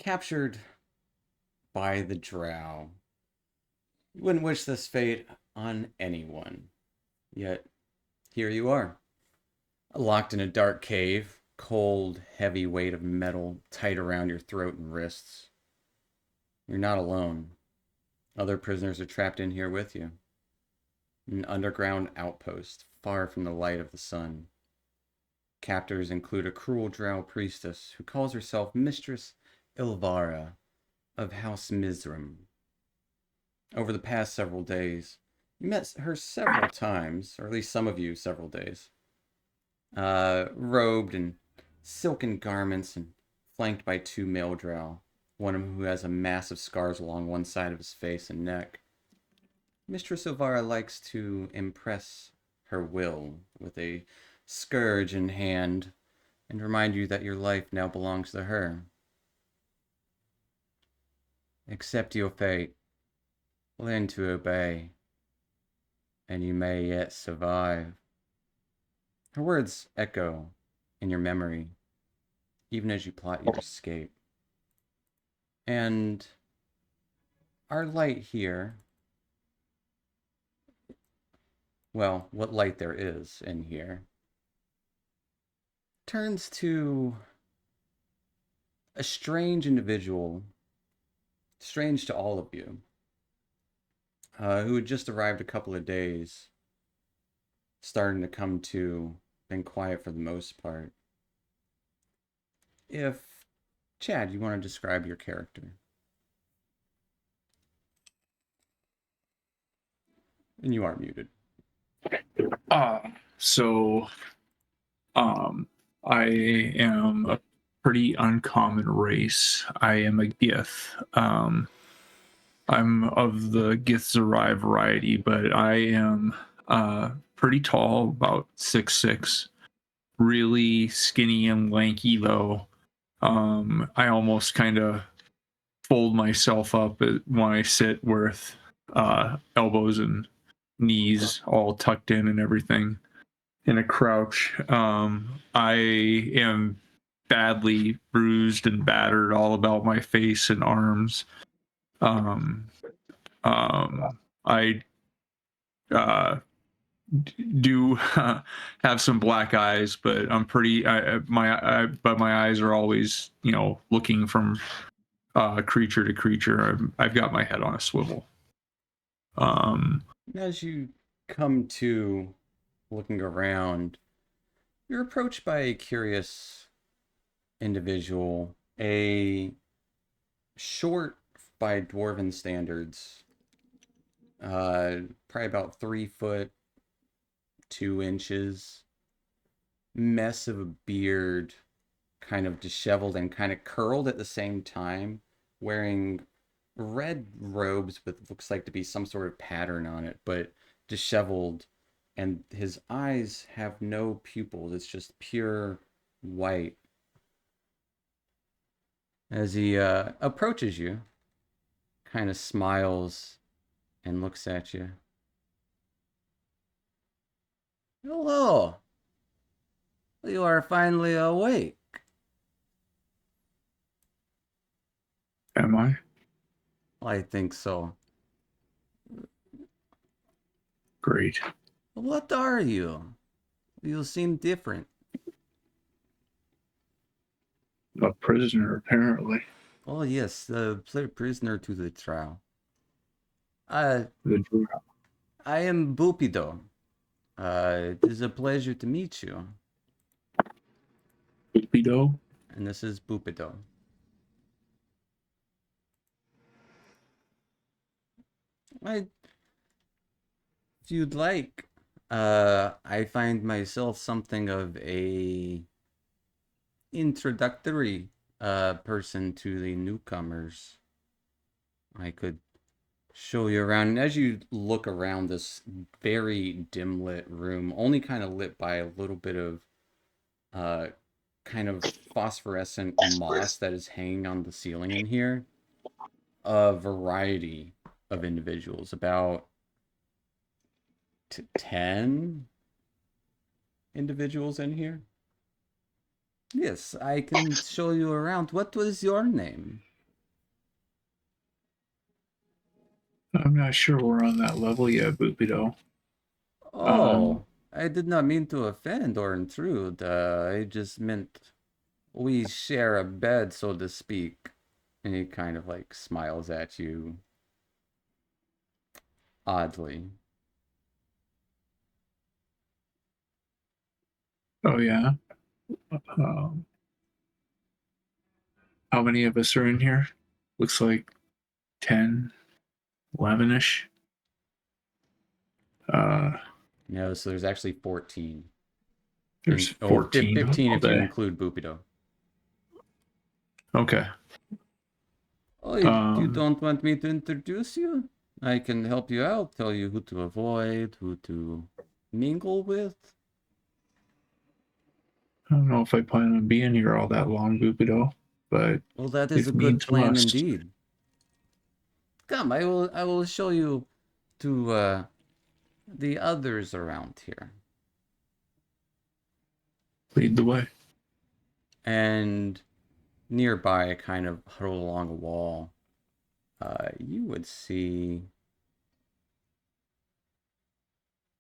captured by the drow. You wouldn't wish this fate on anyone. Yet, here you are, locked in a dark cave, cold, heavy weight of metal tight around your throat and wrists. You're not alone. Other prisoners are trapped in here with you. An underground outpost, far from the light of the sun. Captors include a cruel drow priestess who calls herself Mistress Ilvara of House Mizrim. Over the past several days, you met her several times, or at least some of you several days. Robed in silken garments and flanked by two male drow, one of whom has a massive scars along one side of his face and neck. Mistress Ilvara likes to impress her will with a scourge in hand and remind you that your life now belongs to her. Accept your fate, learn to obey, and you may yet survive. Her words echo in your memory, even as you plot your escape. And our light here, well, what light there is in here, turns to a strange individual, strange to all of you, who had just arrived a couple of days, starting to come to, been quiet for the most part. If, Chad, you want to describe your character. And you are muted. So, I am a pretty uncommon race. I am a Gith. I'm of the Githzerai variety, but I am pretty tall, about 6'6", really skinny and lanky though. I almost kind of fold myself up when I sit with elbows and knees all tucked in and everything in a crouch. I am badly bruised and battered all about my face and arms. I do have some black eyes, but I'm pretty. But my eyes are always, looking from creature to creature. I've got my head on a swivel. As you come to looking around, you're approached by a curious individual, a short by dwarven standards, probably about 3'2", mess of a beard, kind of disheveled and kind of curled at the same time, wearing red robes with looks like to be some sort of pattern on it, but disheveled, and his eyes have no pupils. It's just pure white. As he approaches you, kind of smiles and looks at you. Hello. You are finally awake. Am I? I think so. Great. What are you? You seem different. A prisoner, apparently. Oh yes, prisoner to the trial. The Drow. I am Bupido. It is a pleasure to meet you. Bupido? And this is Bupido. If you'd like, I find myself something of a introductory person to the newcomers. I could show you around. And as you look around this very dim lit room, only kind of lit by a little bit of kind of phosphorescent moss that is hanging on the ceiling in here, a variety of individuals, about 10 individuals in here. Yes, I can show you around. What was your name? I'm not sure we're on that level yet, Boopido. Um, Oh, I did not mean to offend or intrude. I just meant we share a bed, so to speak. And he kind of like smiles at you oddly. oh yeah. Um, how many of us are in here? Looks like 10, 11-ish. No, so there's actually 14. There's Oh, 14 15 all if you day. include Bupido. Okay. Oh, you Um, don't want me to introduce you? I can help you out, tell you who to avoid, who to mingle with. I don't know if I plan on being here all that long, Boopido, but Well, that is a if good needs plan must, indeed. Come, I will show you to the others around here. lead the way. And nearby, kind of huddled along a wall, you would see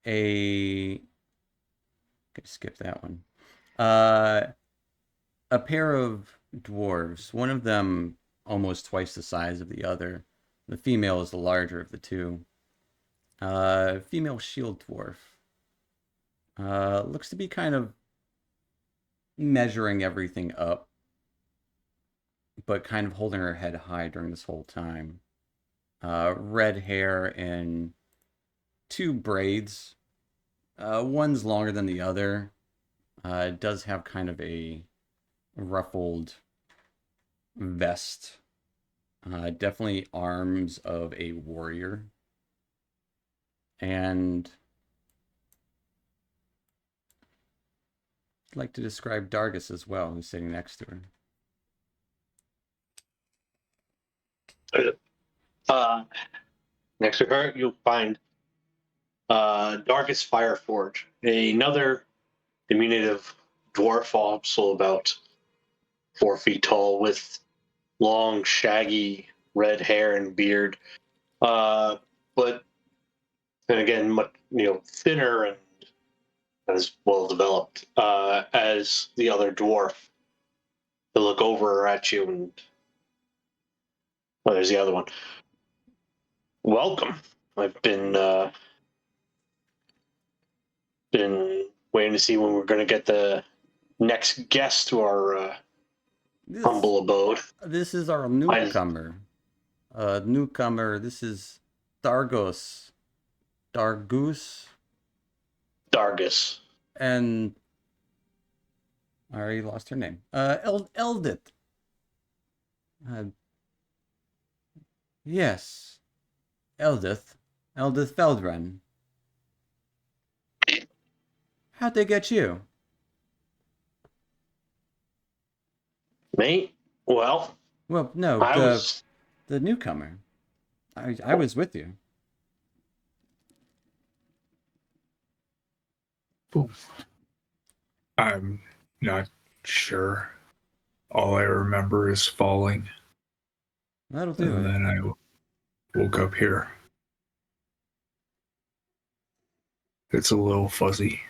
a. Gonna skip that one. Uh, a pair of dwarves. One of them almost twice the size of the other. The female is the larger of the two. Female shield dwarf. Looks to be kind of measuring everything up, but kind of holding her head high during this whole time. Red hair and two braids. One's longer than the other. It does have kind of a ruffled vest. Definitely arms of a warrior. And I'd like to describe Dargus as well, who's sitting next to her. Next to her, you'll find Darkest Fireforge, another diminutive dwarf, also about 4 feet tall, with long, shaggy red hair and beard, but and again, much thinner and as well developed as the other dwarf. They look over at you, and there's the other one. Welcome. I've been waiting to see when we're going to get the next guest to our humble abode. This is our newcomer. This is Dargos. Dargus. Dargus. And I already lost her name. Eldith. Yes. Eldith. Eldith Feldrun. How'd they get you? Me? Well, no, the newcomer. I was with you. Boom. I'm not sure. All I remember is falling. That'll do and it. then I woke up here. It's a little fuzzy.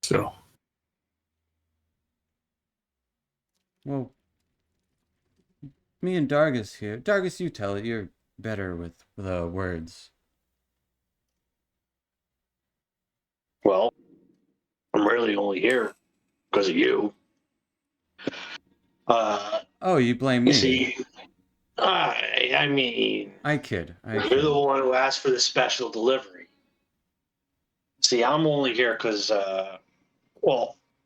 So. Well, me and Dargus here. Dargus, you tell it. You're better with the words. Well, I'm really only here because of you. Oh, you blame me. You see, I mean, I kid. you're the one who asked for the special delivery. See, I'm only here because,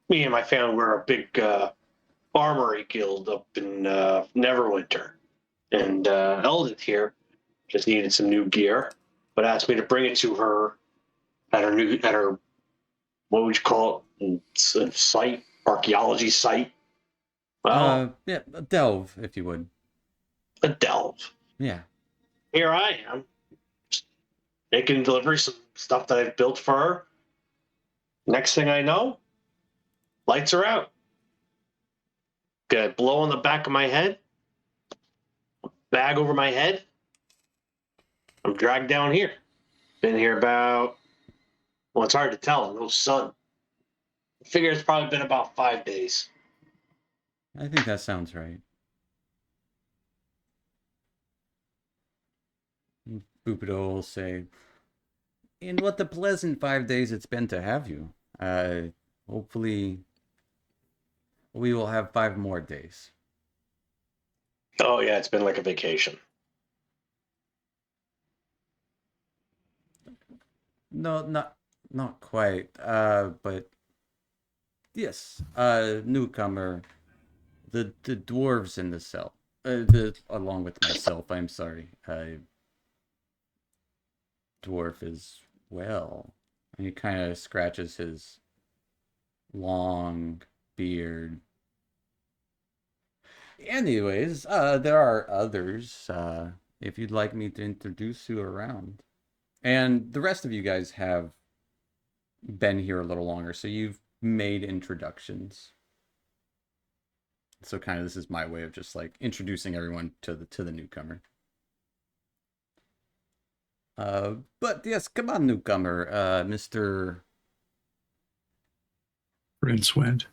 me and my family were a big armory guild up in Neverwinter, and Eldith here just needed some new gear, but asked me to bring it to her at her what would you call it? It's a site, archaeology site. Well, yeah, a delve, if you would. a delve. Yeah. Here I am, just making delivery some stuff that I've built for her. Next thing I know, lights are out. Get a blow on the back of my head, bag over my head. I'm dragged down here. Been here about, well, it's hard to tell. No sun. I figure it's probably been about 5 days. I think that sounds right. Bupido will say, "And what a pleasant 5 days it's been to have you. Hopefully we will have 5 more days." Oh, yeah, it's been like a vacation. No, not quite. But yes, newcomer, the dwarves in the cell. The along with myself, I'm sorry. Dwarf is well. And he kind of scratches his long beard. Anyways, there are others. If you'd like me to introduce you around. And the rest of you guys have been here a little longer, so you've made introductions. So kind of this is my way of just like introducing everyone to the newcomer. But yes, come on, newcomer, Mr. Rincewind.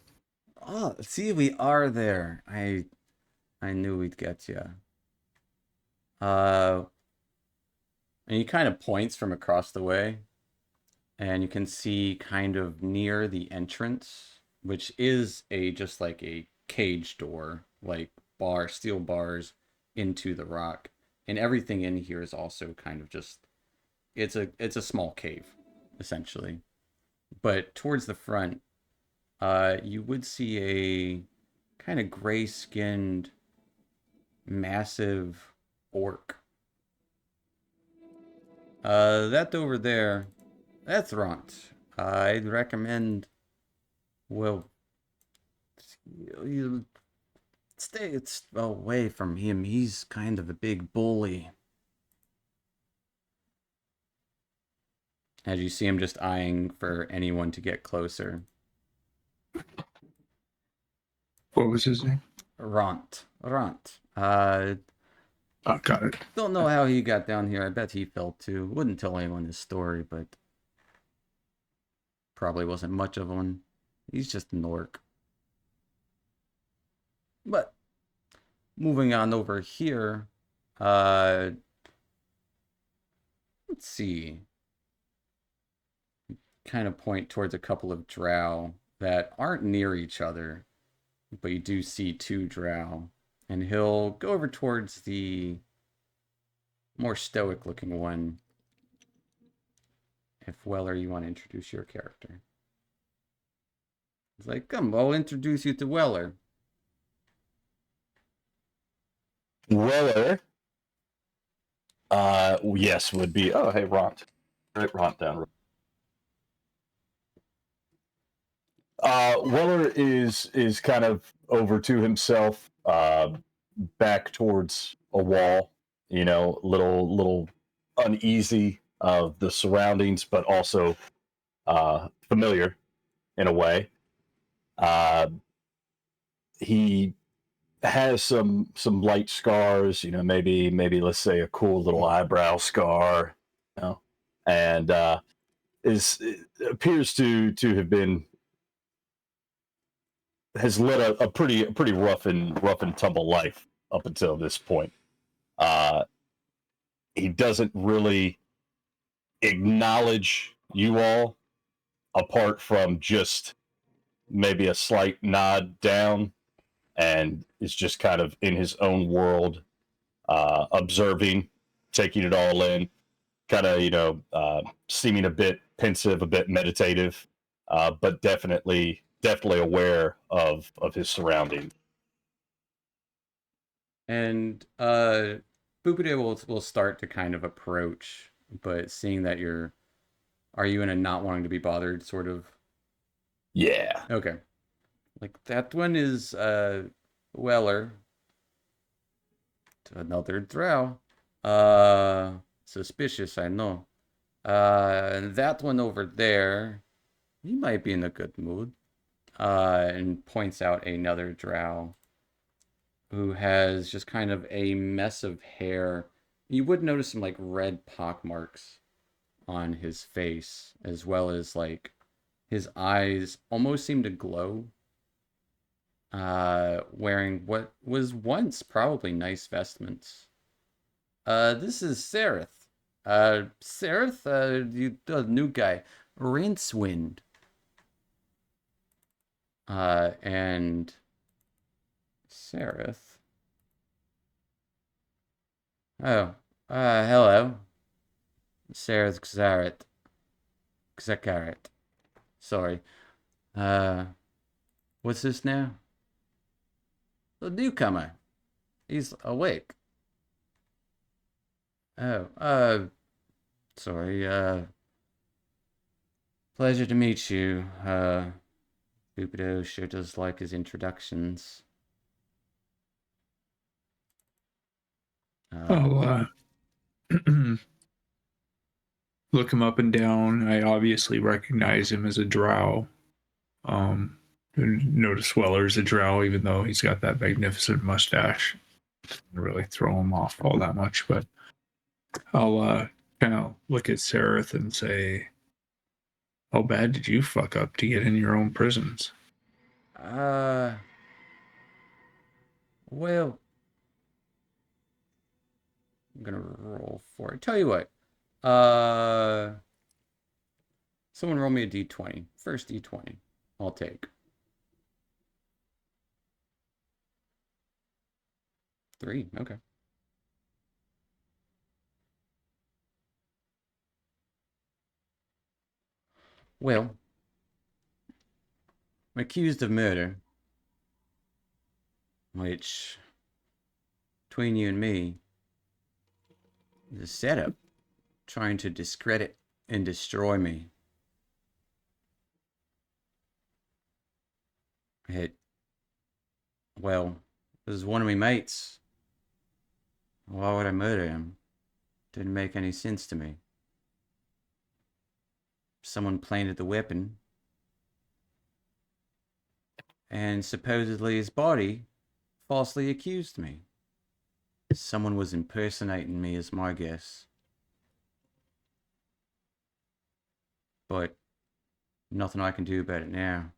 Oh, see, we are there. I knew we'd get you. And he kind of points from across the way, and you can see kind of near the entrance, which is just like a cage door, like steel bars into the rock, and everything in here is also kind of just it's a small cave, essentially. But towards the front, you would see a kind of gray-skinned, massive orc. That over there, that's Ront. I'd recommend, well, you stay away from him. He's kind of a big bully. As you see him just eyeing for anyone to get closer. What was his name? Ront. Oh, got it. Don't know how he got down here. I bet he fell too. Wouldn't tell anyone his story, but probably wasn't much of one. He's just an orc. But moving on over here, let's see. Kind of point towards a couple of drow that aren't near each other, but you do see two drow, and he'll go over towards the more stoic looking one. If Weller, you want to introduce your character. It's like, come, I'll introduce you to Weller. Weller, yes, would be. Oh, hey, Ront. Right, Ront down. Weller is kind of over to himself, back towards a wall. You know, little uneasy of the surroundings, but also familiar in a way. He has some light scars, you know, maybe let's say a cool little eyebrow scar, you know, and appears to have been has led a pretty rough and tumble life up until this point. He doesn't really acknowledge you all, apart from just maybe a slight nod down, and is just kind of in his own world, observing, taking it all in, kind of, you know, seeming a bit pensive, a bit meditative, but definitely aware of his surroundings. And Bukude will start to kind of approach, but seeing that are you in a not wanting to be bothered sort of? Yeah. Okay. Like that one is Weller. Another drow. Suspicious, I know. And that one over there, he might be in a good mood. And points out another drow who has just kind of a mess of hair You would notice some like red pock marks on his face, as well as like his eyes almost seem to glow. Wearing what was once probably nice vestments. This is Sereth. Sereth, you the new guy, Rincewind. And Sereth. Oh, hello. Sereth Xaret. Xakaret. Sorry. What's this now? The newcomer. He's awake. Oh, sorry, pleasure to meet you. Bubido sure does like his introductions. I'll look him up and down. I obviously recognize him as a drow. Notice Weller's a drow, even though he's got that magnificent mustache. Doesn't really throw him off all that much, but I'll kind of look at Sereth and say, how bad did you fuck up to get in your own prisons? Well, I'm gonna roll for it. Tell you what, someone roll me a d20. First d20, I'll take. 3, okay. Well, I'm accused of murder, which, between you and me, is a setup trying to discredit and destroy me. Well, this is one of my mates. Why would I murder him? Didn't make any sense to me. Someone planted the weapon, and supposedly his body falsely accused me. Someone was impersonating me is my guess. But nothing I can do about it now.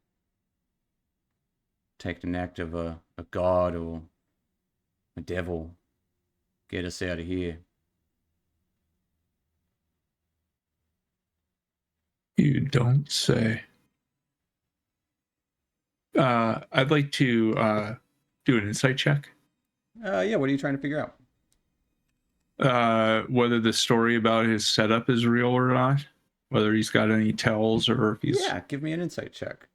Take an act of a god or a devil. Get us out of here. You don't say. I'd like to do an insight check. Yeah, what are you trying to figure out? Whether the story about his setup is real or not. Whether he's got any tells or if he's... Yeah, give me an insight check.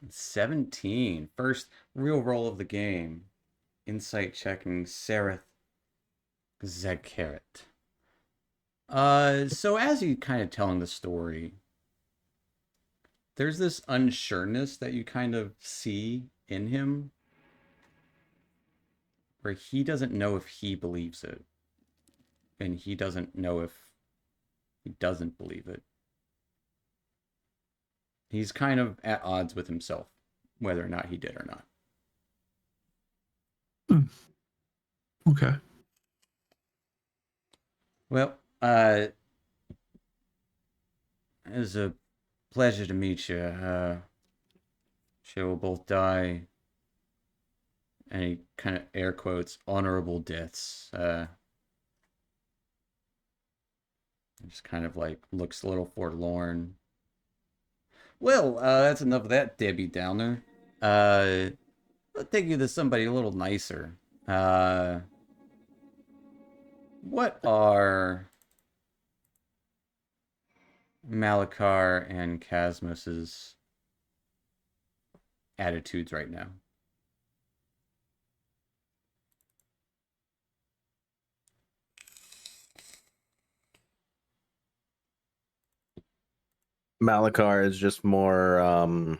17. First real roll of the game. Insight checking Sereth Zakaret. So as you kind of telling the story, there's this unsureness that you kind of see in him where he doesn't know if he believes it. And he doesn't know if he doesn't believe it. He's kind of at odds with himself, whether or not he did or not. Okay. Well, it was a pleasure to meet you. Sure we'll both die. Any kind of air quotes, honorable deaths. Just kind of like looks a little forlorn. Well, that's enough of that Debbie Downer. I'll take you to somebody a little nicer. What are Malachar and Casmus's attitudes right now? Malachar is just more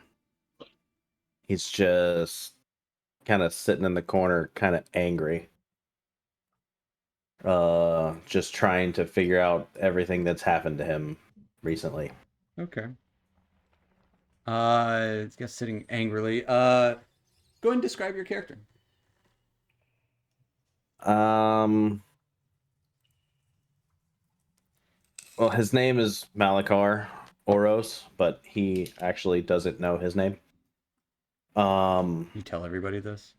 he's just kind of sitting in the corner, kind of angry. Just trying to figure out everything that's happened to him recently. Okay. I guess sitting angrily. Go ahead and describe your character. Well, his name is Malakar Oros, but he actually doesn't know his name. You tell everybody this?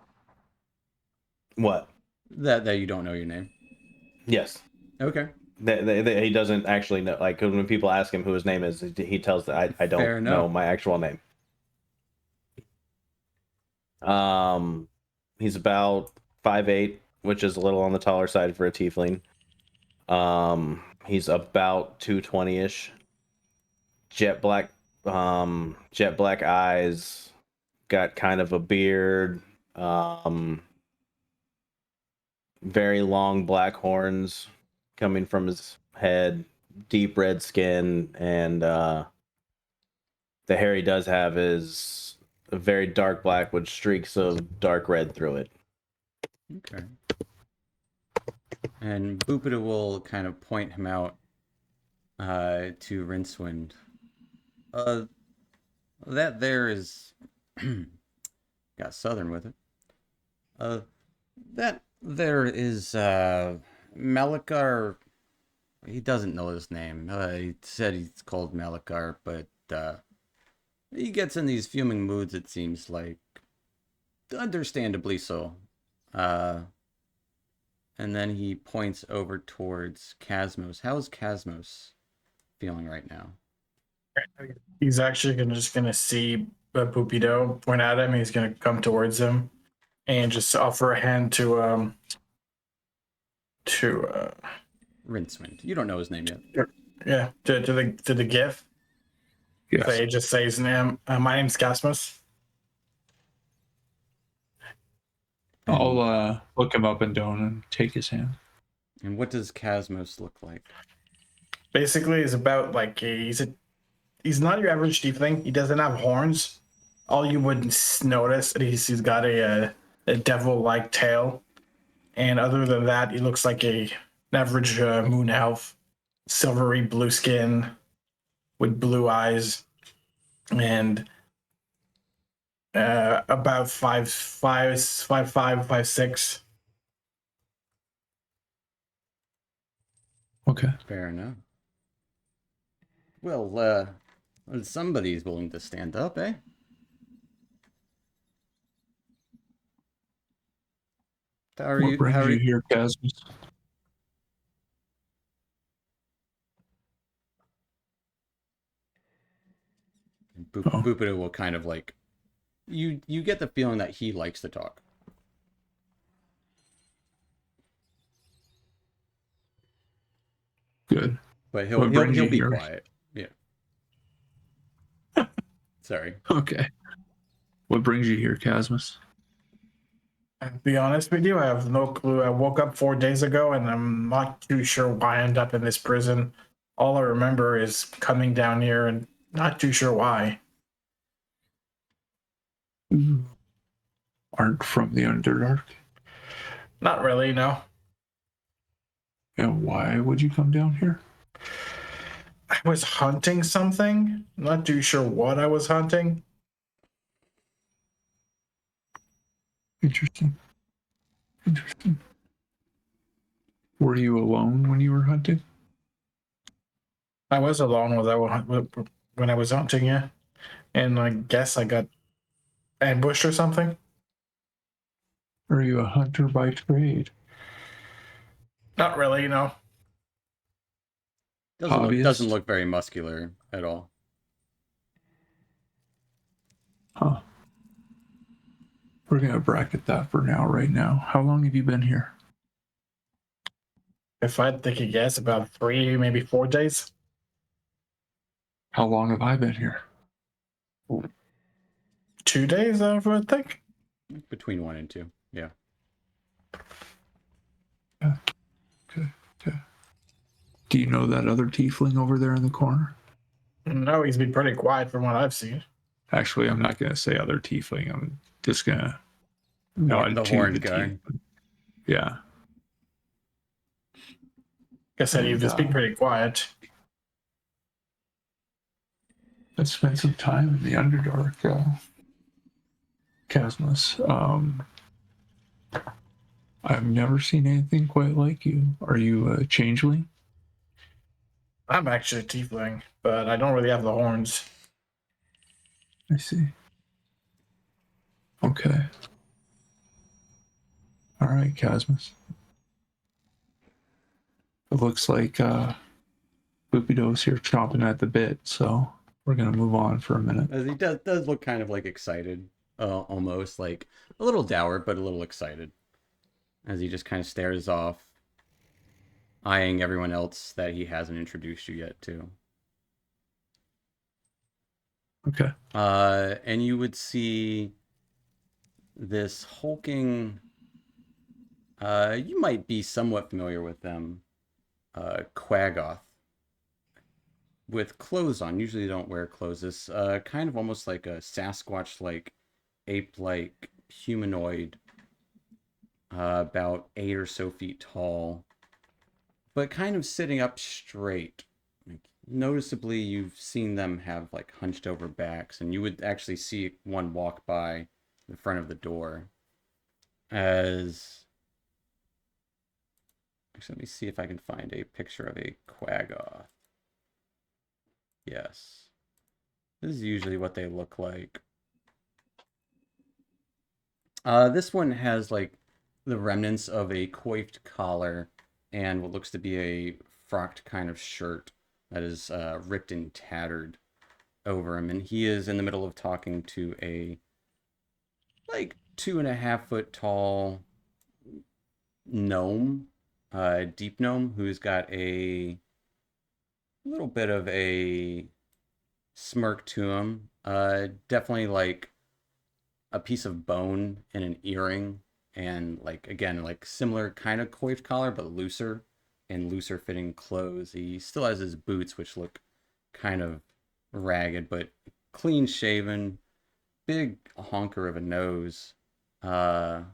What? That you don't know your name. Yes. Okay. He doesn't actually know. Like when people ask him who his name is, he tells that I Fair don't enough. know my actual name. He's about 5'8", which is a little on the taller side for a tiefling. He's about 220-ish. Jet black eyes, got kind of a beard, very long black horns coming from his head, deep red skin, and the hair he does have is a very dark black with streaks of dark red through it. Okay. And Bupita will kind of point him out to Rincewind. That there is got southern with it. That there is Malakar. He doesn't know his name. He said he's called Malakar, but he gets in these fuming moods, it seems like. Understandably so. And then he points over towards Casmos. How's Casmos feeling right now? He's actually just gonna see Pupito point at him. He's gonna come towards him and just offer a hand to Rincewind. You don't know his name yet. to the gift. Yes. So he just says his name. My name's Casmus. I'll look him up and down and take his hand. And what does Casmos look like? Basically, he's about like he's not your average tiefling. He doesn't have horns. All you would notice is he's got a devil-like tail, and other than that, he looks like an average moon elf, silvery blue skin, with blue eyes, and about 5'5", 5'6". Okay. Fair enough. Well, somebody's willing to stand up, eh? What brings you here, Casmus? Bupita will kind of like you get the feeling that he likes to talk. Good. But he'll be here? quiet. Yeah. Sorry. Okay. What brings you here, Casmus? To be honest with you, I have no clue. I woke up 4 days ago, and I'm not too sure why I ended up in this prison. All I remember is coming down here, and not too sure why. Aren't from the Underdark? Not really, no. And why would you come down here? I was hunting something. Not too sure what I was hunting. Interesting. Were you alone when you were hunting? I was alone when I was hunting, yeah. And I guess I got ambushed or something. Are you a hunter by trade? Not really, you know. Doesn't look very muscular at all. Huh. We're going to bracket that for now, right now. How long have you been here? If I had to take a guess, about 3, maybe 4 days. How long have I been here? 2 days, I would think. Between 1 and 2. Yeah. Okay. Do you know that other tiefling over there in the corner? No, he's been pretty quiet from what I've seen. Actually, I'm not going to say other tiefling. I'm just going to nod The to horned the guy. tiefling. Yeah. Like I said, he's just been pretty quiet. Let's spend some time in the Underdark, Casmus. I've never seen anything quite like you. Are you a changeling? I'm actually a tiefling, but I don't really have the horns. I see. Okay. All right, Casmus. It looks like Boopido's here chomping at the bit, so we're gonna move on for a minute. As he does look kind of like excited, almost like a little dour, but a little excited, as he just kind of stares off, eyeing everyone else that he hasn't introduced you yet to. Okay. And you would see this hulking. You might be somewhat familiar with them, Quaggoth, with clothes on. Usually they don't wear clothes. This kind of almost like a Sasquatch-like, ape-like humanoid, about 8 or so feet tall, but kind of sitting up straight. Like, noticeably, you've seen them have like hunched over backs, and you would actually see one walk by the front of the door. Actually, let me see if I can find a picture of a Quaggoth. Yes. This is usually what they look like. This one has like the remnants of a coiffed collar and what looks to be a frocked kind of shirt that is ripped and tattered over him. And he is in the middle of talking to a like 2.5 foot tall gnome, deep gnome, who's got a little bit of a smirk to him. Definitely like a piece of bone and an earring, and like again, like similar kind of coiffed collar, but looser and looser fitting clothes. He still has his boots, which look kind of ragged, but clean shaven, big honker of a nose. Like,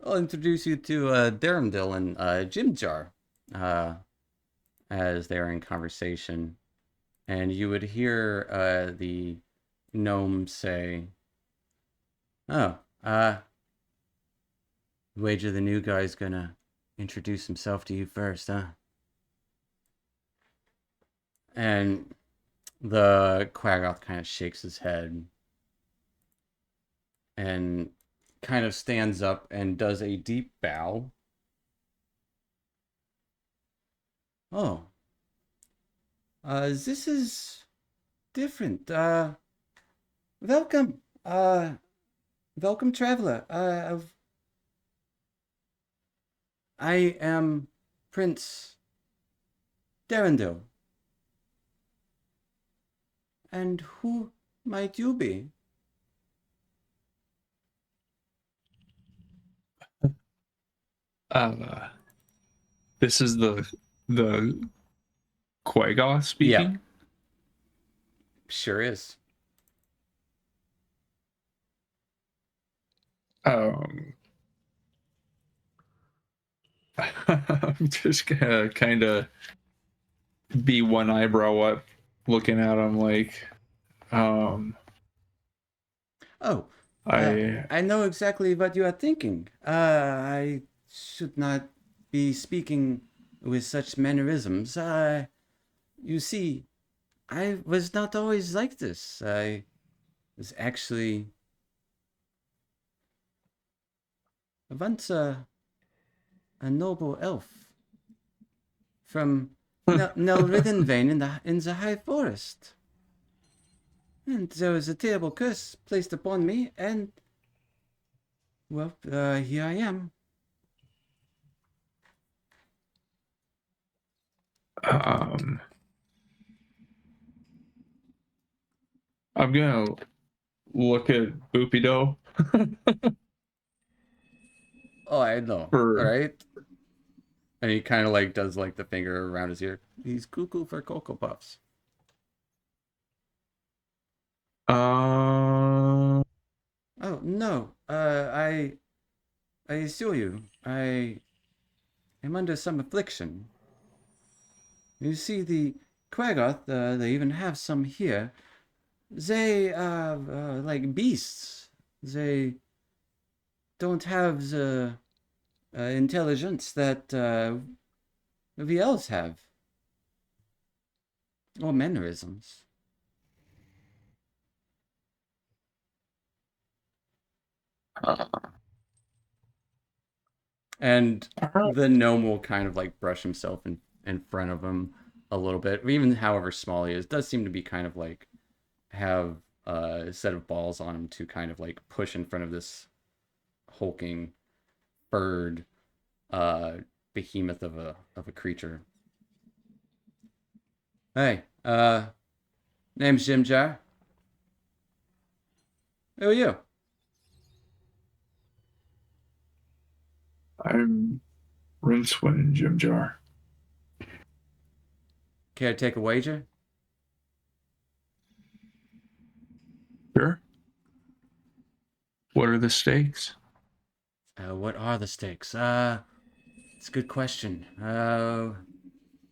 I'll introduce you to Darumdil and Jimjar, as they're in conversation. And you would hear the gnome say, "Oh, wager the new guy's gonna introduce himself to you first, huh?" And the Quaggoth kind of shakes his head and kind of stands up and does a deep bow. "Oh, this is different. Welcome, welcome, traveler. I am Prince Darendil. And who might you be?" This is the Quaggoth speaking. Sure is. I'm just gonna kind of be one eyebrow up, looking at him like, Oh, I know exactly what you are thinking. I should not be speaking with such mannerisms. You see, I was not always like this. I was actually once a noble elf from Nelridenvane in the High Forest. And there was a terrible curse placed upon me, and, well, here I am. I'm gonna look at Boopido. Oh, I know. For- All right. And he kind of like does like the finger around his ear. He's cuckoo for Cocoa Puffs. Oh, no. I assure you, I am under some affliction. You see, the Quaggoth, they even have some here. They are like beasts. They don't have the intelligence that we else have, or mannerisms. And the gnome will kind of like brush himself in front of him a little bit, even however small he is. Does seem to be kind of like have a set of balls on him to kind of like push in front of this hulking, furred behemoth of a creature. Hey, name's Jim Jar. Who are you? I'm Rincewind Jim Jar. Care to take a wager? Sure. What are the stakes? What are the stakes? It's a good question.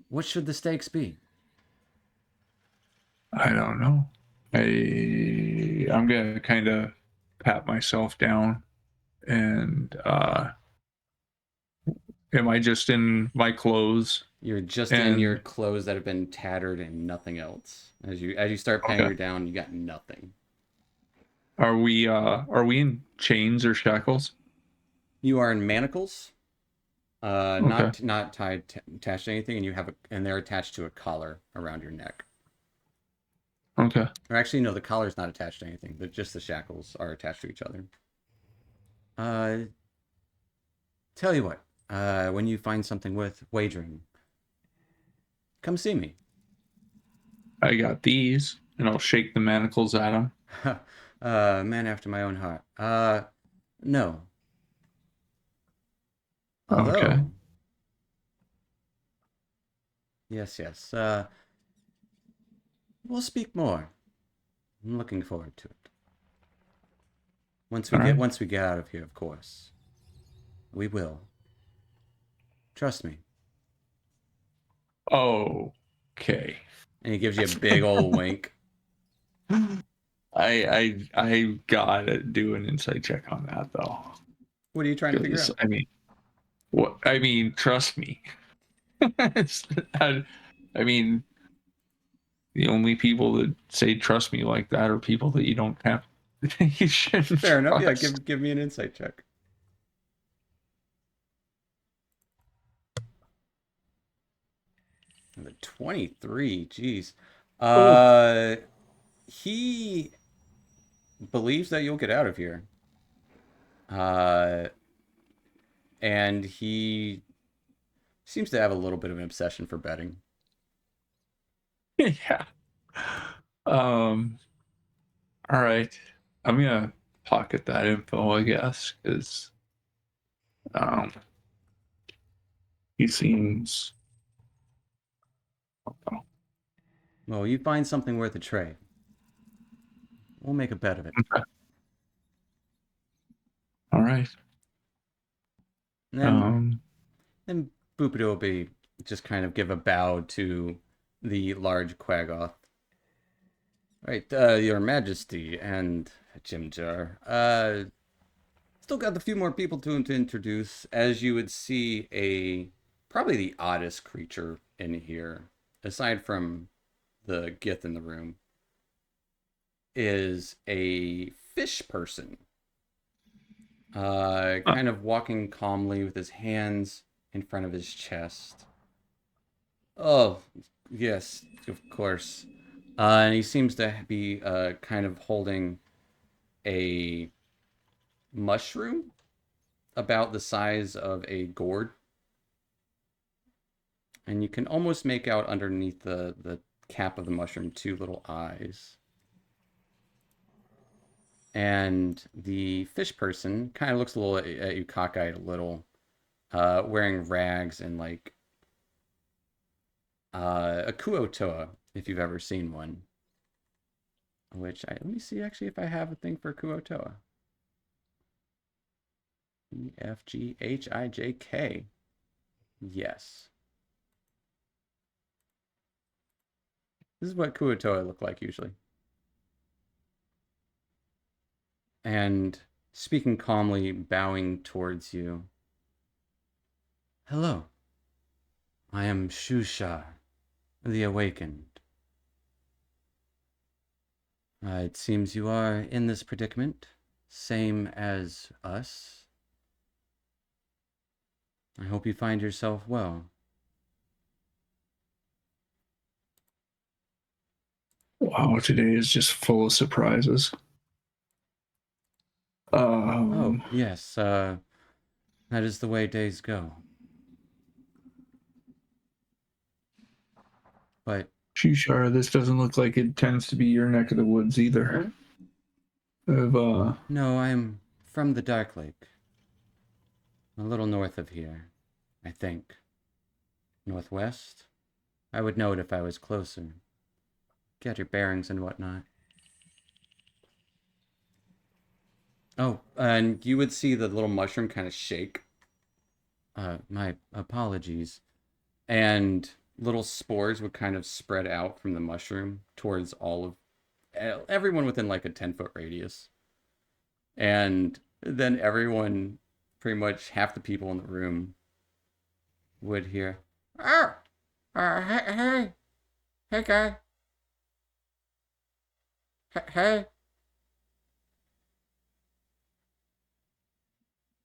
What should the stakes be? I don't know. I'm gonna kind of pat myself down and am I just in my clothes? You're just in your clothes that have been tattered and nothing else. As you start paying her down, you got nothing. Are we in chains or shackles? You are in manacles. Okay. Not tied attached to anything, and and they're attached to a collar around your neck. Okay. Or actually, no, the collar's not attached to anything. But just the shackles are attached to each other. Tell you what. When you find something worth wagering, come see me. I got these, and I'll shake the manacles at him. Man after my own heart. No. Although, Okay. yes. We'll speak more. I'm looking forward to it. Once we get out of here, of course. We will. Trust me. Okay. And he gives you a big old wink. I gotta do an insight check on that though. What are you trying to figure out? I mean, trust me. I mean, the only people that say trust me like that are people that you don't have. You shouldn't. Fair enough. Yeah, trust. give me an insight check. The 23, jeez. He believes that you'll get out of here. And he seems to have a little bit of an obsession for betting. Yeah. All right. I'm gonna pocket that info, I guess, because he seems. Well, you find something worth a trade. We'll make a bet of it. Okay. All right. And then Boopity will be just kind of give a bow to the large Quaggoth. Right, Your Majesty and Jim Jar. Still got a few more people to introduce. As you would see, probably the oddest creature in here, aside from the Gith in the room, is a fish person. Kind of walking calmly with his hands in front of his chest. Oh, yes, of course. And he seems to be kind of holding a mushroom about the size of a gourd. And you can almost make out underneath the cap of the mushroom 2 little eyes. And the fish person kind of looks a little at you cockeyed a little, wearing rags and like a Kuo-toa, if you've ever seen one. Which, let me see actually if I have a thing for Kuo-toa. EFGHIJK. Yes. This is what Kuo-toa look like usually. And speaking calmly, bowing towards you. Hello. I am Shushar, the Awakened. It seems you are in this predicament, same as us. I hope you find yourself well. Wow, today is just full of surprises. Oh, yes, that is the way days go. But Shushar, this doesn't look like it tends to be your neck of the woods either. no, I'm from the Dark Lake. A little north of here, I think. Northwest? I would know it if I was closer. Get your bearings and whatnot. Oh, and you would see the little mushroom kind of shake. My apologies. And little spores would kind of spread out from the mushroom towards all of everyone within like a 10-foot radius. And then everyone, pretty much half the people in the room, would hear, "Oh, hey, guy. Hey."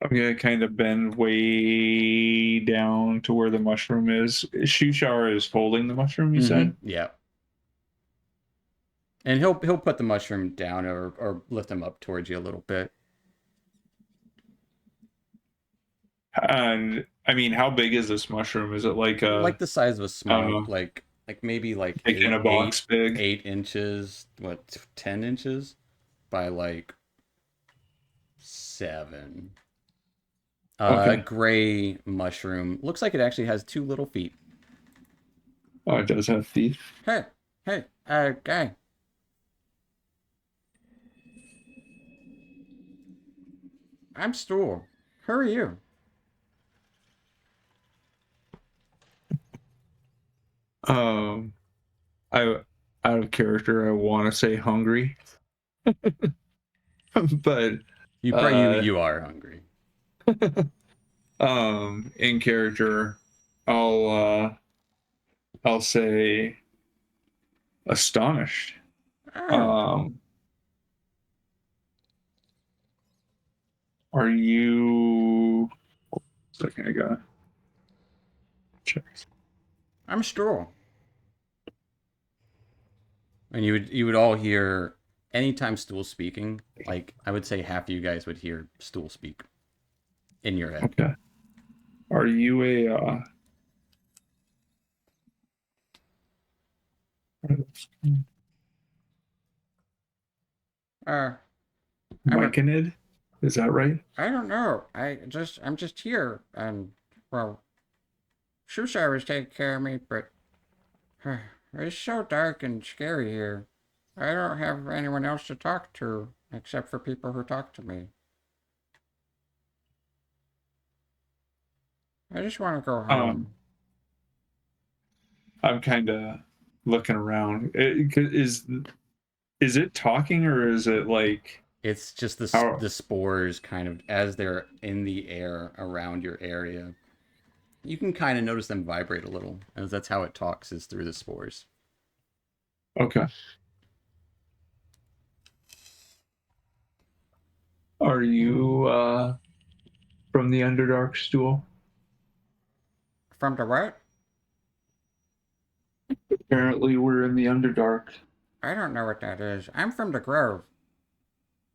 I'm gonna kind of bend way down to where the mushroom is. Shushar is holding the mushroom, you said? Yeah. And he'll put the mushroom down or lift him up towards you a little bit. And I mean, how big is this mushroom? Is it like Like the size of a small, like maybe like like in a box big? 8 inches, what, 10 inches by like 7. Okay. Gray mushroom. Looks like it actually has 2 little feet. Oh, it does have teeth. Hey, guy. I'm Stool. Who are you? I out of character, I want to say hungry, but You are hungry. in character, I'll say astonished. Oh, Are you? Second, I gotta check. I'm Stool. And you would all hear anytime Stool's speaking, like I would say half of you guys would hear Stool speak in your head. Okay. Are you a? Myconid? Is that right? I don't know. I'm just here, and well, Shushar was taking care of me, but it's so dark and scary here. I don't have anyone else to talk to except for people who talk to me. I just want to go home. I'm kind of looking around. Is it talking or is it like? It's just the spores kind of as they're in the air around your area. You can kind of notice them vibrate a little, as that's how it talks, is through the spores. Okay. Are you from the Underdark, Stool? From the what? Apparently, we're in the Underdark. I don't know what that is. I'm from the Grove.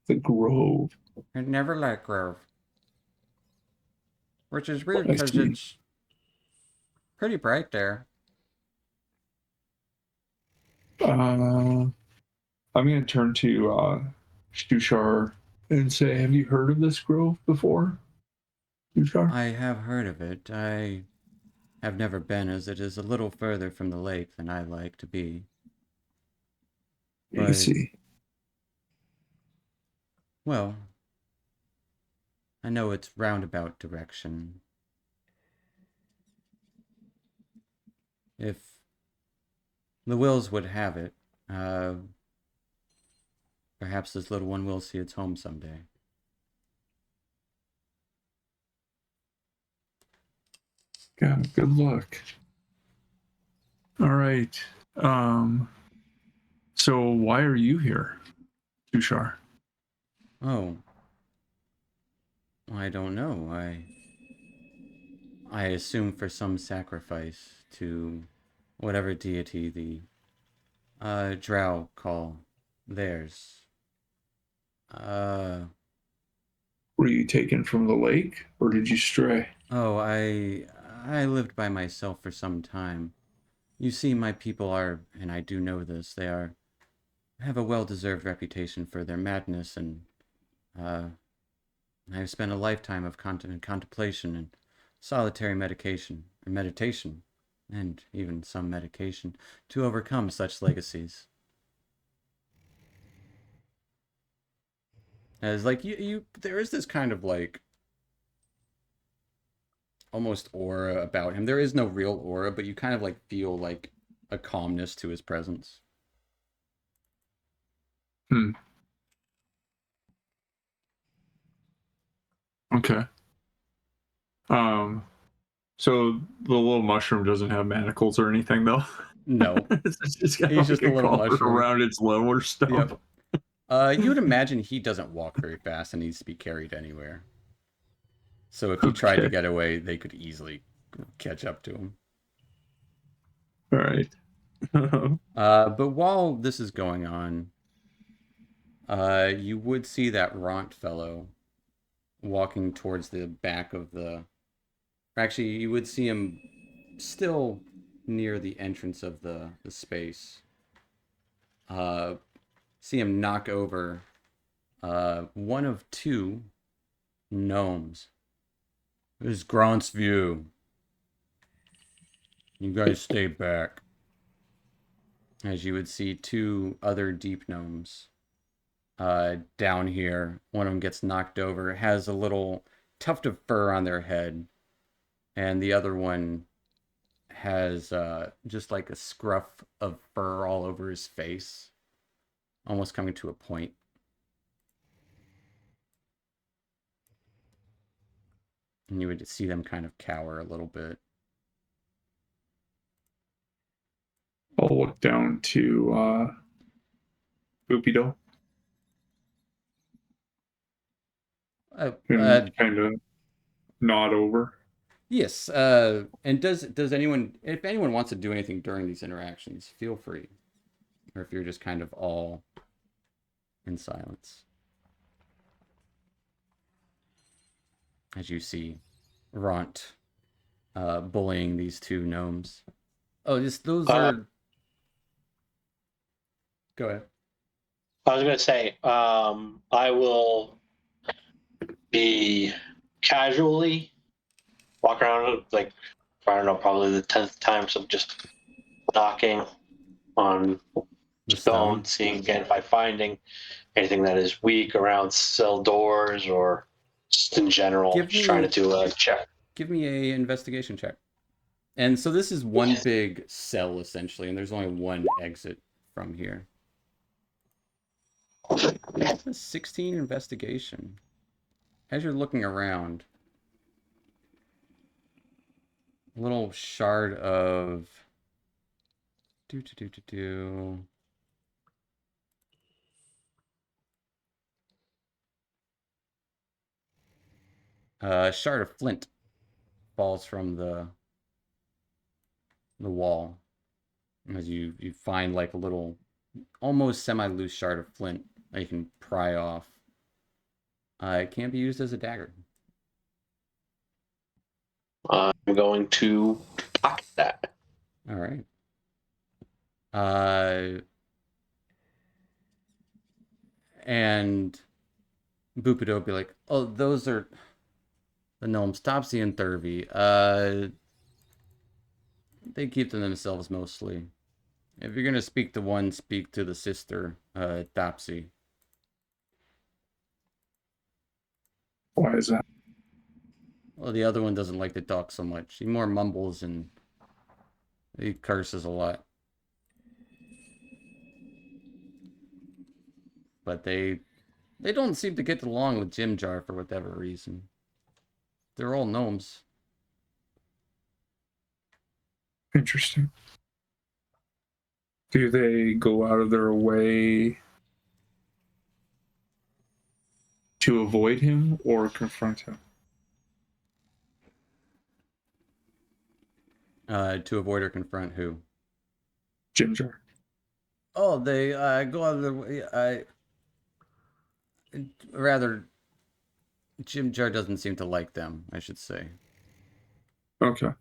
The Grove. I never liked Grove. Which is weird I because see. it's pretty bright there. I'm going to turn to Shushar and say, have you heard of this grove before, Shushar? I have heard of it. I have never been, as it is a little further from the lake than I like to be. I But, see. well, I know it's roundabout direction. If the wills would have it, perhaps this little one will see its home someday. Yeah, good luck. All right. So why are you here, Tushar? Oh, I don't know. I assume for some sacrifice to whatever deity the Drow call theirs. Were you taken from the lake, or did you stray? Oh, I lived by myself for some time. You see, my people are, and I do know this, have a well-deserved reputation for their madness, and I've spent a lifetime of contemplation and solitary meditation, and even some medication to overcome such legacies. As like there is this kind of like almost aura about him. There is no real aura, but you kind of like feel like a calmness to his presence. Okay. So the little mushroom doesn't have manacles or anything, though. No, It's just got he's just a like little collar mushroom around its lower stump. Yep. You would imagine he doesn't walk very fast and needs to be carried anywhere. So if he tried to Okay. get away, they could easily catch up to him. All right. But while this is going on, you would see that Ront fellow walking towards the back of the... Actually, you would see him still near the entrance of the space. See him knock over one of two gnomes. This is Gront's view. You guys stay back. As you would see two other deep gnomes down here. One of them gets knocked over, has a little tuft of fur on their head, and the other one has just like a scruff of fur all over his face, almost coming to a point. And you would see them kind of cower a little bit. I'll look down to Boopido and kind of nod over. Yes, and does anyone, if anyone wants to do anything during these interactions, feel free. Or if you're just kind of all in silence. As you see Ront bullying these two gnomes. Oh, those are... Go ahead. I was going to say, I will be casually walk around, like, I don't know, probably the 10th time, so just knocking on The stone, seeing again if I'm finding anything that is weak around cell doors or just in general, just trying to do a check. Give me a investigation check. And so this is one big cell, essentially, and there's only one exit from here. 16 investigation. As you're looking around, a little shard of... shard of flint falls from the wall. As you find like a little, almost semi-loose shard of flint that you can pry off. It can be used as a dagger. I'm going to pocket that. All right. And Boopido will be like, oh, those are the gnomes, Topsy and Thurvy. They keep to themselves mostly. If you're gonna speak to one, speak to the sister, Topsy. Why is that? Well, the other one doesn't like to talk so much. He more mumbles and he curses a lot. But they don't seem to get along with Jim Jar for whatever reason. They're all gnomes. Interesting. Do they go out of their way to avoid him or confront him? To avoid or confront who? Ginger. Oh, they go out of their way. Rather, Jim Jar doesn't seem to like them, I should say. Okay.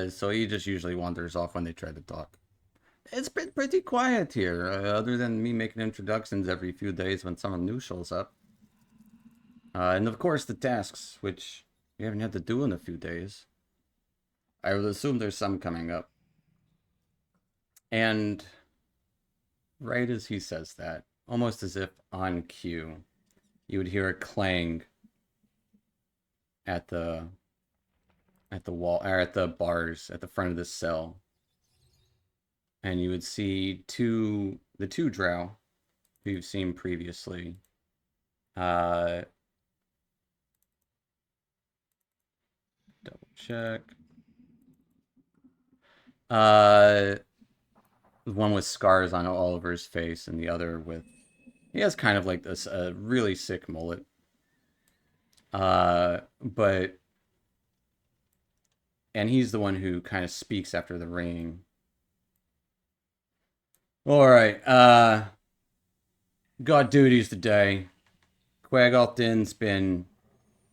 So he just usually wanders off when they try to talk. It's been pretty quiet here, other than me making introductions every few days when someone new shows up. And of course the tasks, which we haven't had to do in a few days. I would assume there's some coming up. And right as he says that, almost as if on cue, you would hear a clang at the wall, or at the bars at the front of the cell. And you would see the two drow who you've seen previously. Double check. One with scars on all over his face, and the other with, he has kind of like this really sick mullet. But, and he's the one who kind of speaks after the ringing. All right, got duties today. Quaggoth Inn's been,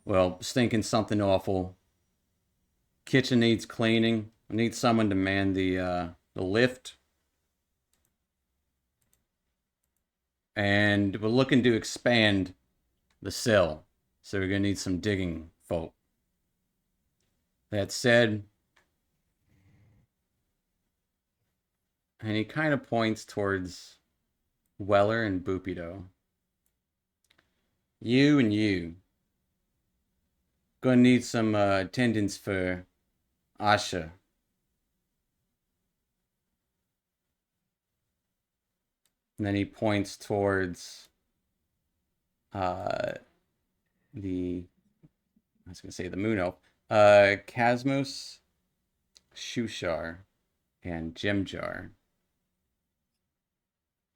well, stinking something awful. Kitchen needs cleaning. I need someone to man the lift. And we're looking to expand the cell. So we're going to need some digging folk. That said, and he kind of points towards Weller and Boopido. You and you. Gonna need some attendance for Asha. And then he points towards the, I was gonna say the moon elf, Casmos, Shushar, and Jimjar.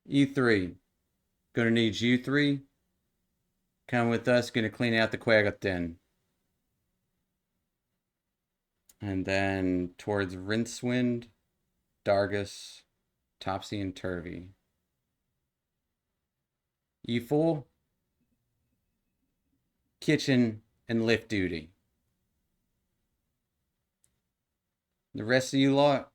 You three. Gonna need you three. Come with us, gonna clean out the Quaggoth Den. And then towards Rincewind, Dargus, Topsy, and Turvy. You four, kitchen and lift duty. The rest of you lot,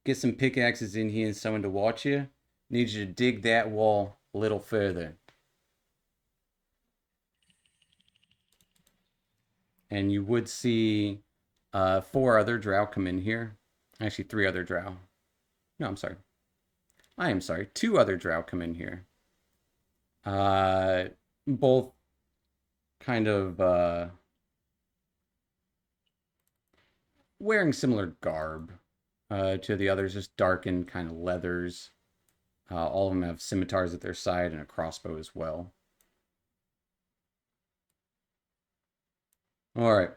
get some pickaxes in here and someone to watch you. Need you to dig that wall a little further. And you would see 4 other drow come in here. Actually, 3 other drow. No, I'm sorry. I am sorry. 2 other drow come in here. Both kind of wearing similar garb to the others, just darkened kind of leathers. All of them have scimitars at their side and a crossbow as well. All right.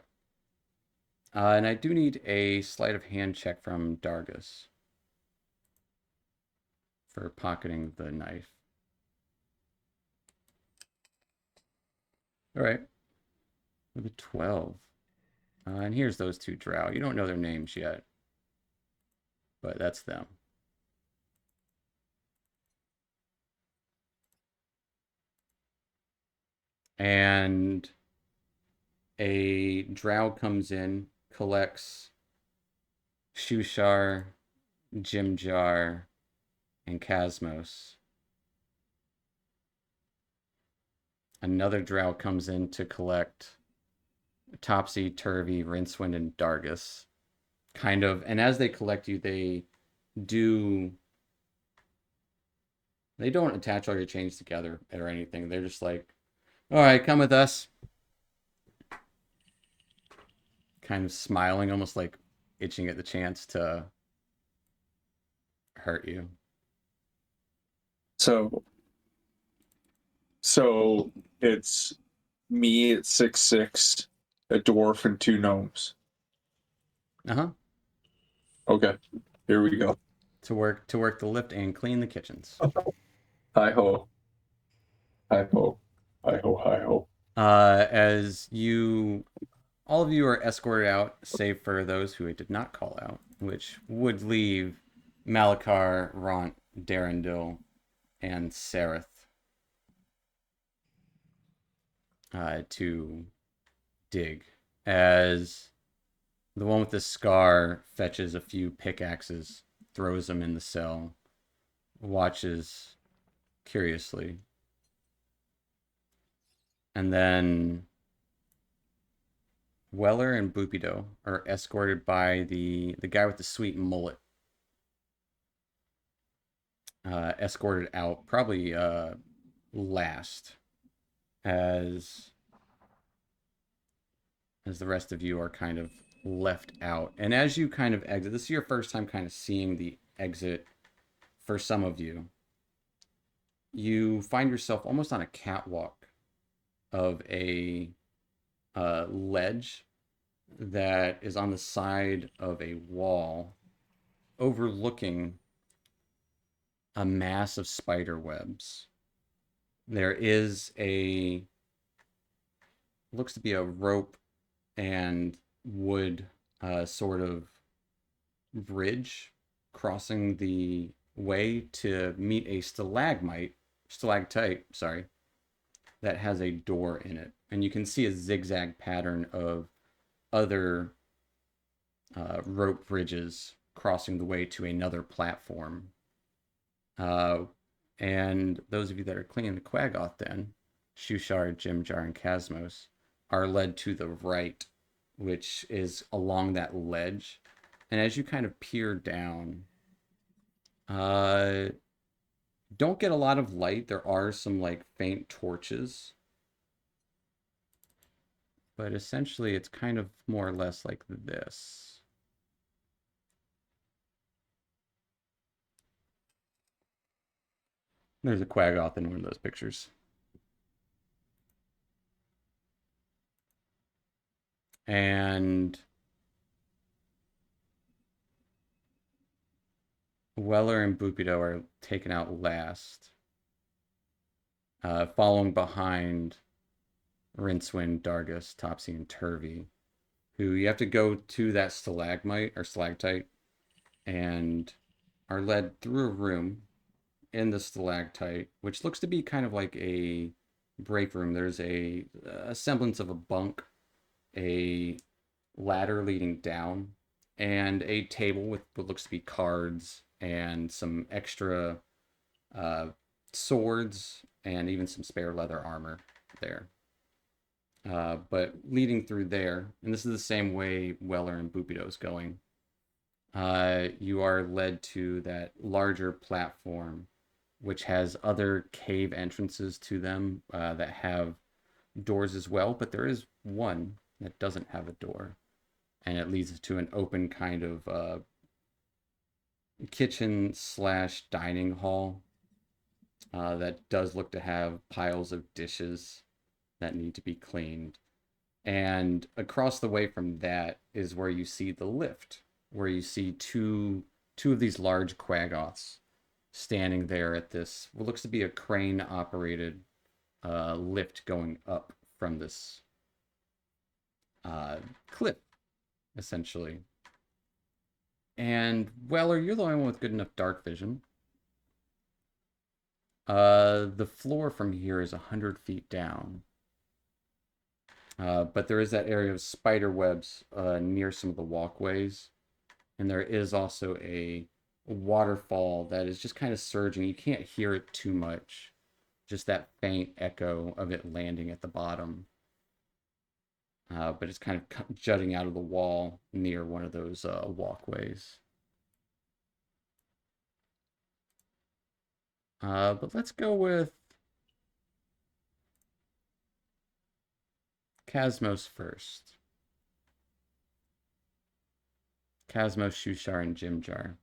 And I do need a sleight of hand check from Dargus for pocketing the knife. All right. With a 12. And here's those 2 drow. You don't know their names yet, but that's them. And a drow comes in, collects Shushar, Jimjar, and Casmos. Another drow comes in to collect Topsy, Turvy, Rincewind, and Dargus. Kind of, and as they collect you, they don't attach all your chains together or anything. They're just like, all right, come with us. Kind of smiling, almost like itching at the chance to hurt you. So it's me at 6'6", a dwarf, and 2 gnomes. Uh-huh. Okay. Here we go. to work the lift and clean the kitchens. Hi ho. Hi ho. Hi ho. Hi ho. As all of you are escorted out, save for those who I did not call out, which would leave Malakar, Ront, Darendil, and Sereth to dig. As the one with the scar fetches a few pickaxes, throws them in the cell, watches curiously. And then Weller and Bupido are escorted by the guy with the sweet mullet. Escorted out probably last as the rest of you are kind of left out. And as you kind of exit, this is your first time kind of seeing the exit for some of you. You find yourself almost on a catwalk of a ledge that is on the side of a wall overlooking a mass of spider webs. There is looks to be a rope and wood sort of bridge crossing the way to meet a stalagtite, that has a door in it. And you can see a zigzag pattern of other rope bridges crossing the way to another platform. And those of you that are clinging to Quaggoth then, Shushar, Jimjar, and Casmos, are led to the right, which is along that ledge. And as you kind of peer down, don't get a lot of light. There are some like faint torches, but essentially it's kind of more or less like this. There's a Quaggoth in one of those pictures. And Weller and Bupido are taken out last, following behind Rincewind, Dargus, Topsy, and Turvy, who you have to go to that stalagtite and are led through a room in the stalactite, which looks to be kind of like a break room. There's a semblance of a bunk, a ladder leading down, and a table with what looks to be cards and some extra swords and even some spare leather armor there. But leading through there, and this is the same way Weller and Bupido's going, you are led to that larger platform, which has other cave entrances to them that have doors as well, but there is one that doesn't have a door, and it leads to an open kind of kitchen / dining hall that does look to have piles of dishes that need to be cleaned. And across the way from that is where you see the lift, where you see two of these large Quaggoths standing there at this what looks to be a crane operated lift going up from this cliff, essentially. And Weller, you're the only one with good enough dark vision. The floor from here is 100 feet down. But there is that area of spider webs near some of the walkways. And there is also a waterfall that is just kind of surging. You can't hear it too much. Just that faint echo of it landing at the bottom. But it's kind of jutting out of the wall near one of those walkways. But let's go with Casmos first. Casmos, Shushar, and Jimjar.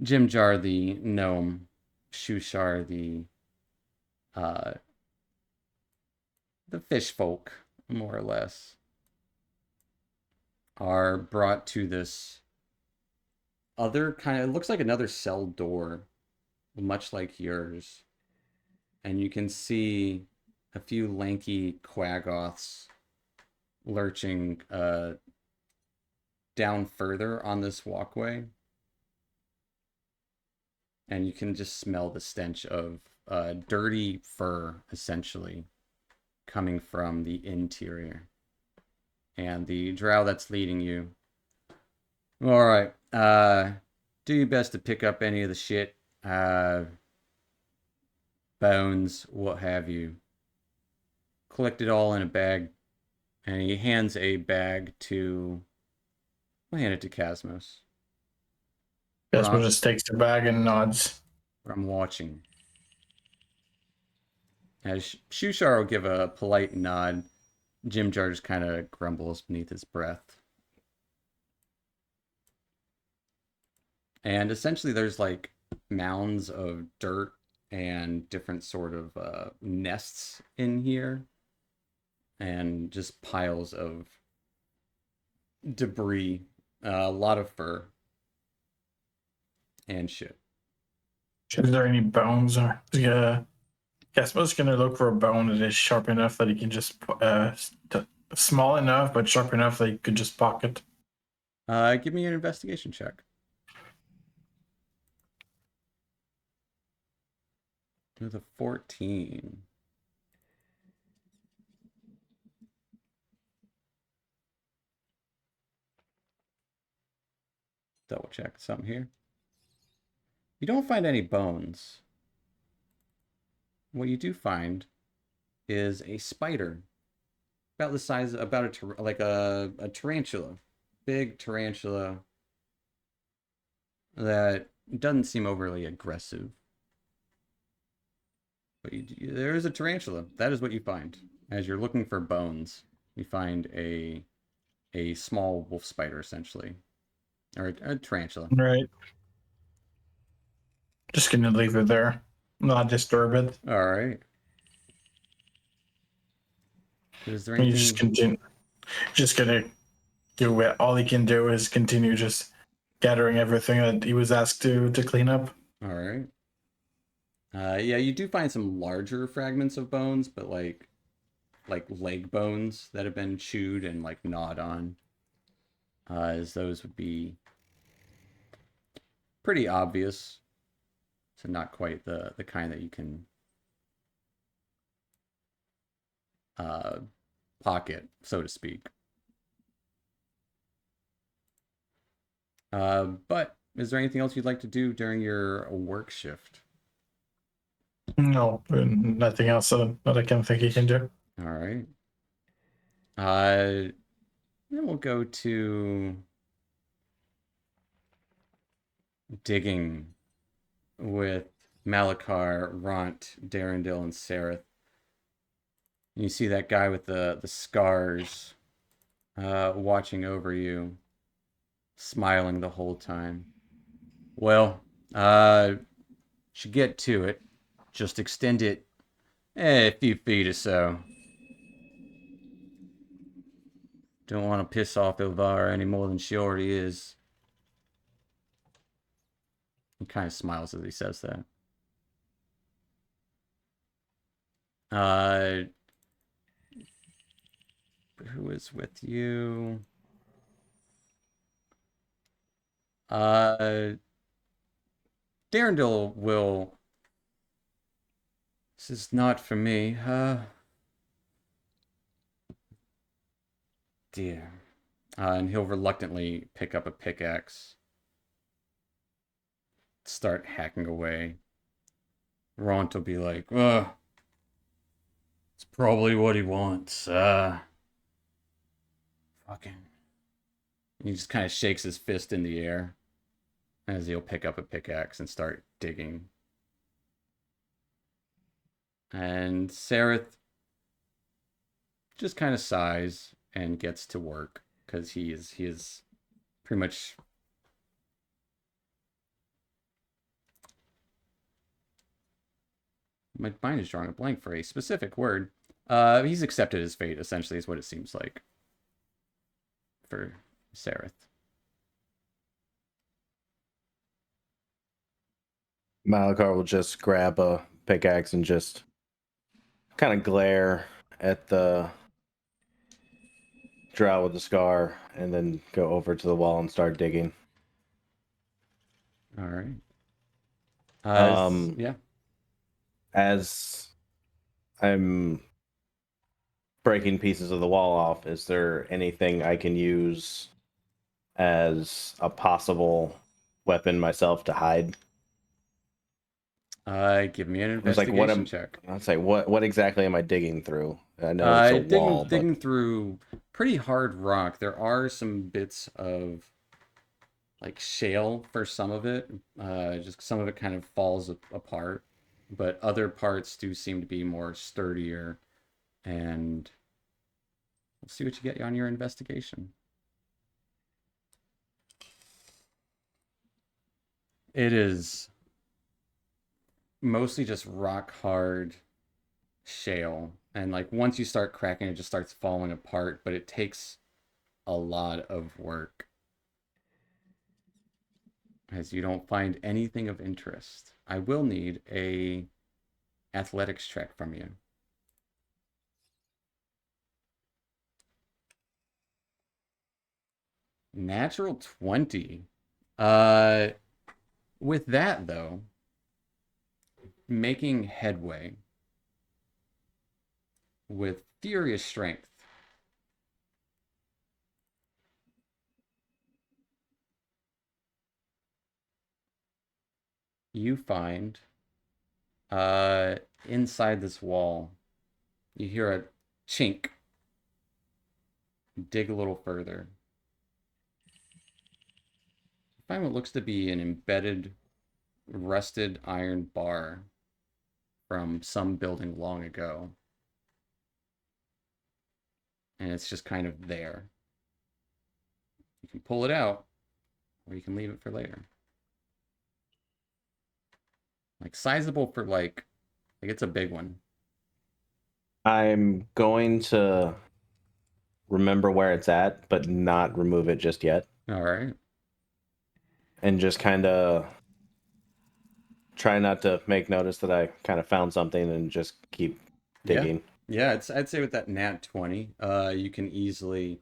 Jimjar, the gnome. Shushar, the fish folk, more or less, are brought to this other kind of, it looks like another cell door, much like yours. And you can see a few lanky quaggoths lurching down further on this walkway. And you can just smell the stench of dirty fur, essentially, coming from the interior. And the drow that's leading you. All right. Do your best to pick up any of the shit. Bones, what have you. Collect it all in a bag. And he hands a bag to... I'll hand it to Casmos. Casper just takes the bag and nods. I'm watching. As Shushar will give a polite nod, Jimjar just kind of grumbles beneath his breath. And essentially there's like mounds of dirt and different sort of nests in here. And just piles of debris. A lot of fur. And shit. Is there any bones? Or yeah, Casper's gonna look for a bone that is sharp enough that he can just small enough but sharp enough that he could just pocket. Give me an investigation check. With a 14. Double check something here. You don't find any bones. What you do find is a spider. About the size, about like a tarantula. Big tarantula that doesn't seem overly aggressive. But there is a tarantula. That is what you find. As you're looking for bones, you find a small wolf spider, essentially. Or a tarantula. Right. Just gonna leave it there. Not disturb it. Alright. Is there You anything... just continue. Just gonna do it. All he can do is continue just gathering everything that he was asked to clean up. Alright. Yeah, you do find some larger fragments of bones, but like leg bones that have been chewed and like gnawed on. As those would be pretty obvious. So not quite the kind that you can pocket, so to speak. But is there anything else you'd like to do during your work shift? No, nothing else that I can think he can do. All right. Then we'll go to digging with Malachar, Ront, Darendil, and Sereth. You see that guy with the scars watching over you, smiling the whole time. Well, should get to it. Just extend it a few feet or so. Don't want to piss off Elvira any more than she already is. He kind of smiles as he says that. Who is with you? Darendil will... This is not for me. Dear. And he'll reluctantly pick up a pickaxe. Start hacking away. Ront will be like, it's probably what he wants. Fucking. He just kind of shakes his fist in the air as he'll pick up a pickaxe and start digging. And Sereth just kind of sighs and gets to work because he is pretty much my mind is drawing a blank for a specific word. He's accepted his fate, essentially, is what it seems like for Sereth. Malakar will just grab a pickaxe and just kind of glare at the drow with the scar, and then go over to the wall and start digging. All right. Um, Yeah. As I'm breaking pieces of the wall off, is there anything I can use as a possible weapon myself to hide? Give me an I was like, what investigation am check. I'd say what exactly am I digging through? I know it's a wall, Digging but through pretty hard rock. There are some bits of like shale for some of it. Just some of it kind of falls apart, but other parts do seem to be more sturdier. And we'll see what you get on your investigation. It is mostly just rock hard shale, and like once you start cracking, it just starts falling apart. But it takes a lot of work, as you don't find anything of interest. I will need a athletics check from you. Natural 20. Uh, with that though, making headway with furious strength. You find inside this wall, you hear a chink. Dig a little further. You find what looks to be an embedded rusted iron bar from some building long ago. And it's just kind of there. You can pull it out, or you can leave it for later. Like sizable for like it's a big one. I'm going to remember where it's at, but not remove it just yet, All right. and just kind of try not to make notice that I kind of found something and just keep digging. Yeah, I'd say with that nat 20, you can easily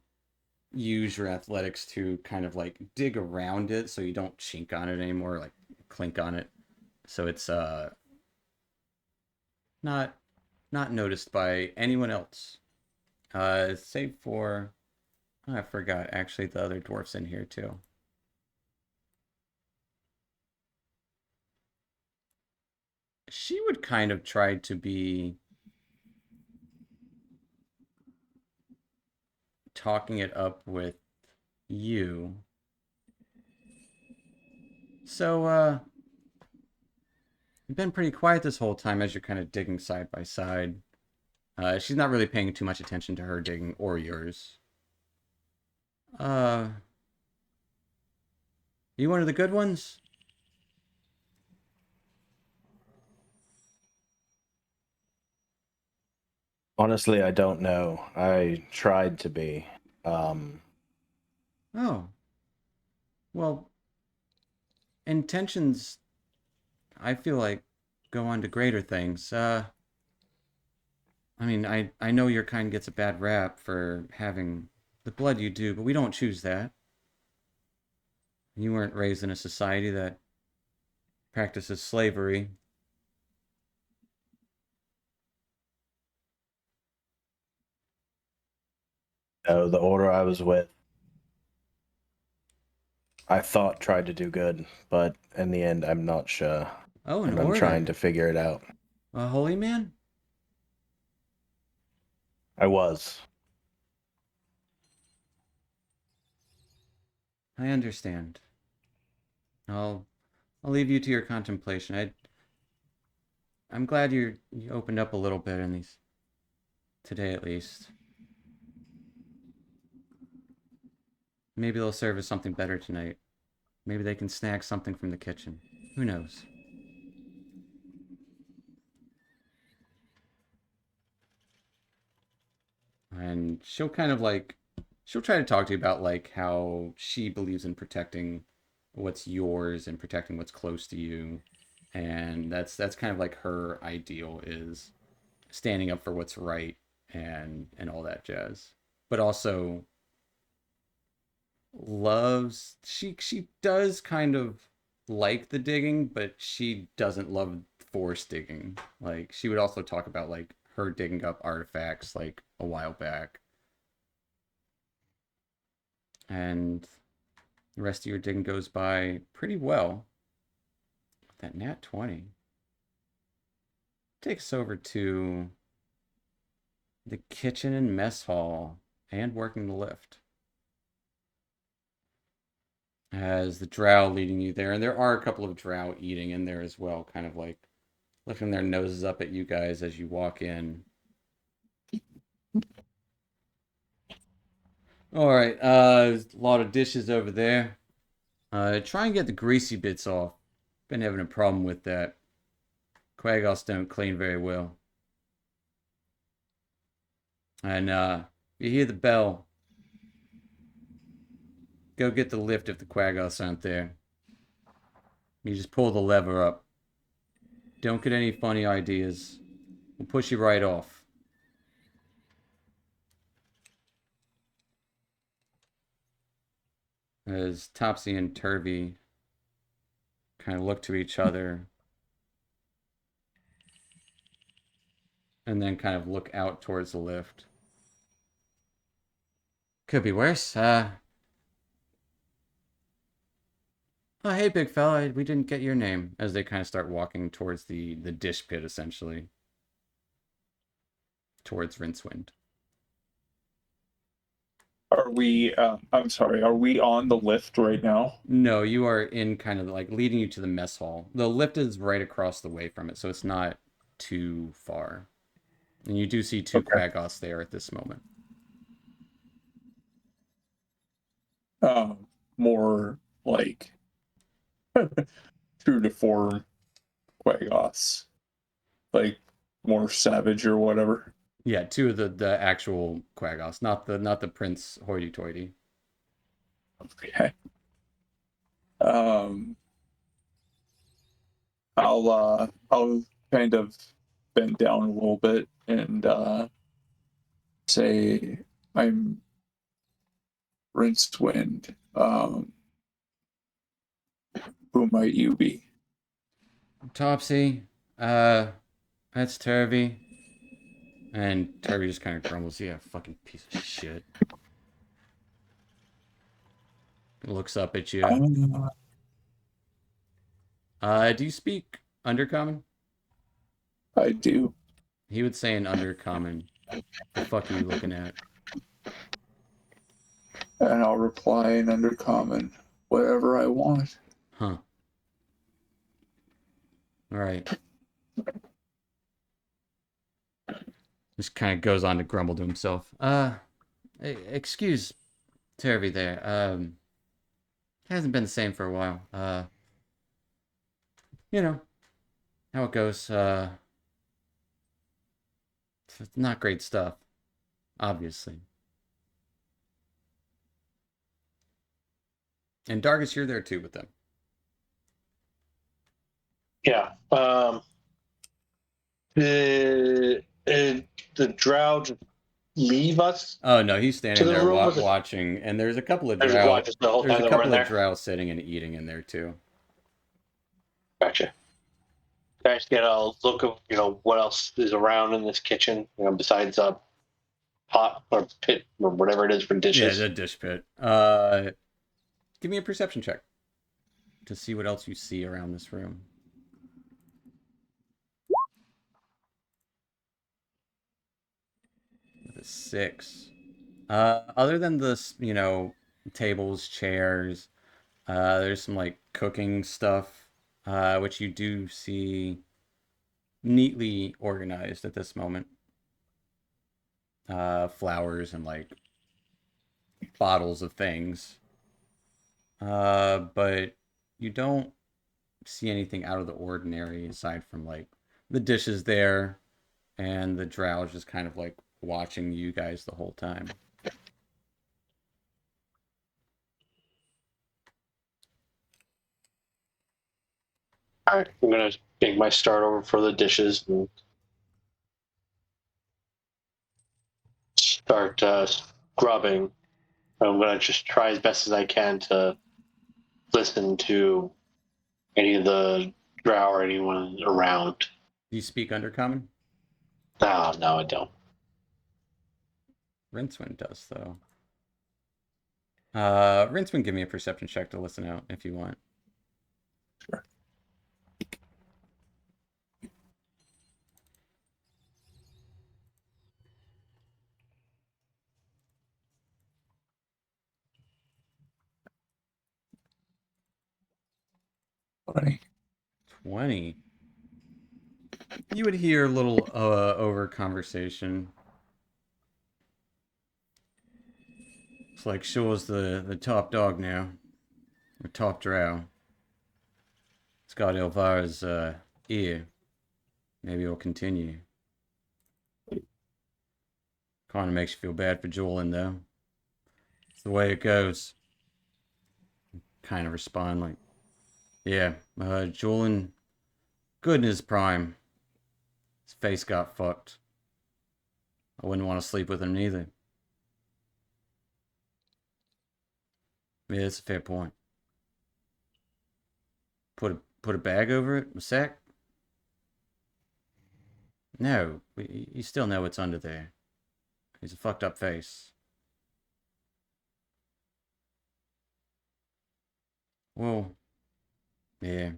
use your athletics to kind of like dig around it so you don't chink on it anymore, like clink on it. So it's not noticed by anyone else. Save for I forgot actually the other dwarfs in here too. She would kind of try to be talking it up with you. So, you've been pretty quiet this whole time as you're kind of digging side by side. She's not really paying too much attention to her digging or yours. You one of the good ones? Honestly, I don't know. I tried to be. Oh. Well, intentions, I feel like, go on to greater things. I mean, I know your kind gets a bad rap for having the blood you do, but we don't choose that. You weren't raised in a society that practices slavery. No, the order I was with, I thought tried to do good, but in the end, I'm not sure. Oh, an And I'm order. trying to figure it out. A holy man? I was. I understand. I'll leave you to your contemplation. I'm glad you opened up a little bit in these today at least. Maybe they'll serve us something better tonight. Maybe they can snag something from the kitchen. Who knows? And she'll kind of like she'll try to talk to you about like how she believes in protecting what's yours and protecting what's close to you. And that's kind of like her ideal, is standing up for what's right and all that jazz. But also loves, she does kind of like the digging, but she doesn't love forced digging. Like she would also talk about like her digging up artifacts like a while back. And the rest of your digging goes by pretty well. That nat 20 takes us over to the kitchen and mess hall and working the lift. Has the drow leading you there, and there are a couple of drow eating in there as well, kind of like lifting their noses up at you guys as you walk in. All right, there's a lot of dishes over there. Try and get the greasy bits off. Been having a problem with that. Quagos don't clean very well. And you hear the bell. Go get the lift if the Quagos aren't there. You just pull the lever up. Don't get any funny ideas. We'll push you right off. As Topsy and Turvy kind of look to each other and then kind of look out towards the lift. Could be worse. Oh, hey, big fella, we didn't get your name. As they kind of start walking towards the dish pit, essentially. Towards Rincewind. Are we, I'm sorry, are we on the lift right now? No, you are in kind of like leading you to the mess hall. The lift is right across the way from it, so it's not too far. And you do see two Okay. Quagos there at this moment. More like true to form Quagos. Like more savage or whatever. Yeah, two of the actual Quagos, not the Prince hoity-toity. Okay. I'll kind of bend down a little bit and say I'm Rincewind. Who might you be? Topsy, that's Turvy. And Turvy just kind of grumbles, yeah, fucking piece of shit. Looks up at you. Do you speak Undercommon? I do. He would say in Undercommon. The fuck are you looking at? And I'll reply in Undercommon, whatever I want. Huh. Alright. Just kind of goes on to grumble to himself. Excuse Turvy there. Hasn't been the same for a while. You know, how it goes. It's not great stuff. Obviously. And Dargus, you're there too with them. Yeah. The drow just leave us. Oh no, he's standing To the there room with the- watching, and there's a couple of There's drow. watches the whole There's time a that we're couple in of there. drow sitting and eating in there too. Gotcha. Guys, get a look of what else is around in this kitchen, besides a pot or pit or whatever it is for Yeah, dishes. the dish pit. Give me a perception check to see what else you see around this room. With a 6. Other than this, tables, chairs, there's some like cooking stuff, which you do see neatly organized at this moment. Flowers and like bottles of things. But you don't see anything out of the ordinary aside from like the dishes there and the drow just kind of like watching you guys the whole time. All right, I'm gonna make my start over for the dishes and start scrubbing. I'm gonna just try as best as I can to listen to any of the drow or anyone around. Do you speak Undercommon? Oh, no, I don't. Rincewind does, though. Rincewind, give me a perception check to listen out if you want. Sure. Funny. 20. You would hear a little over conversation. It's like Shaw's the top dog now. Or top drow. It's got Elvira's ear. Maybe it'll continue. Kind of makes you feel bad for Julian, though. It's the way it goes. Kind of respond like, yeah, Julian, good in his prime. His face got fucked. I wouldn't want to sleep with him neither. Yeah, that's a fair point. Put a bag over it? A sack? No, you still know what's under there. He's a fucked up face. Well, yeah.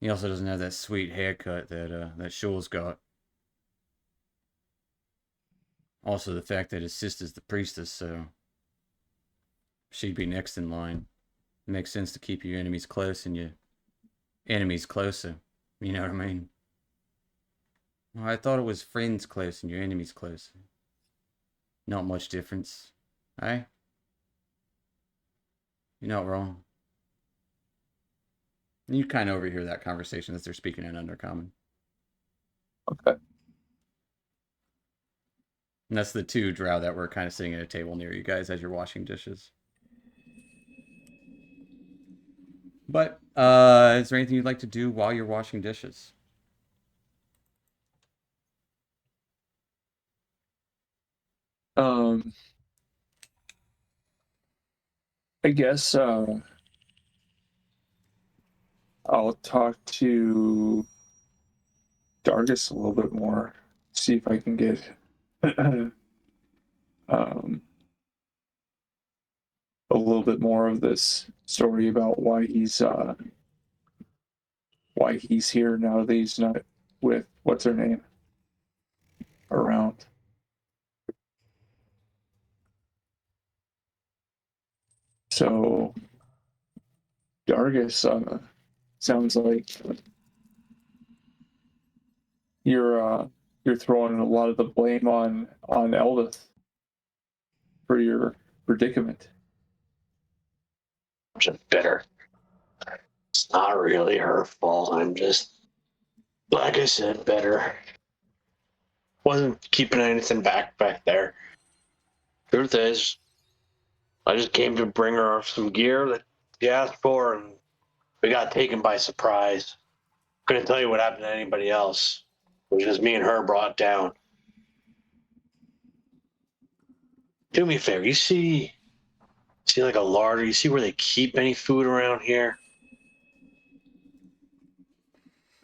He also doesn't have that sweet haircut that Shaw's got. Also, the fact that his sister's the priestess, so she'd be next in line. It makes sense to keep your enemies close and your enemies closer. You know what I mean? Well, I thought it was friends close and your enemies closer. Not much difference, eh? You're not wrong. And you kind of overhear that conversation as they're speaking in Undercommon. Okay. And that's the two drow that were kind of sitting at a table near you guys as you're washing dishes. But, is there anything you'd like to do while you're washing dishes? I guess I'll talk to Dargus a little bit more, see if I can get a little bit more of this story about why he's here now that he's not with what's her name around. So Dargus, sounds like you're throwing a lot of the blame on Eldith for your predicament. I'm just bitter. It's not really her fault. I'm just, like I said, bitter. Wasn't keeping anything back there. Truth is, I just came to bring her some gear that she asked for, and we got taken by surprise. Couldn't tell you what happened to anybody else. It was just me and her brought down. Do me a favor. You see like a larder? You see where they keep any food around here?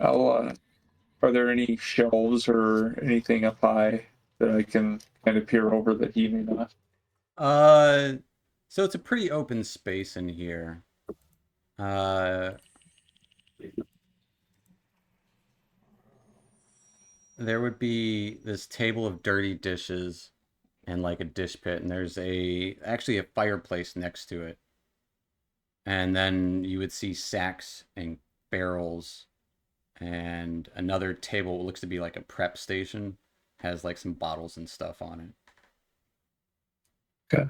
Are there any shelves or anything up high that I can kind of peer over that he may not? So it's a pretty open space in here. There would be this table of dirty dishes and like a dish pit, and there's actually a fireplace next to it. And then you would see sacks and barrels and another table, what looks to be like a prep station, has like some bottles and stuff on it. Okay.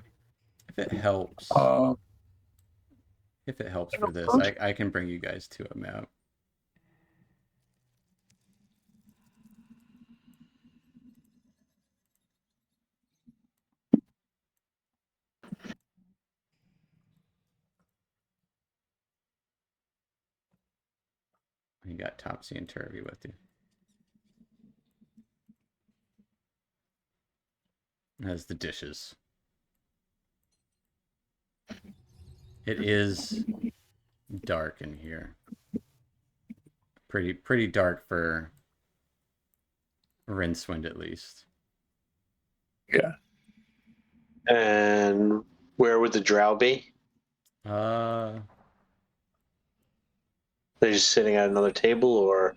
If it helps. If it helps for this, I can bring you guys to a map. You got Topsy and Turvy with you. As the dishes. It is dark in here. Pretty dark for Rincewind at least. Yeah. And where would the drow be? Uh, They're just sitting at another table, or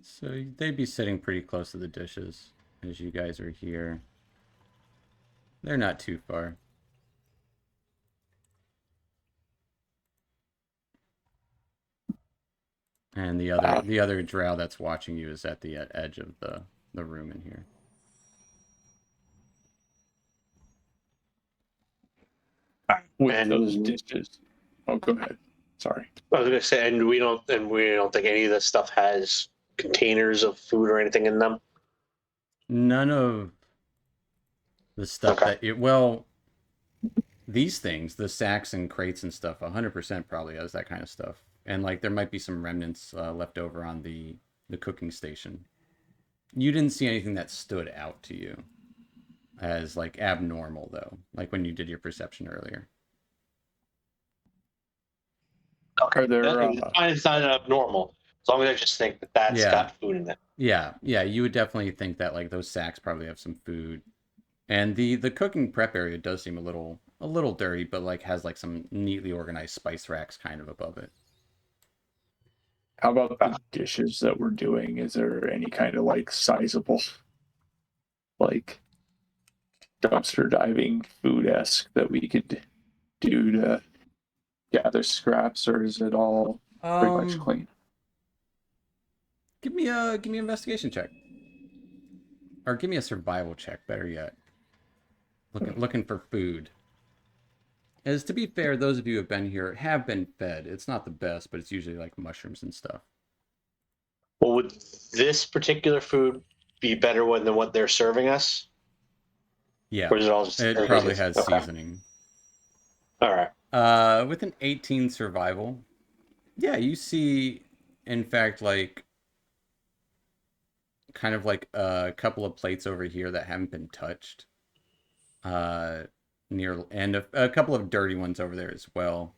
so they'd be sitting pretty close to the dishes as you guys are here. They're not too far. And the other drow that's watching you is at the edge of the room in here. With And- those dishes. Oh, go ahead. Sorry. I was gonna say, and we don't think any of this stuff has containers of food or anything in them. None of the stuff Okay. these things, the sacks and crates and stuff, 100% probably has that kind of stuff. And like there might be some remnants left over on the cooking station. You didn't see anything that stood out to you as like abnormal though, like when you did your perception earlier. Are there It's not abnormal, as long as I just think that that's Yeah. got food in it. Yeah, you would definitely think that like those sacks probably have some food. And the cooking prep area does seem a little dirty, but like has like some neatly organized spice racks kind of above it. how about the dishes that we're doing? Is there any kind of like sizable like dumpster diving food-esque that we could do to gather scraps, or is it all pretty much clean? Give me an investigation check. Or give me a survival check, better yet. Looking for food. As to be fair, those of you who have been here have been fed. It's not the best, but it's usually like mushrooms and stuff. Well, would this particular food be better than what they're serving us? Yeah. Or is it all just It probably has Okay. seasoning. All right. With an 18 survival, yeah, you see, in fact, like, kind of like a couple of plates over here that haven't been touched. And a couple of dirty ones over there as well.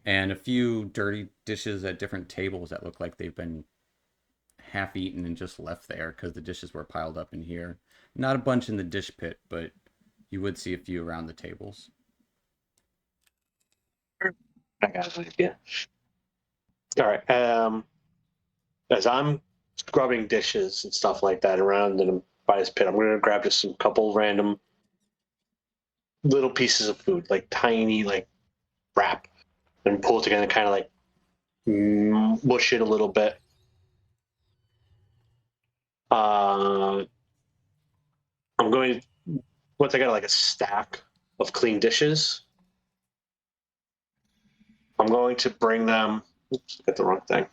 And a few dirty dishes at different tables that look like they've been half eaten and just left there because the dishes were piled up in here. Not a bunch in the dish pit, but you would see a few around the tables. I got an idea. All right. As I'm scrubbing dishes and stuff like that around and by this pit, I'm going to grab just some couple random little pieces of food, like tiny, like wrap, and pull it together, kind of like mush it a little bit. I'm going to, once I got like a stack of clean dishes, I'm going to bring them. Oops, got the wrong thing.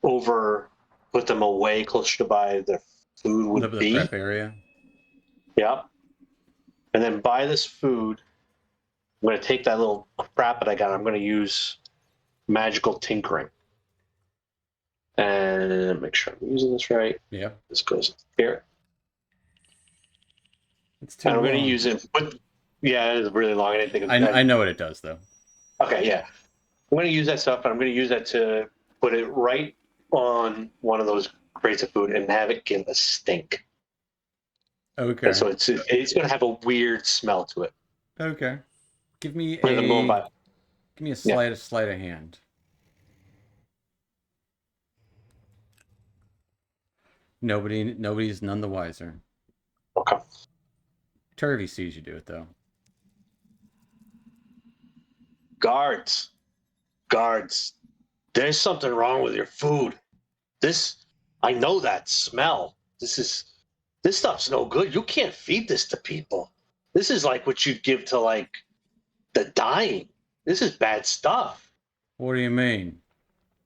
Over, put them away closer to by the food would The be. prep area. Yep. And then by this food, I'm going to take that little crap that I got. I'm going to use magical tinkering. And make sure I'm using this right. Yeah. This goes here. It's too And I'm going to long. use it. Yeah, it's really long. I didn't think of that. I know what it does, though. Okay, yeah. I'm going to use that stuff, and I'm going to use that to put it right on one of those crates of food and have it give a stink. Okay. And so it's going to have a weird smell to it. Okay. Give me As I'm going by. give me a sleight of hand. Nobody's none the wiser. Okay. Turvy sees you do it though. Guards. There's something wrong with your food. I know that smell. This stuff's no good. You can't feed this to people. This is like what you'd give to like the dying. This is bad stuff. What do you mean?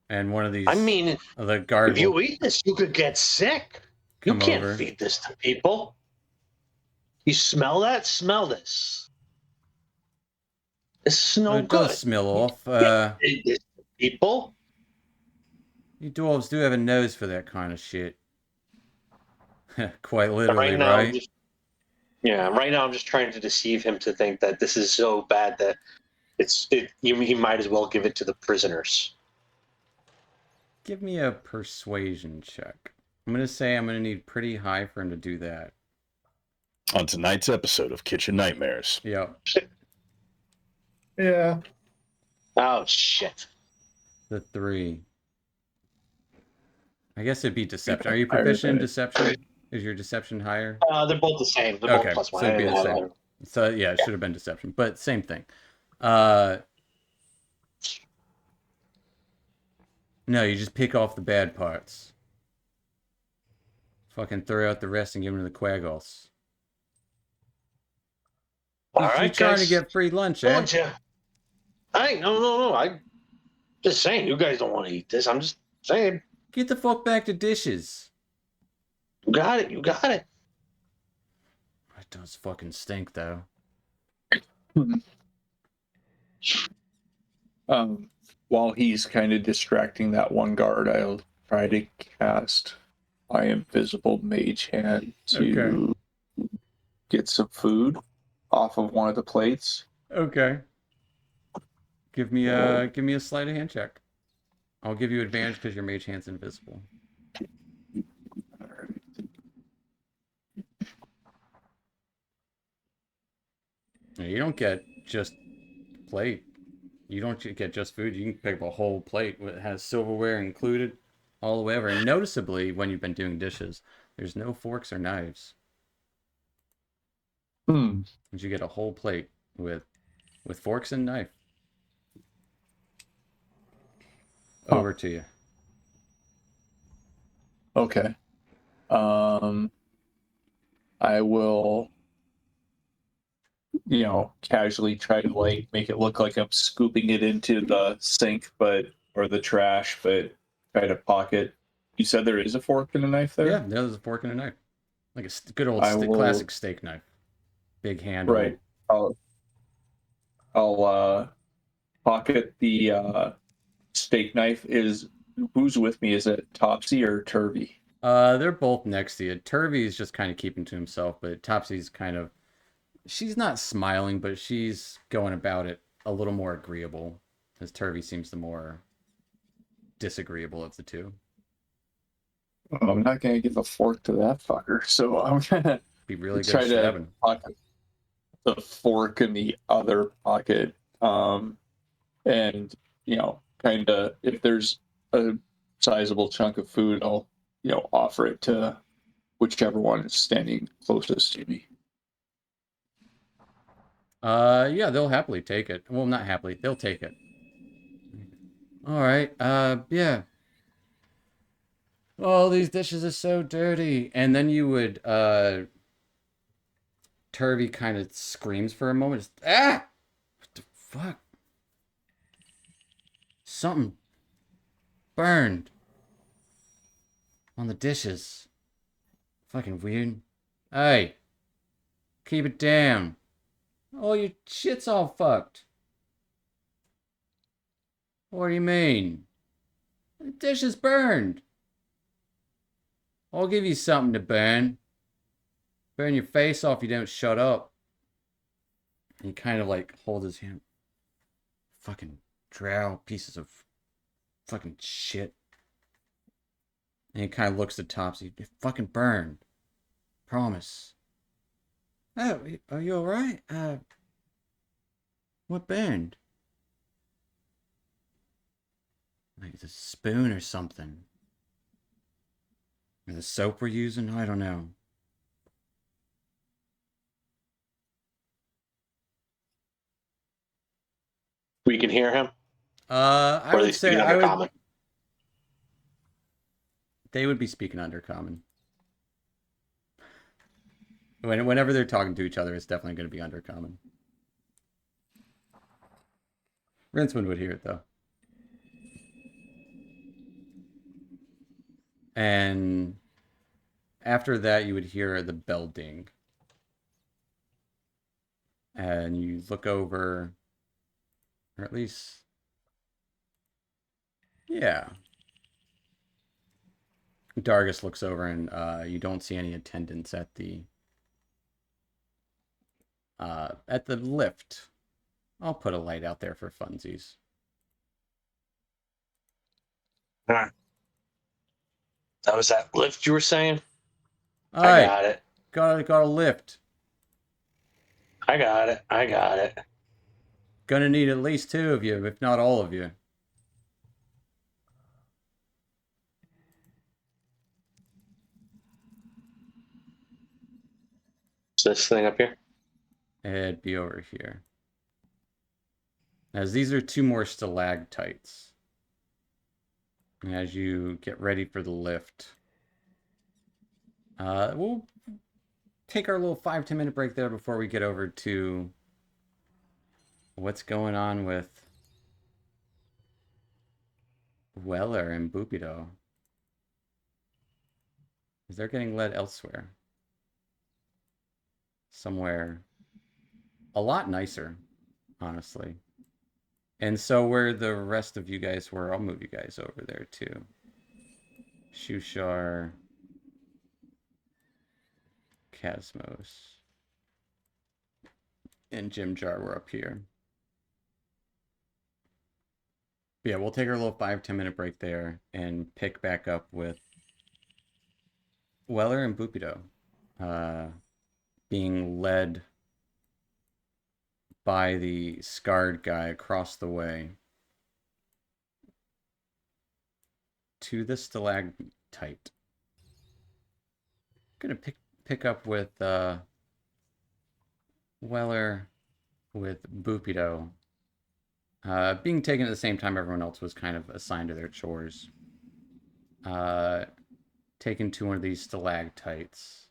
And one of these I mean, the guard if you will eat this, you could get sick. You come can't over. feed this to people. You smell that? Smell this. This is no It good. does smell off. Eat this to people. You dwarves do have a nose for that kind of shit. Quite And literally, right now, right? right now I'm just trying to deceive him to think that this is so bad that he might as well give it to the prisoners. Give me a persuasion check. I'm gonna say I'm gonna need pretty high for him to do that. On tonight's episode of Kitchen Nightmares. Yep, Yeah. Oh shit! the 3. I guess it'd be deception. Are you Higher proficient in than it. deception? Is your deception higher? They're both the same. They're Okay, both plus one. so it'd be the I same. don't- So yeah, it should have been deception, but same thing. Uh, no, you just pick off the bad parts. Fucking throw out the rest and give them to the Quagos. All You right, trying guys. to get free lunch, eh? Don't you? No. I just saying, you guys don't want to eat this. I'm just saying. Get the fuck back to dishes. You got it. You got it. It does fucking stink, though. While he's kind of distracting that one guard, I'll try to cast my invisible mage hand to get some food off of one of the plates. Okay. Give me a sleight of hand check. I'll give you advantage because your mage hand's invisible. Yeah, you don't get just plate. You don't get just food. You can pick up a whole plate that has silverware included all the way over. And noticeably, when you've been doing dishes, there's no forks or knives. Hmm. And you get a whole plate with forks and knife. Over to you. Okay. I will, casually try to make it look like I'm scooping it into the sink, or the trash, but try to pocket. You said there is a fork and a knife there? Yeah, there's a fork and a knife. Like a good old I will- classic steak knife. Big handle. Right. I'll pocket the steak knife. Who's with me? Is it Topsy or Turvy? They're both next to you. Turvey's just kind of keeping to himself, but Topsy's kind of, she's not smiling, but she's going about it a little more agreeable, as Turvey seems the more disagreeable of the two. Well, I'm not gonna give a fork to that fucker, so I'm gonna Be really good try at to stabbing. pocket the fork in the other pocket, and kind of, if there's a sizable chunk of food, I'll offer it to whichever one is standing closest to me. Yeah, they'll happily take it. Well, not happily, they'll take it. All right. Yeah. Oh, these dishes are so dirty. And then you would, Turvey kind of screams for a moment. Just, ah! What the fuck? Something burned on the dishes. Fucking weird. Hey, keep it down. Oh, your shit's all fucked. What do you mean? The dish is burned. I'll give you something to burn. Burn your face off if you don't shut up. And he kind of like holds his hand. Fucking drow pieces of fucking shit. And he kind of looks at Topsy. It fucking burned. Promise. Oh, are you alright? What burned? Like the spoon or something. Or the soap we're using? I don't know. We can hear him. I Or are they would say speaking Undercommon? they would be speaking Undercommon. Whenever they're talking to each other, it's definitely going to be Undercommon. Rinceman would hear it though. And after that, you would hear the bell ding. And you look over, or at least, yeah. Dargus looks over and you don't see any attendants at the lift. I'll put a light out there for funsies. All right. That was that lift you were saying? All I right, got it. got a lift. I got it. I got it. Gonna need at least 2 of you, if not all of you. Is this thing up here? It'd be over here. As these are 2 more stalactites. And as you get ready for the lift, we'll take our little 5-10 minute break there before we get over to what's going on with Weller and Bupido. They're getting led elsewhere. Somewhere a lot nicer, honestly. And so where the rest of you guys were, I'll move you guys over there too. Shushar, Casmos, and Jim Jar were up here. But yeah, we'll take our little 5-10 minute break there and pick back up with Weller and Bupido being led by the scarred guy across the way to the stalactite. Gonna pick up with Weller with Bupido being taken at the same time everyone else was kind of assigned to their chores. Taken to one of these stalactites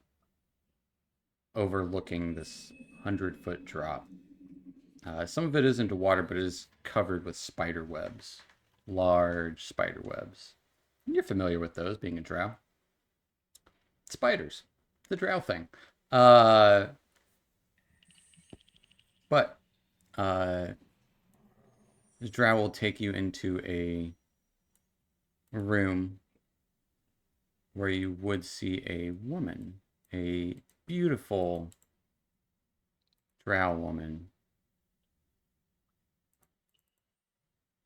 overlooking this 100-foot drop. Some of it is into water, but it is covered with spider webs. Large spider webs. You're familiar with those, being a drow. Spiders. The drow thing. But this drow will take you into a room where you would see a woman. A beautiful drow woman.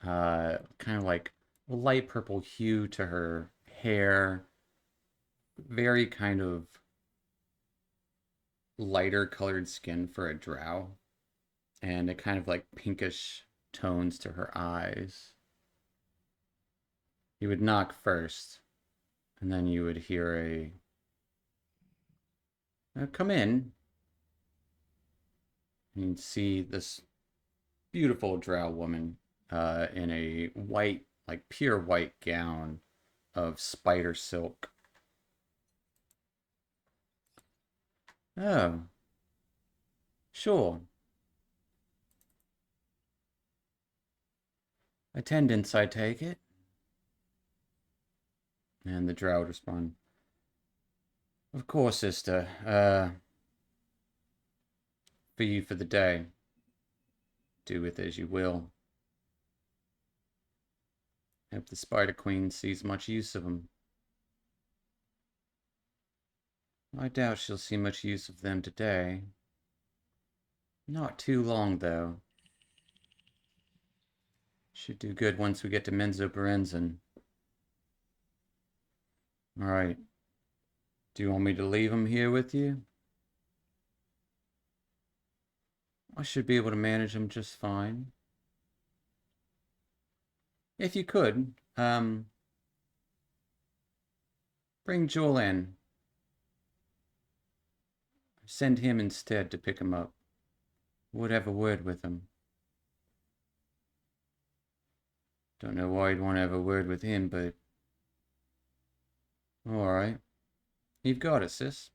Kind of like a light purple hue to her hair. Very kind of lighter colored skin for a drow. And a kind of like pinkish tones to her eyes. You would knock first. And then you would hear come in. And you'd see this beautiful drow woman in a white, like pure white gown of spider silk. Oh. Sure. Attendance, I take it. And the drow would respond, of course, sister. For you for the day. Do with as you will. Hope the Spider Queen sees much use of them. I doubt she'll see much use of them today. Not too long, though. Should do good once we get to Menzoberranzan. Alright. Do you want me to leave him here with you? I should be able to manage him just fine. If you could, bring Joel in. Send him instead to pick him up. Would have a word with him. Don't know why you'd want to have a word with him, but... Alright. You've got it, sis.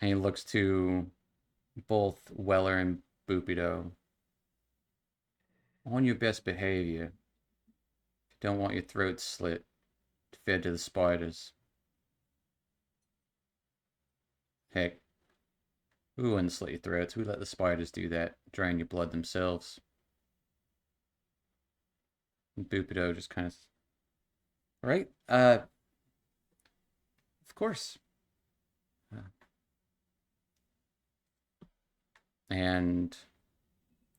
And he looks to both Weller and Bupido. On your best behavior. If you don't want your throat slit, fed to the spiders. Heck, we wouldn't slit your throats. We let the spiders do that. Drain your blood themselves. And Bupido just kind of Right? Of course. And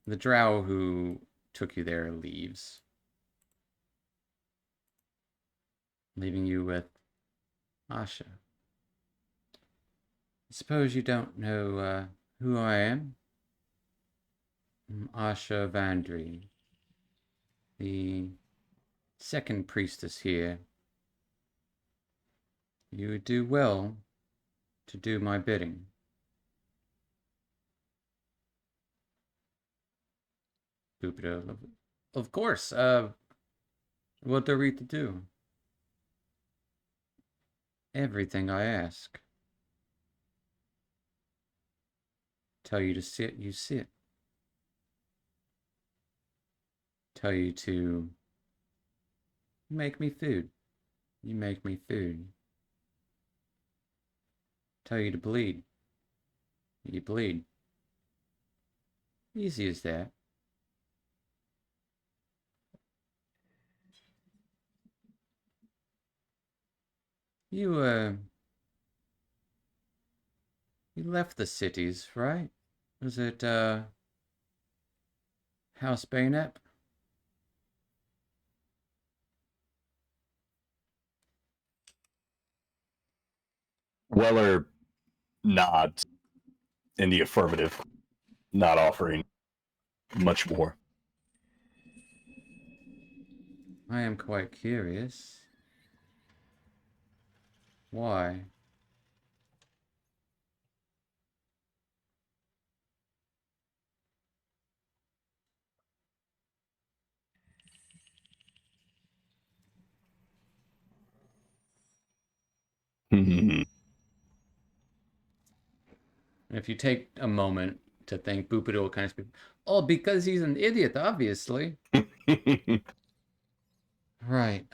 the drow who took you there leaves, leaving you with Asha. I suppose you don't know who I am? I'm Asha Vandry, the second priestess here. You would do well to do my bidding. Jupiter, of course. What are we to do? Everything I ask. Tell you to sit, you sit. Tell you to make me food, you make me food. Tell you to bleed, you bleed. Easy as that. You you left the cities, right? Was it House Bayonet? Weller nods in the affirmative, not offering much more. I am quite curious. Why? Hmm. And if you take a moment to think, Bupido will kind of speak. Oh, because he's an idiot, obviously. Right.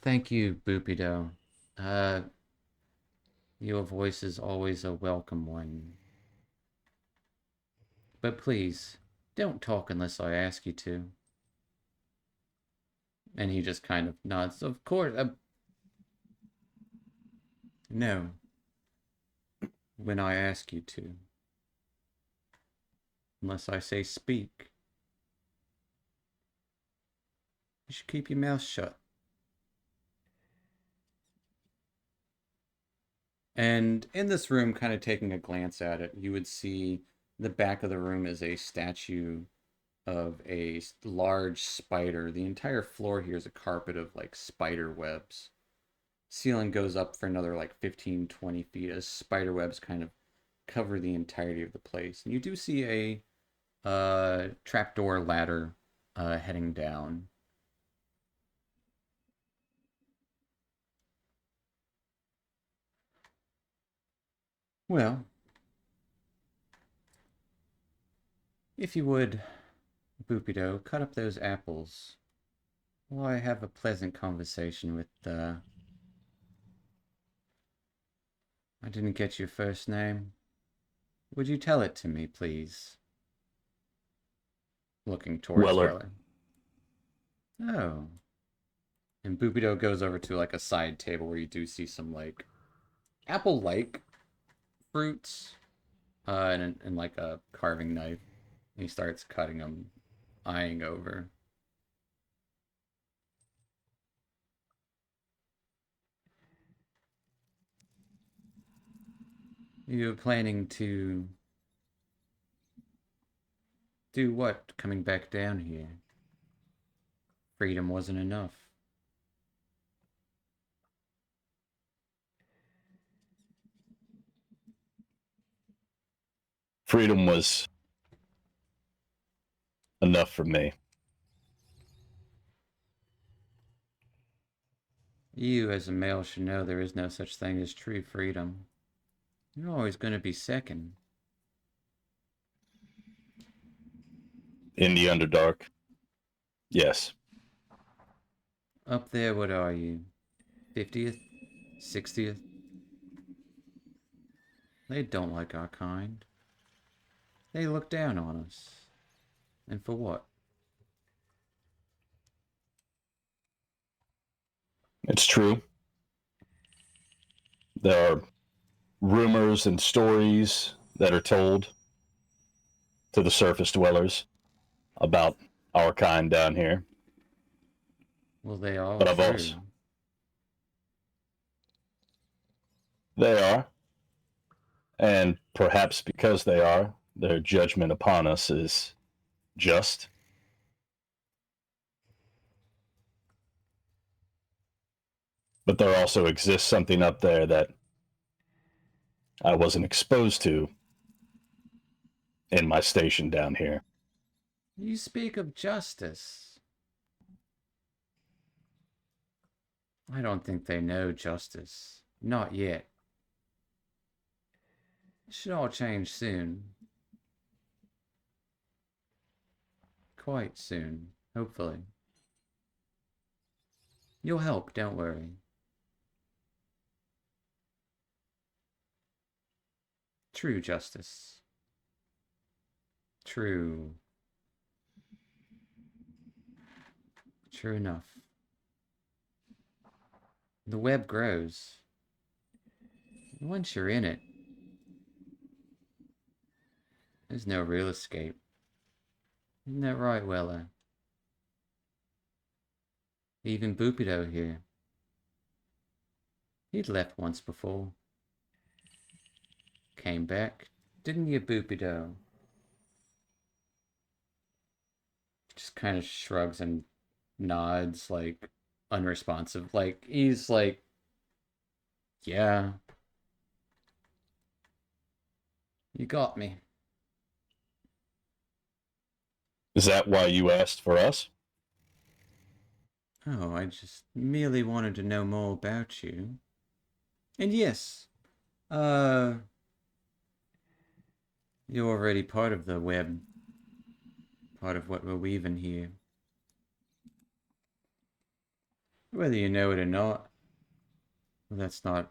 Thank you, Bupido. Uh, your voice is always a welcome one. But please, don't talk unless I ask you to. And he just kind of nods. Of course. No. When I ask you to. Unless I say speak. You should keep your mouth shut. And in this room, kind of taking a glance at it, you would see the back of the room is a statue of a large spider. The entire floor here is a carpet of like spider webs. Ceiling goes up for another like 15, 20 feet as spider webs kind of cover the entirety of the place. And you do see a trapdoor ladder heading down. Well, if you would, Bupido, cut up those apples while I have a pleasant conversation with I didn't get your first name. Would you tell it to me, please? Looking towards Weller. Weller. Oh. And Bupido goes over to like a side table where you do see some like apple-like fruits and like a carving knife. And he starts cutting them, eyeing over. You're planning to do what coming back down here? Freedom wasn't enough. Freedom was enough for me. You, as a male, should know there is no such thing as true freedom. You're always going to be second. In the Underdark, yes. Up there, what are you? 50th? 60th? They don't like our kind. They look down on us. And for what? It's true. There are rumors and stories that are told to the surface dwellers about our kind down here. Well, they all But I've true. also- They are. And perhaps because they are, their judgment upon us is just. But there also exists something up there that I wasn't exposed to in my station down here. You speak of justice. I don't think they know justice. Not yet. It should all change soon. Quite soon, hopefully. You'll help, don't worry. True justice. True. True enough. The web grows. Once you're in it, there's no real escape. Isn't that right, Weller? Even Boopido here. He'd left once before. Came back. Didn't you, Boopido? Just kind of shrugs and nods, like, unresponsive. Like, he's like, yeah. You got me. Is that why you asked for us? Oh, I just merely wanted to know more about you. And yes, you're already part of the web. Part of what we're weaving here. Whether you know it or not, well, that's not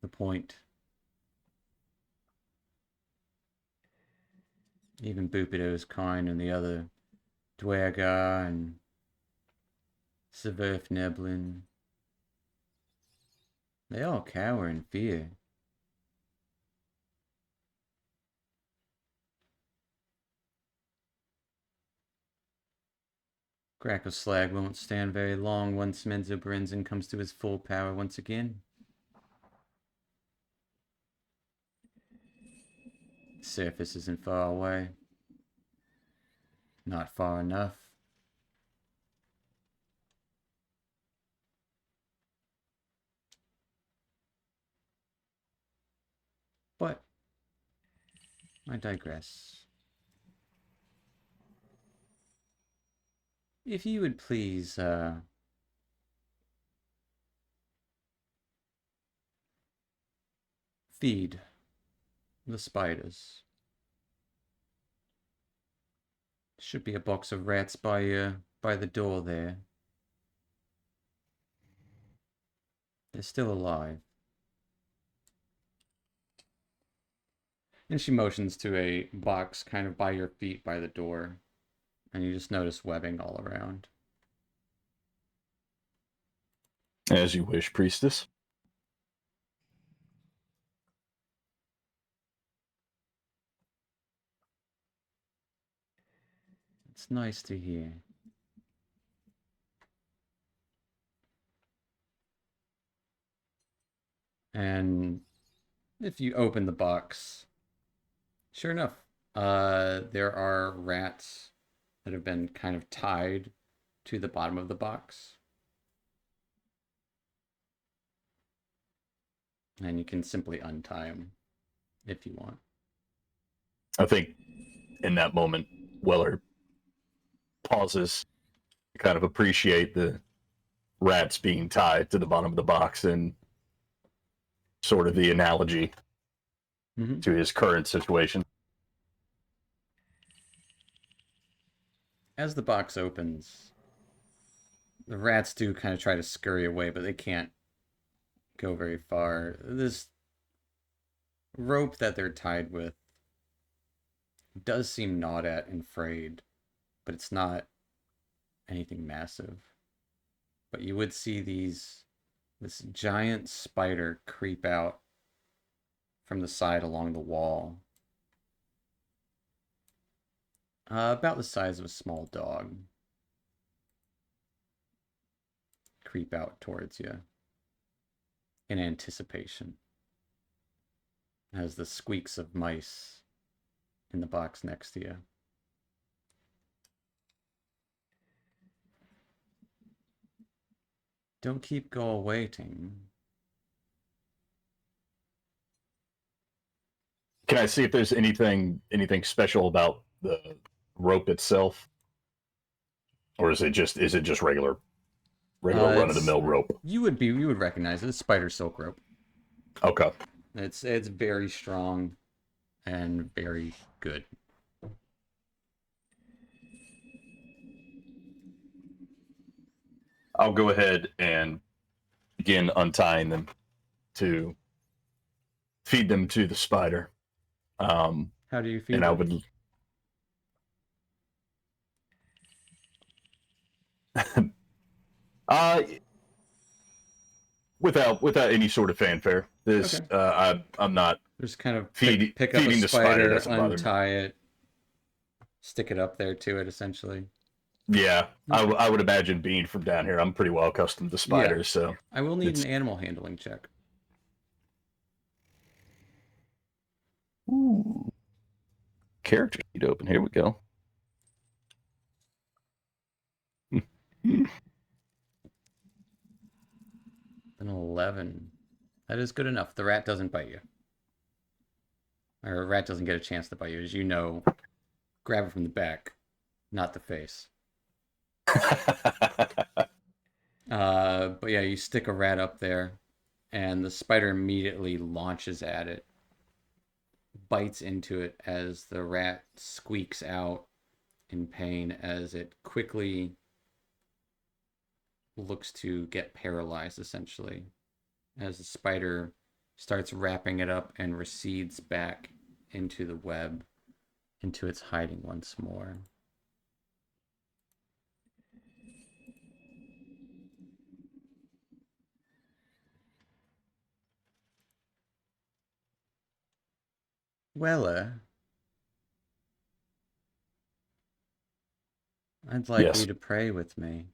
the point. Even Boopido's kind and the other Dwergar and Severf Neblin. They all cower in fear. Crackle Slag won't stand very long once Menzoberranzan comes to his full power once again. The surface isn't far away. Not far enough. But I digress. If you would please, feed the spiders. Should be a box of rats by the door there. They're still alive. And she motions to a box kind of by your feet by the door. And you just notice webbing all around. As you wish, priestess. It's nice to hear. And if you open the box, sure enough, there are rats that have been kind of tied to the bottom of the box. And you can simply untie them if you want. I think in that moment, Weller pauses to kind of appreciate the rats being tied to the bottom of the box and sort of the analogy to his current situation. As the box opens, the rats do kind of try to scurry away, but they can't go very far. This rope that they're tied with does seem gnawed at and frayed, but it's not anything massive. But you would see these this giant spider creep out from the side along the wall. About the size of a small dog. Creep out towards you in anticipation as the squeaks of mice in the box next to you. Don't keep go waiting. Can I see if there's anything special about the rope itself, or is it just regular run of the mill rope? You would recognize it. It's spider silk rope. Okay. It's very strong and very good. I'll go ahead and begin untying them to feed them to the spider. How do you feel? And I would. Without any sort of fanfare. This Okay. I'm not Just kind of feeding pick up a the spider. spider, Doesn't bother me. untie it, stick it up there to it, essentially. Yeah, I would imagine being from down here, I'm pretty well accustomed to spiders. So I will need an animal handling check. ooh. Character sheet open. Here we go. An 11. That is good enough. The rat doesn't bite you. Or a rat doesn't get a chance to bite you. As you know, grab it from the back, not the face. But yeah, you stick a rat up there, and the spider immediately launches at it, bites into it as the rat squeaks out in pain as it quickly looks to get paralyzed, essentially, as the spider starts wrapping it up and recedes back into the web, into its hiding once more. Well, I'd like Yes. you to pray with me.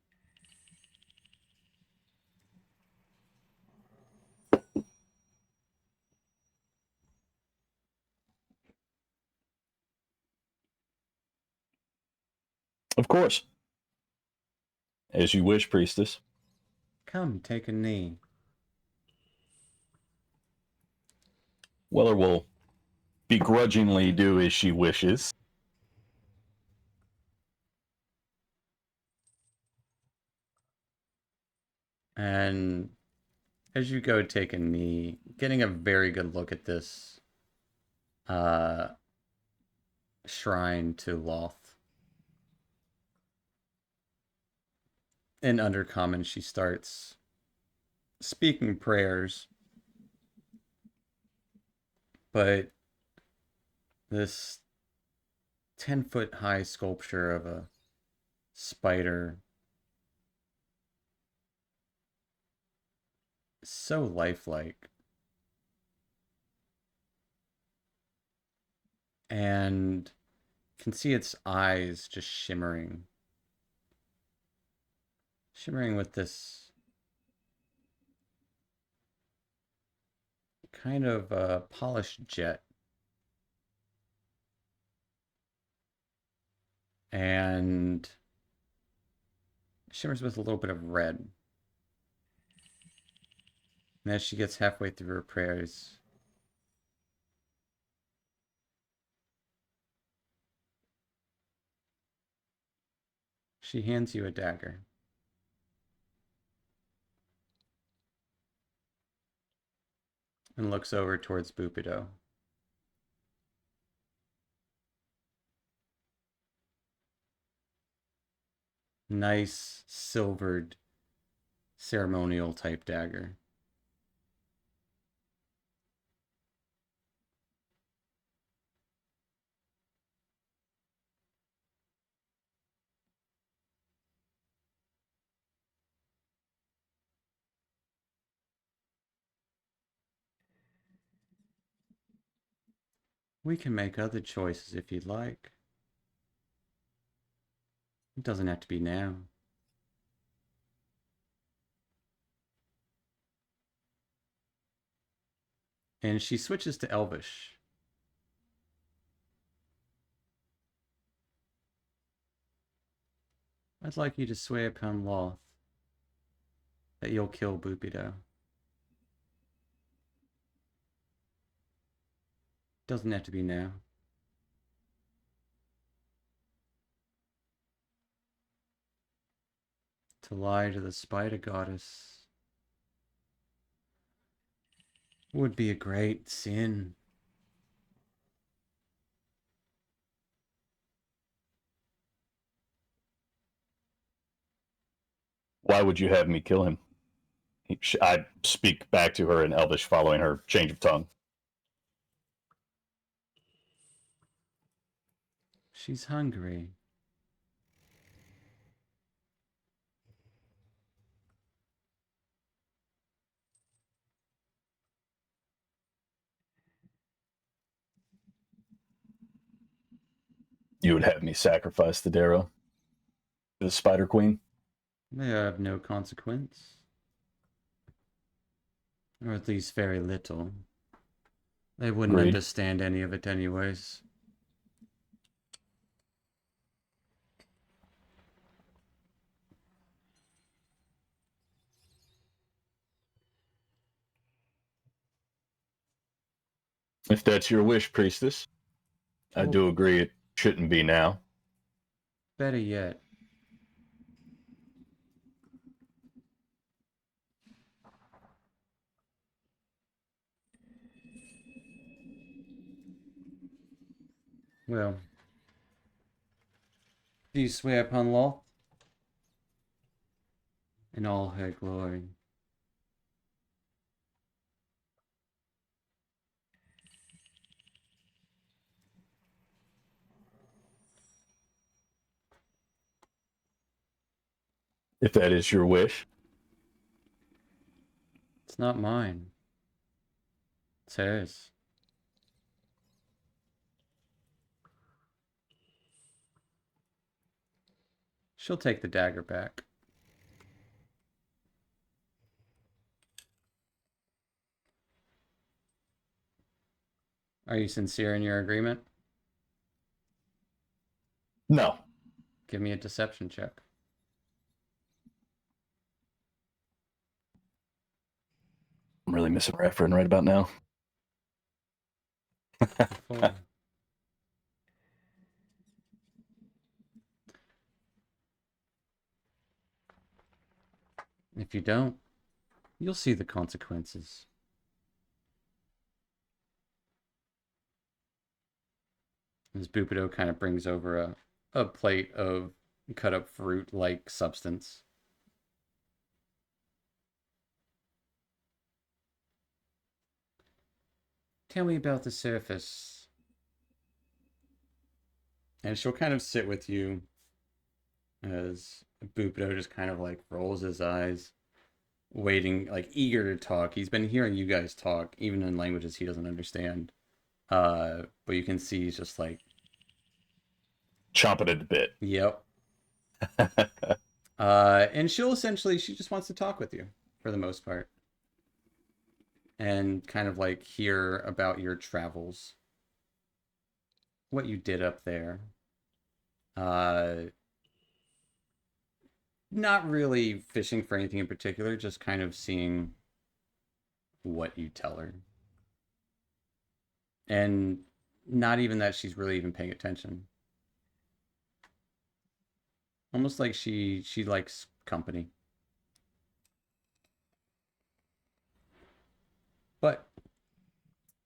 Of course. As you wish, priestess. Come, take a knee. Weller will begrudgingly do as she wishes. And as you go take a knee, getting a very good look at this shrine to Loth. In Undercommon, she starts speaking prayers, but this 10-foot high sculpture of a spider, so lifelike, and can see its eyes just shimmering with this kind of polished jet. And shimmers with a little bit of red. And as she gets halfway through her prayers, she hands you a dagger. And looks over towards Bupido. Nice silvered ceremonial type dagger. We can make other choices if you'd like. It doesn't have to be now. And she switches to Elvish. I'd like you to swear upon Loth that you'll kill Bupido. Doesn't have to be now. To lie to the spider goddess would be a great sin. Why would you have me kill him? I speak back to her in Elvish, following her change of tongue. She's hungry. You would have me sacrifice the Darrow to the Spider Queen? They have no consequence. Or at least very little. They wouldn't Agreed. understand any of it anyways. If that's your wish, priestess, I do agree it shouldn't be now. Better yet. Well, do you swear upon Loth in all her glory? If that is your wish. It's not mine. It's hers. She'll take the dagger back. Are you sincere in your agreement? No. Give me a deception check. I'm really missing Referin right about now. Four. If you don't, you'll see the consequences. As Bupido kind of brings over a plate of cut up fruit-like substance. Tell me about the surface. And she'll kind of sit with you as Bupido just kind of like rolls his eyes, waiting, like eager to talk. He's been hearing you guys talk, even in languages he doesn't understand. But you can see he's just like chomping at the bit. Yep. And she just wants to talk with you for the most part. And kind of like hear about your travels. What you did up there. Not really fishing for anything in particular, just kind of seeing what you tell her. And not even that she's really even paying attention. Almost like she likes company. But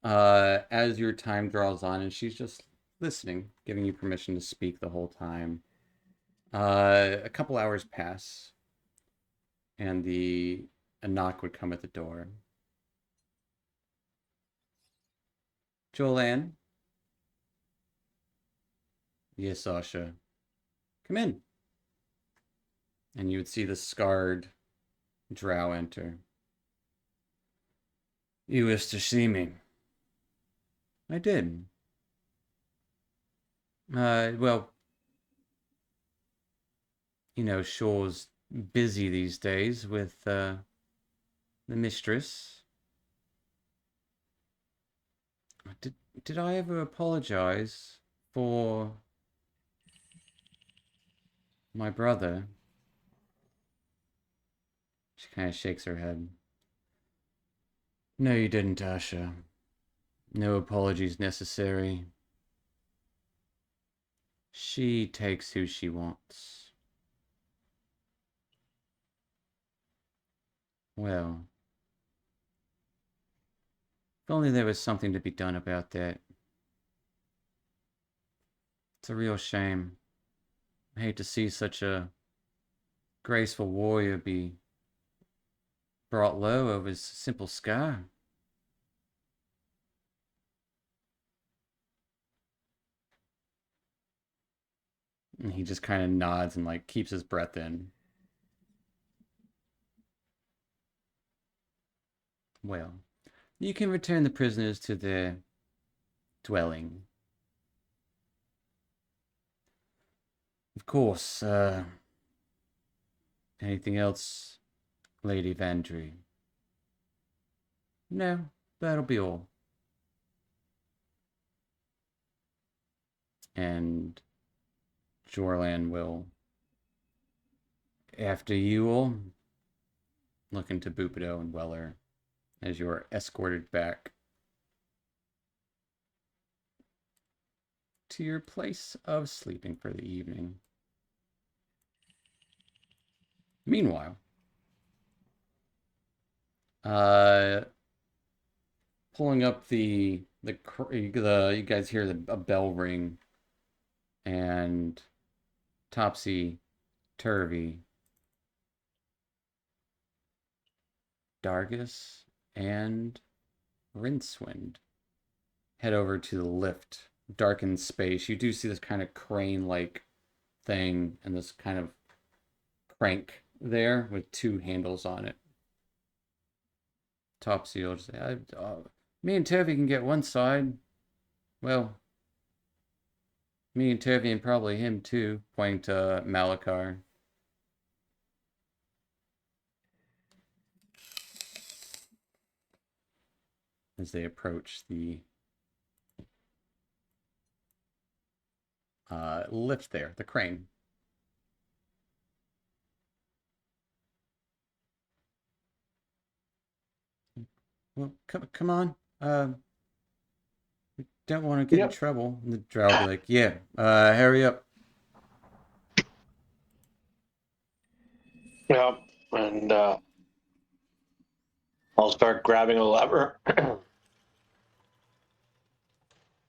as your time draws on and she's just listening, giving you permission to speak the whole time, a couple hours pass and a knock would come at the door. Jolanne? Yes, Sasha. Come in. And you would see the scarred drow enter. You wish to see me? I did. Well, Shaw's busy these days with the mistress. Did I ever apologize for my brother? She kind of shakes her head. No, you didn't, Asha. No apologies necessary. She takes who she wants. Well, if only there was something to be done about that. It's a real shame. I hate to see such a graceful warrior be brought low over a simple scar. And he just kind of nods and like keeps his breath in. Well, you can return the prisoners to their dwelling. Of course, anything else, Lady Vandry? No, that'll be all. And Jorlan will, after you all, look into Bupido and Weller as you are escorted back to your place of sleeping for the evening. Meanwhile, pulling up you guys hear a bell ring, and Topsy Turvy, Dargus, and Rincewind head over to the lift. Darkened space. You do see this kind of crane-like thing and this kind of crank there with two handles on it. Topsy will just say, me and Turvy can get one side. Well, me and Turvy and probably him too, pointing to Malachar. As they approach the lift there, the crane. Well, come on. We don't want to get in trouble. And the drow will be like, yeah, hurry up. Yeah, and I'll start grabbing a lever.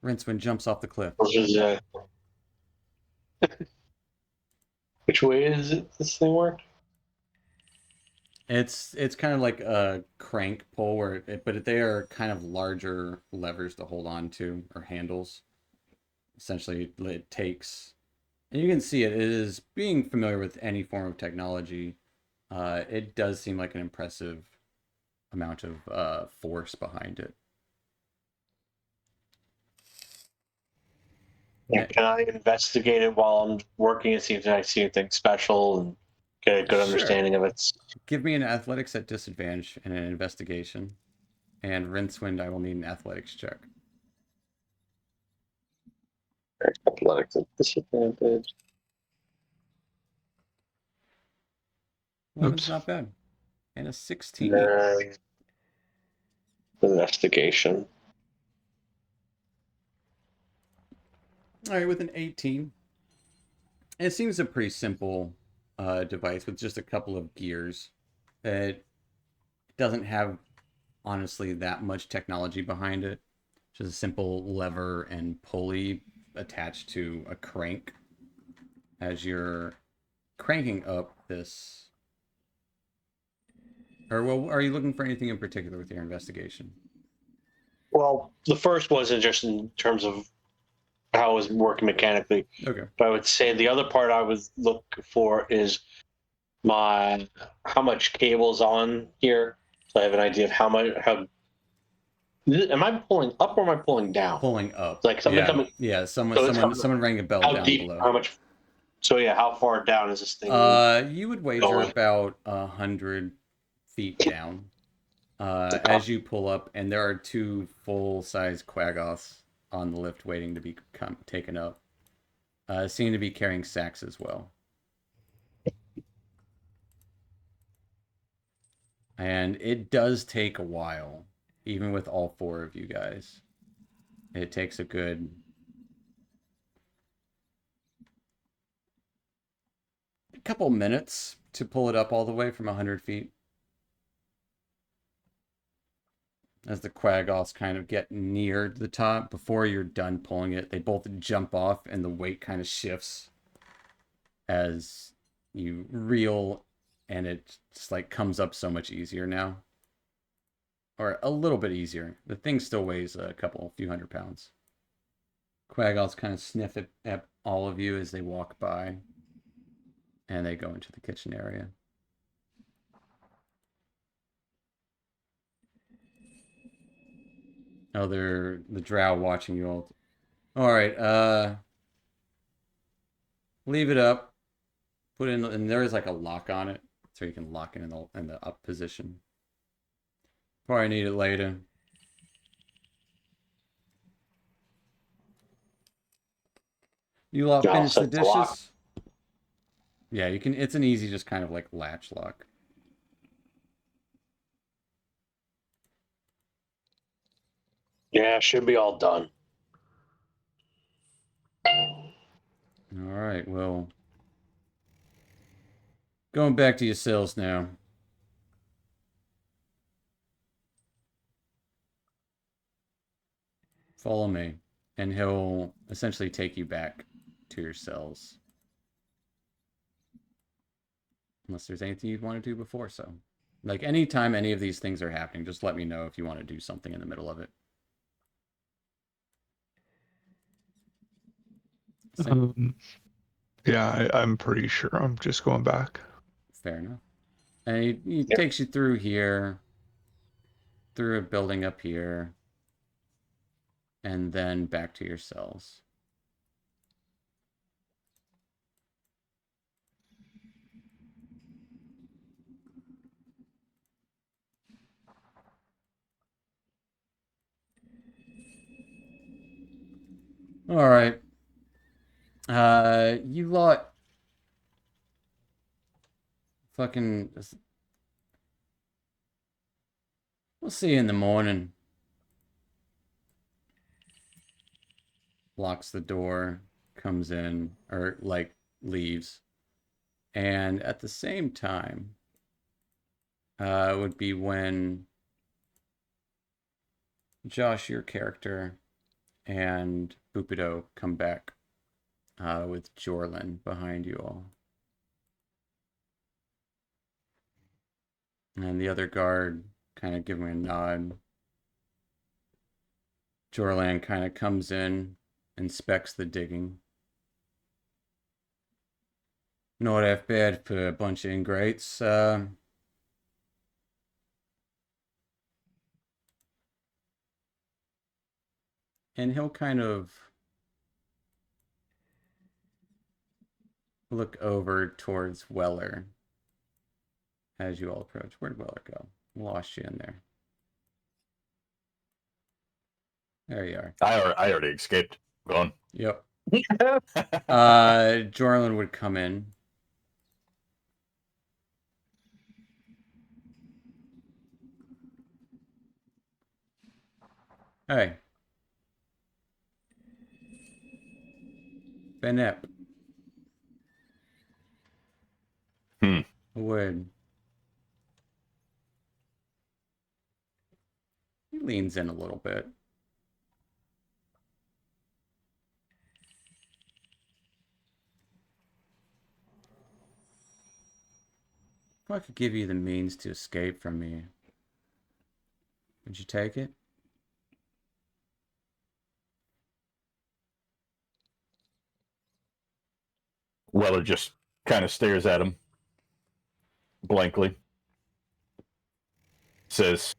Rincewind jumps off the cliff. Which way is it this thing work? It's kind of like a crank pull but they are kind of larger levers to hold on to, or handles. Essentially, it takes, and you can see it is being familiar with any form of technology. It does seem like an impressive amount of force behind it. Yeah, can I investigate it while I'm working and see if I see anything special and get a good understanding of it? Give me an athletics at disadvantage and an investigation. And Rincewind, I will need an athletics check. Athletics at disadvantage. Well, it's not bad. And a 16. Investigation. All right, with an 18. It seems a pretty simple device with just a couple of gears. It doesn't have, honestly, that much technology behind it. Just a simple lever and pulley attached to a crank. As you're cranking up this... Or, well, are you looking for anything in particular with your investigation? Well, the first wasn't just in terms of how it was working mechanically. Okay. But I would say the other part I would look for is how much cable's on here. So I have an idea of how Am I pulling up or am I pulling down? Pulling up. Like somebody yeah. coming. Yeah, someone So it's someone coming- someone rang a bell How down deep? below. How much? So yeah, how far down is this thing? You would wager Going. about 100 feet down. As you pull up, and there are 2 full-size Quaggoths on the lift waiting to be taken up. Seem to be carrying sacks as well. And it does take a while, even with all 4 of you guys. It takes a good couple minutes to pull it up all the way from 100 feet. As the Quaggoths kind of get near the top, before you're done pulling it, they both jump off and the weight kind of shifts as you reel, and it just like comes up so much easier now. Or a little bit easier. The thing still weighs a few hundred pounds. Quaggoths kind of sniff at all of you as they walk by, and they go into the kitchen area. Oh, they're the drow watching you all. All right, leave it up. Put in, and there is like a lock on it, so you can lock it in the up position. Probably need it later. You lot Yeah, I'll finish the set the lock. dishes? Yeah, you can. It's an easy, just kind of like latch lock. Yeah, should be all done. All right, well, going back to your cells now. Follow me, and he'll essentially take you back to your cells. Unless there's anything you'd want to do before, so. Like, anytime any of these things are happening, just let me know if you want to do something in the middle of it. Yeah, I'm pretty sure I'm just going back. Fair enough. And he Yep. takes you through here, through a building up here, and then back to your cells. All right. You lot fucking, we'll see you in the morning. Locks the door, comes in, or like leaves. And at the same time, would be when Josh, your character, and Bupido come back with Jorlin behind you all. And the other guard kind of giving a nod. Jorlan kind of comes in, inspects the digging. Not half bad for a bunch of ingrates. And he'll kind of look over towards Weller as you all approach. Where'd Weller go? Lost you in there. There you are. I already escaped. Gone. Yep. Jorlin would come in. Hey. Benep. Hmm. A word. He leans in a little bit. If I could give you the means to escape from me, would you take it? Weller just kind of stares at him blankly. Says,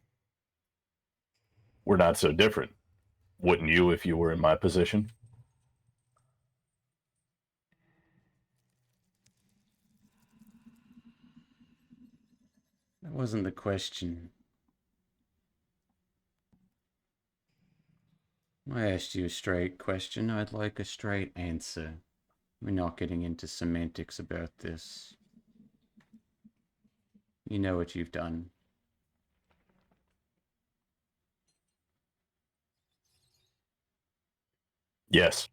we're not so different. Wouldn't you if you were in my position? That wasn't the question. I asked you a straight question. I'd like a straight answer. We're not getting into semantics about this. You know what you've done. Yes.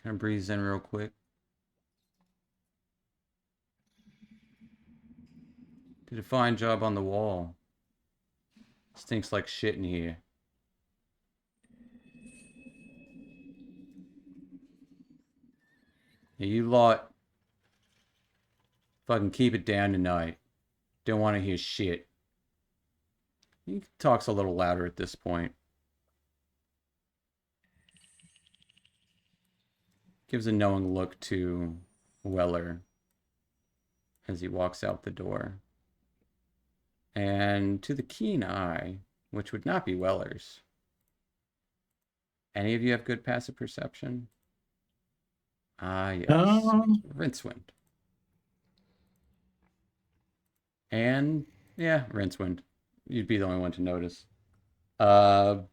Can I breathe in real quick? Did a fine job on the wall. Stinks like shit in here. Yeah, you lot fucking keep it down tonight. Don't want to hear shit. He talks a little louder at this point. Gives a knowing look to Weller as he walks out the door. And to the keen eye, which would not be Weller's. Any of you have good passive perception? Ah, yes. Rincewind. And, yeah, Rincewind. You'd be the only one to notice. But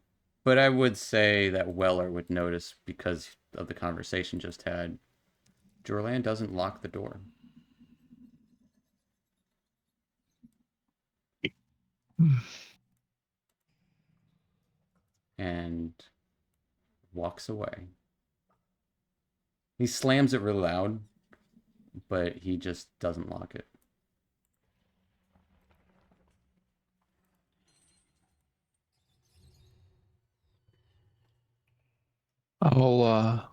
I would say that Weller would notice because of the conversation just had. Jorlan doesn't lock the door. And walks away. He slams it real loud, but he just doesn't lock it. I'll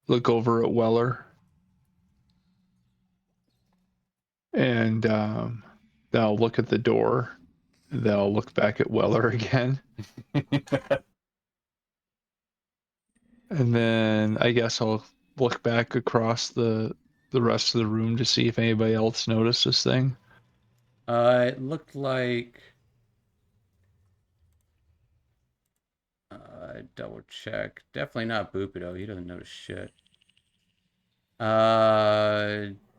look over at Weller and then I'll look at the door. Then I'll look back at Weller again. And then I guess I'll look back across the rest of the room to see if anybody else noticed this thing. It looked like... double check. Definitely not Bupido. He doesn't notice shit.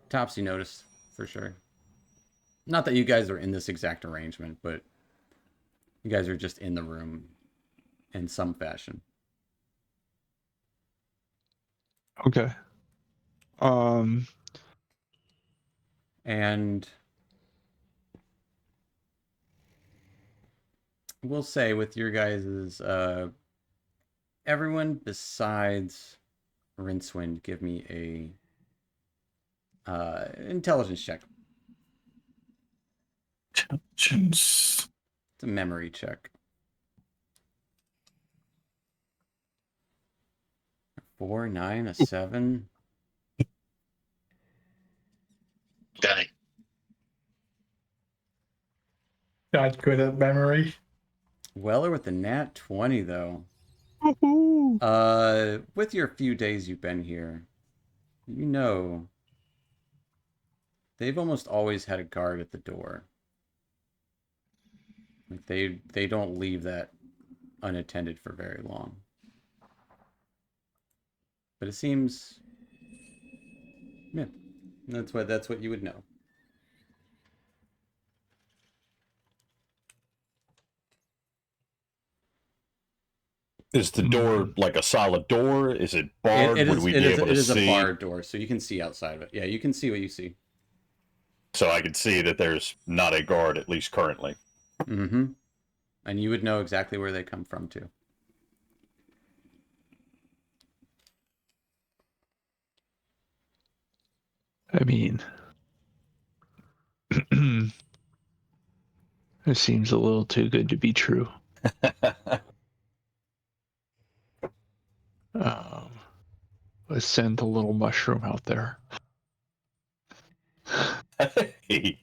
Topsy noticed, for sure. Not that you guys are in this exact arrangement, but you guys are just in the room in some fashion. Okay. And we'll say with your guys' everyone besides Rincewind, give me a intelligence check. Intelligence. It's a memory check. 4, 9, a 7. Dang. Not good at memory. Weller with the nat 20 though. With your few days you've been here, you know they've almost always had a guard at the door. Like they don't leave that unattended for very long. But it seems, yeah, that's what you would know. Is the door like a solid door? Is it barred? Would we be able to see? It is a barred door, so you can see outside of it. Yeah, you can see what you see. So I could see that there's not a guard, at least currently. Mm-hmm. And you would know exactly where they come from, too. I mean, it seems a little too good to be true. Let's send the little mushroom out there. Hey.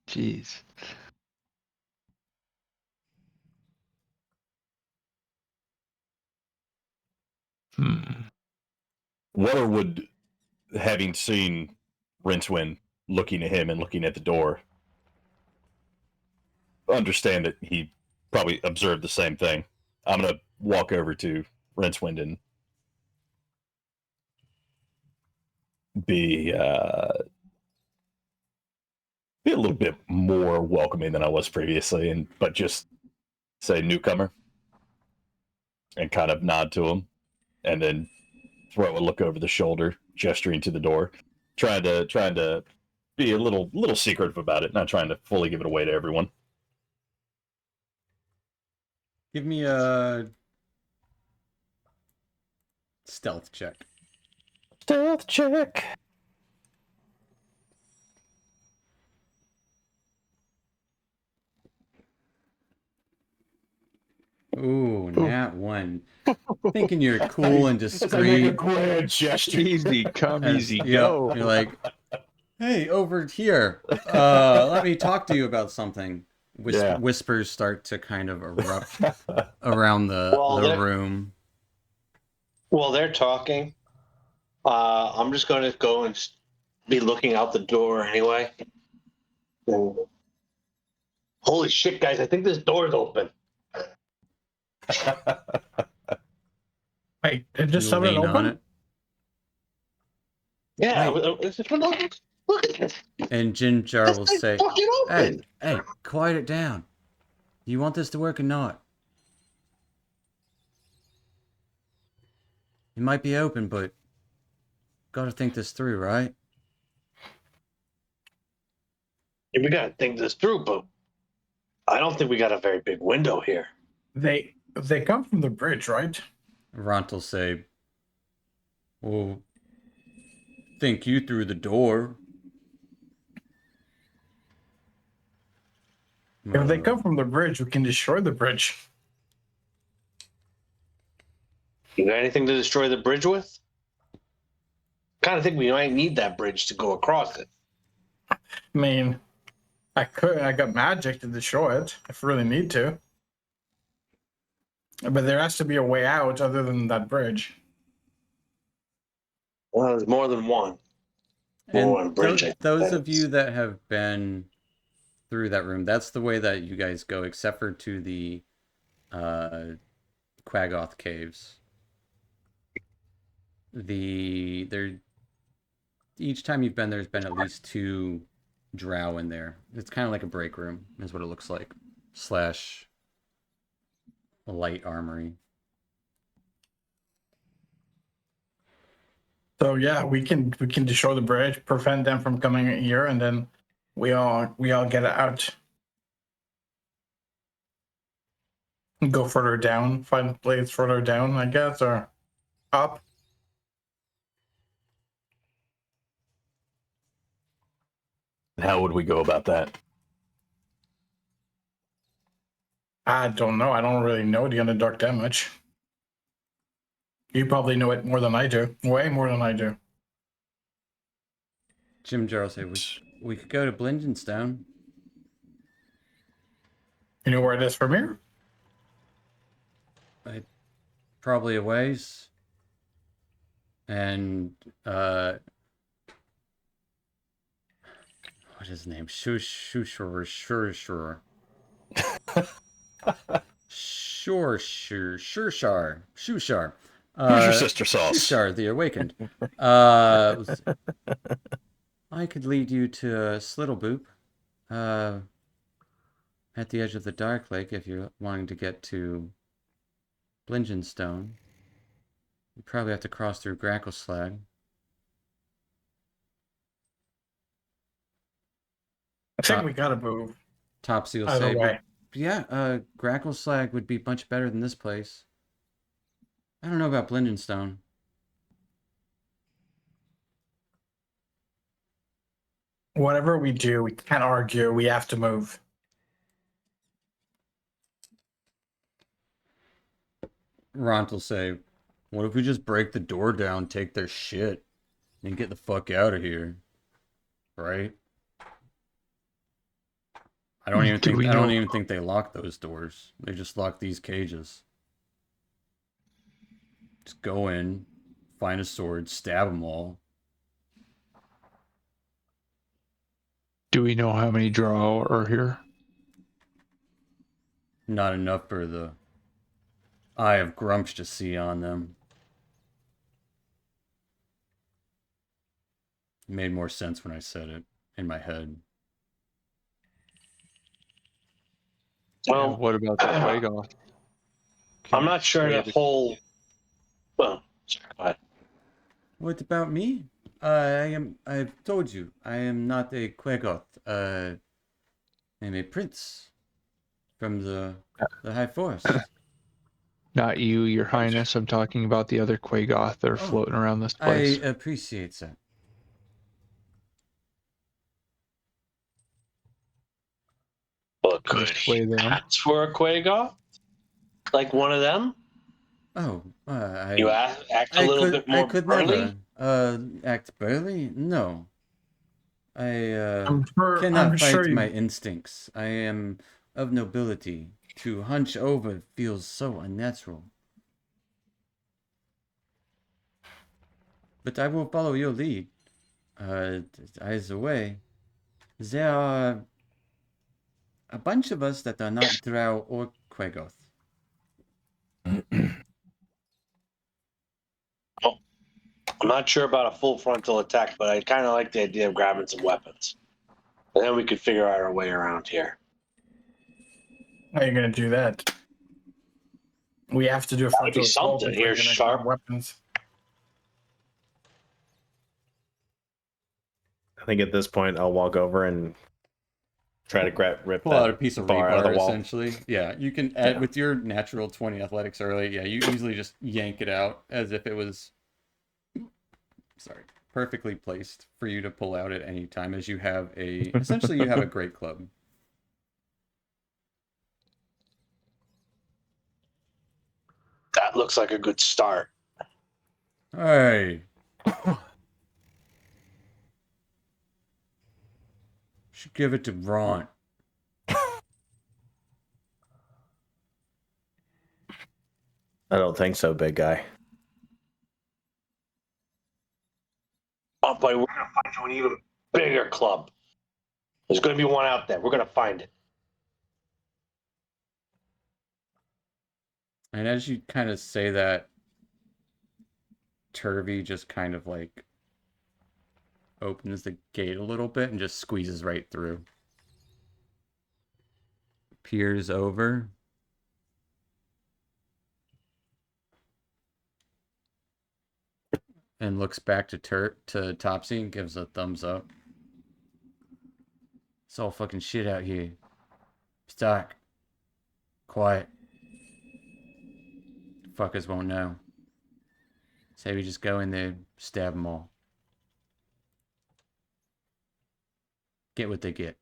Jeez. Weller would having seen Rincewind looking at him and looking at the door, understand that he probably observed the same thing. I'm going to walk over to Rincewind and be a little bit more welcoming than I was previously, but just say newcomer and kind of nod to him, and then throw a look over the shoulder, gesturing to the door, trying to be a little secretive about it, not trying to fully give it away to everyone. Give me a stealth check. Stealth check. Ooh, nat 1. Thinking you're cool and discreet. Grand gesture. Easy come, And, easy yeah, go. you're like, hey, over here. Let me talk to you about something. Yeah. Whispers start to kind of erupt around the room. While they're talking, I'm just going to go and be looking out the door anyway. And, holy shit, guys! I think this door's open. Wait, it just You suddenly lean on open? it. Yeah, Right. it's just look at this. And Jim Jar This will thing's say, fucking open. hey, quiet it down. You want this to work or not? It might be open, but gotta think this through, right? We gotta think this through, but I don't think we got a very big window here. They come from the bridge, right? Ront will say, well, think you through the door. If they come from the bridge, we can destroy the bridge. You got anything to destroy the bridge with? Kind of think we might need that bridge to go across it. I mean, I got magic to destroy it if we really need to. But there has to be a way out other than that bridge. Well, there's more than one. And One bridge. those of you that have been through that room, that's the way that you guys go, except for to the Quaggoth caves. Each time you've been there's been at least 2 drow in there. It's kind of like a break room, is what it looks like. / light armory. So yeah, we can destroy the bridge, prevent them from coming here, and then we all get out. Go further down, find a place further down, I guess, or up. How would we go about that? I don't know. I don't really know the Underdark that much. You probably know it more than I do. Way more than I do. Jim Jarl say we could go to Blingenstone. You know where it is from here? Probably a ways. And what is his name? Shushur. Shushar. Who's your sister sauce? Shushar, the Awakened. I could lead you to Slittleboop at the edge of the Dark Lake if you're wanting to get to Blingenstone. You probably have to cross through Grackleslag. I think we gotta move. Topsy will Either say, way. yeah, Grackleslag would be much better than this place. I don't know about Blingenstone. Whatever we do, we can't argue. We have to move. Ront will say, what if we just break the door down, take their shit, and get the fuck out of here? Right? I don't even think they lock those doors. They just lock these cages. Just go in, find a sword, stab them all, Do we know how many drow are here? Not enough for the Eye of Grumsh to see on them. It made more sense when I said it in my head. Well, And what about the Quagoth? I'm not sure Say the whole. Well, sorry, go ahead. What about me? I've told you, I am not a Quagoth. I am a prince from the High Forest. Not you, Your Highness. I'm talking about the other Quagoth that are Oh, floating around this I place. appreciate that. Well, Can we could sway he them? pass for a Quagoth? Like one of them? Oh, You act a little bit I more could burly? never act burly. No, I I'm cannot sure fight my you. instincts. I am of nobility. To hunch over feels so unnatural. But I will follow your lead. Eyes away. There are a bunch of us that are not Drow or Quagoth. Oh, I'm not sure about a full frontal attack, but I kind of like the idea of grabbing some weapons. And then we could figure out our way around here. How are you going to do that? We have to do a Gotta be frontal assault something if we're here, going to sharp. grab weapons. I think at this point I'll walk over and try to rip Pull out that a piece of bar out of the rebar, wall. essentially. Yeah, you can Yeah. with your natural 20 athletics early. Yeah, you easily just yank it out as if it was, sorry, perfectly placed for you to pull out at any time. As you have essentially you have a great club. That looks like a good start. Hey, should give it to Ron. I don't think so, big guy. Oh, but we're gonna find you an even bigger club. There's gonna be one out there. We're gonna find it. And as you kind of say that, Turvy just kind of like opens the gate a little bit and just squeezes right through. Peers over. And looks back to Topsy and gives a thumbs up. It's all fucking shit out here. It's dark. Quiet. Fuckers won't know. Say we just go in there, stab them all. Get what they get.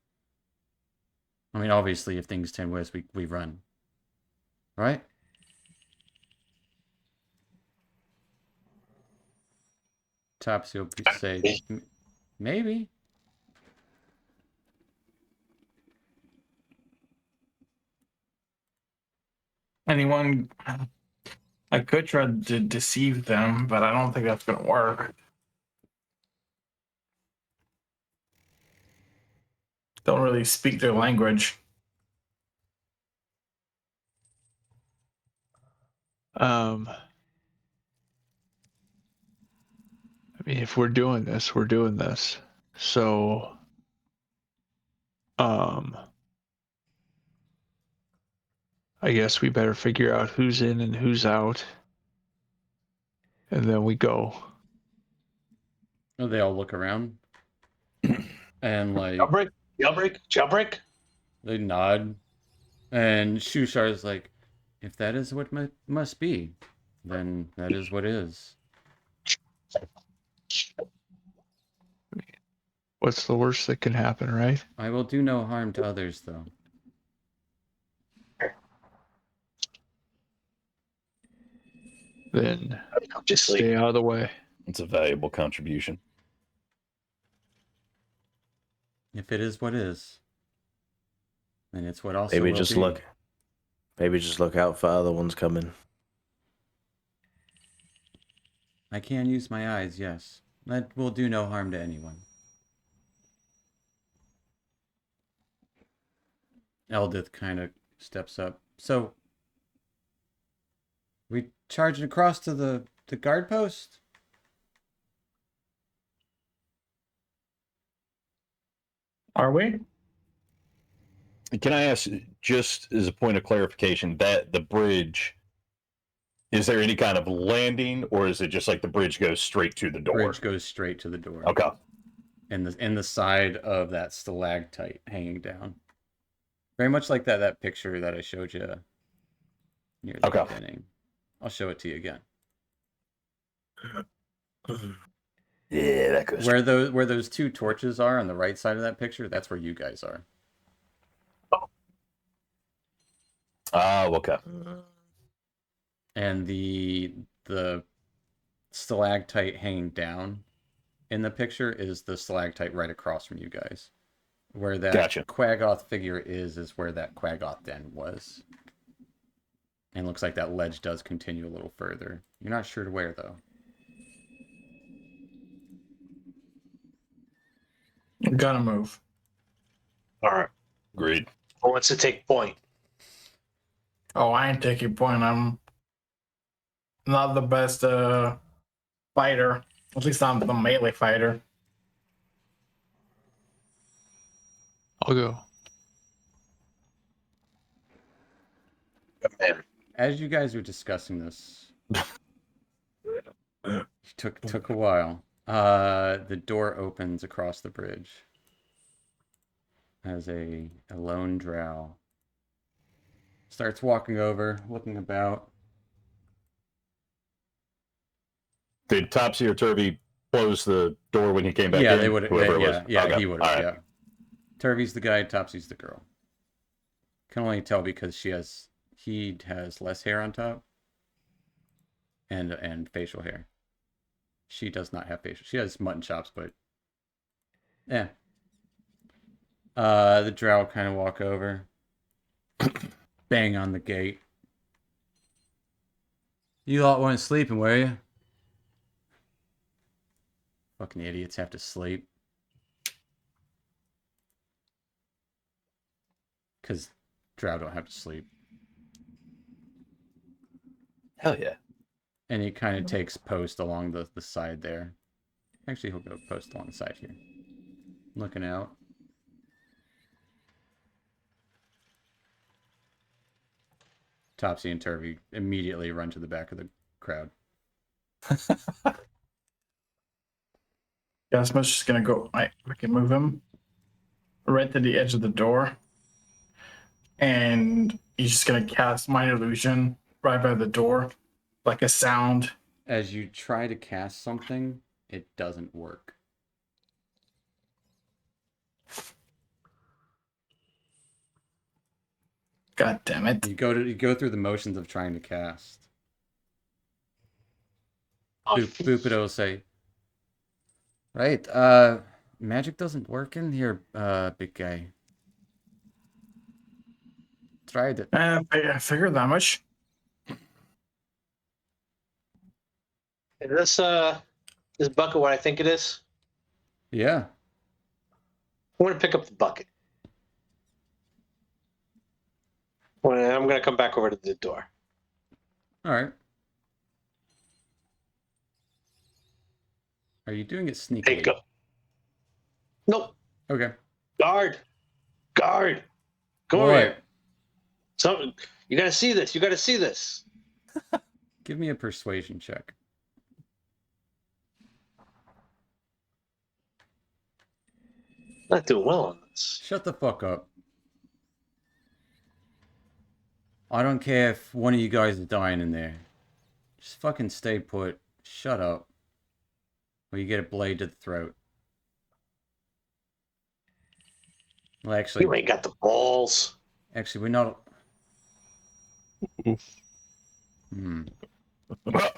I mean, obviously, if things turn worse, we run. Right? Topsy will say, maybe. Anyone? I could try to deceive them, but I don't think that's going to work. Don't really speak their language. I mean, if we're doing this, we're doing this. So, I guess we better figure out who's in and who's out, and then we go. They all look around. And like Jailbreak. they nod. And Shushar is like, if that is what must be, then that is what is. What's the worst that can happen, right? I will do no harm to others, though. Then Just stay sleep. out of the way. It's a valuable contribution. If it is what is, then it's what also Maybe will just be. look. Maybe just look out for other ones coming. I can use my eyes, yes. That will do no harm to anyone. Eldith kind of steps up. So, we charging across to the guard post? Are we? Can I ask, just as a point of clarification, that the bridge, is there any kind of landing, or is it just like the bridge goes straight to the door? Bridge goes straight to the door. Okay. In the side of that stalactite hanging down. Very much like that picture that I showed you near the Okay. beginning. I'll show it to you again. Yeah, that goes. Where those two torches are on the right side of that picture, that's where you guys are. Oh, okay. And the stalactite hanging down in the picture is the stalactite right across from you guys. Where that Gotcha. Quaggoth figure is where that Quaggoth den was. And looks like that ledge does continue a little further. You're not sure to where, though. We gotta move. All right. Agreed. Who wants to take point? Oh, I ain't taking point. I'm not the best fighter. At least I'm the melee fighter. I'll go. Man. As you guys were discussing this, took a while. The door opens across the bridge as a lone drow starts walking over, looking about. Did Topsy or Turvy close the door when he came back Yeah, in? they would. Whoever it was? Yeah, Okay. he would All have. right. Yeah. Turvy's the guy. Topsy's the girl. Can only tell because he has less hair on top and facial hair. She does not have facial. She has mutton chops, but yeah. The drow kind of walk over, bang on the gate. You lot weren't sleeping, were you? Fucking idiots have to sleep. Because drow don't have to sleep. Hell yeah. And he kind of takes post along the side there. Actually, he'll go post along the side here. Looking out. Topsy and Turvy immediately run to the back of the crowd. Gasma's just gonna go. I can move him right to the edge of the door, and he's just gonna cast Minor Illusion right by the door, like a sound. As you try to cast something, it doesn't work. God damn it! You go through the motions of trying to cast. Boopido will say, "Right, magic doesn't work in here, big guy. Tried it." I figured that much. Is this bucket what I think it is? Yeah. I'm gonna pick up the bucket. I'm gonna come back over to the door. All right. Are you doing it sneakily? Hey, go. Nope. Okay. Guard. Come Boy, over here. So you gotta see this. You gotta see this. give me a persuasion check. Not doing well on this. Shut the fuck up. I don't care if one of you guys is dying in there. Just fucking stay put. Shut up. Or you get a blade to the throat. Well, actually, You ain't got the balls. we're not. Hmm. Not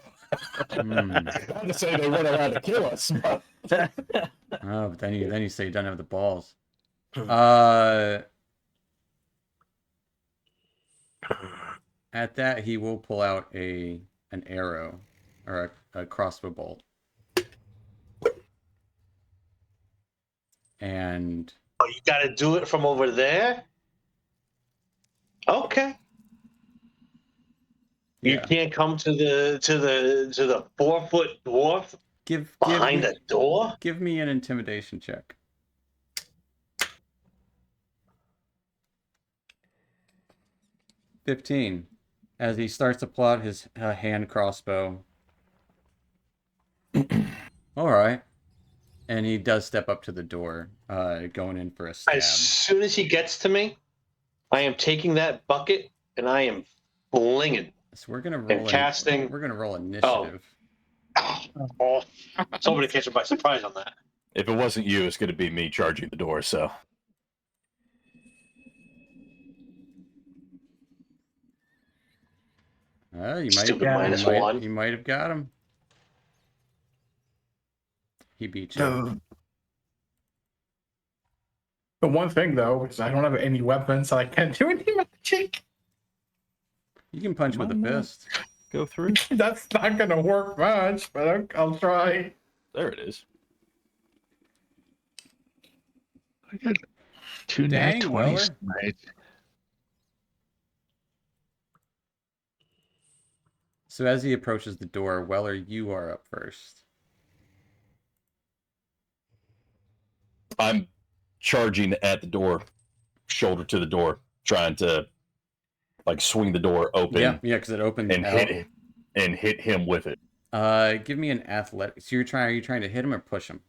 to say they weren't allowed to kill us. But... Oh, but then you say you don't have the balls. At that, he will pull out an arrow or a crossbow bolt, and Oh, you gotta do it from over there? Okay. You Yeah. can't come to the 4-foot dwarf Give behind me, a door. give me an intimidation check. 15. As he starts to pull out his hand crossbow. All right. And he does step up to the door, going in for a stab. As soon as he gets to me, I am taking that bucket and I am flinging So we're gonna roll. and casting. We're gonna roll initiative. Oh, somebody catch him by surprise on that. If it wasn't you, it's going to be me charging the door. So You Stupid -1. You might have got him. He beat you. The one thing though is I don't have any weapons, so I can't do any magic. You can punch with a fist. go through. That's not gonna work much, but I'll try. There it is. I got 2 Dang, nat 20s Weller. tonight. So as he approaches the door, Weller, you are up first. I'm charging at the door, shoulder to the door, trying to like swing the door open Yeah, because it opened and out. hit him with it. Give me an athletic. So are you trying to hit him or push him?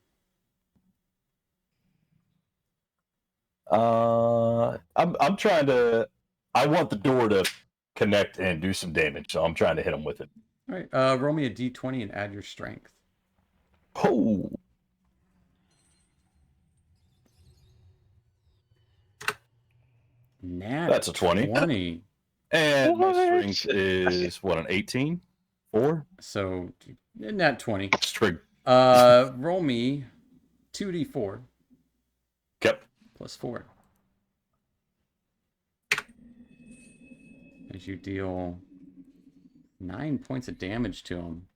I'm trying to. I want the door to connect and do some damage, so I'm trying to hit him with it. All right. Roll me a d20 and add your strength. Oh, That's a 20. 20. and my What? strength is what, an 18? 4? So nat 20. String. Roll me 2d4 Yep. plus 4. As you deal 9 points of damage to him.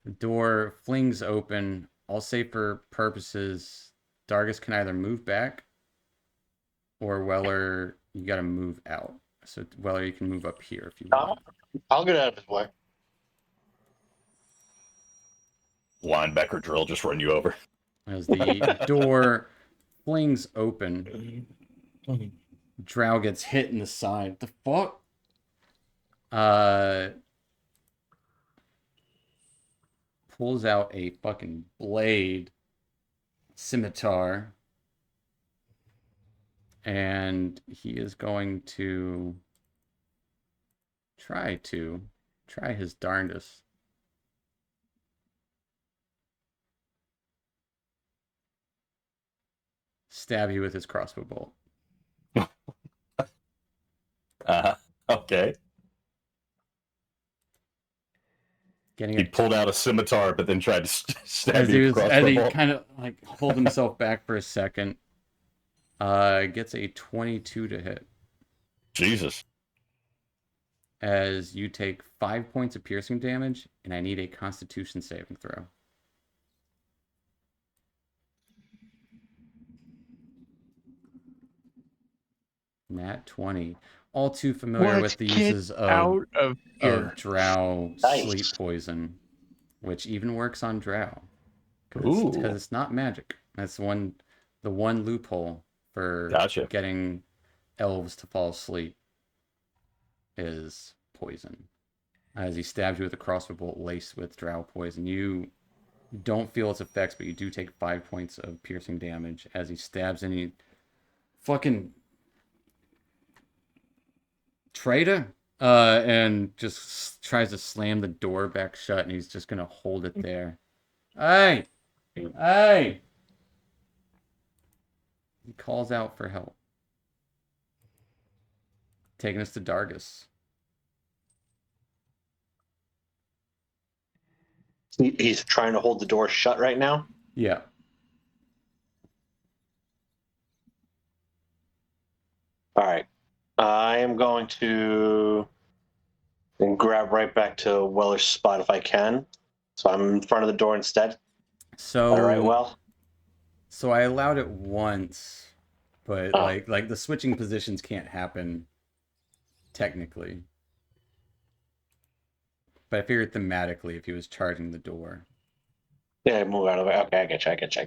The door flings open. I'll say for purposes, Dargus can either move back or Weller, you got to move out. So Weller, you can move up here if you want. I'll get out of his way. Linebacker drill, just run you over. As the door flings open, Drow gets hit in the side. The fuck? Pulls out a fucking blade, scimitar, and he is going to try his darndest. Stab you with his crossbow bolt. Okay. Getting He it pulled out a scimitar, but then tried to stab as you with a crossbow he bolt. kind of like hold himself back for a second. Gets a 22 to hit. Jesus. As you take 5 points of piercing damage, and I need a Constitution saving throw. Nat 20. All too familiar with the uses of out of here. Drow Nice. sleep poison, which even works on Drow. Ooh. Because it's not magic. That's the one loophole for Gotcha. getting elves to fall asleep is poison. As he stabs you with a crossbow bolt laced with Drow poison, you don't feel its effects, but you do take 5 points of piercing damage as he stabs and he fucking traitor, and just tries to slam the door back shut, and he's just gonna hold it there. Hey! Hey! He calls out for help. Taking us to Dargus. He's trying to hold the door shut right now. Yeah. All right. I am going to and grab right back to Weller's spot if I can. So I'm in front of the door instead. So All right, well. So I allowed it once, but Oh. like the switching positions can't happen technically. But I figured thematically if he was charging the door. Yeah, move out of it. Okay, I get you.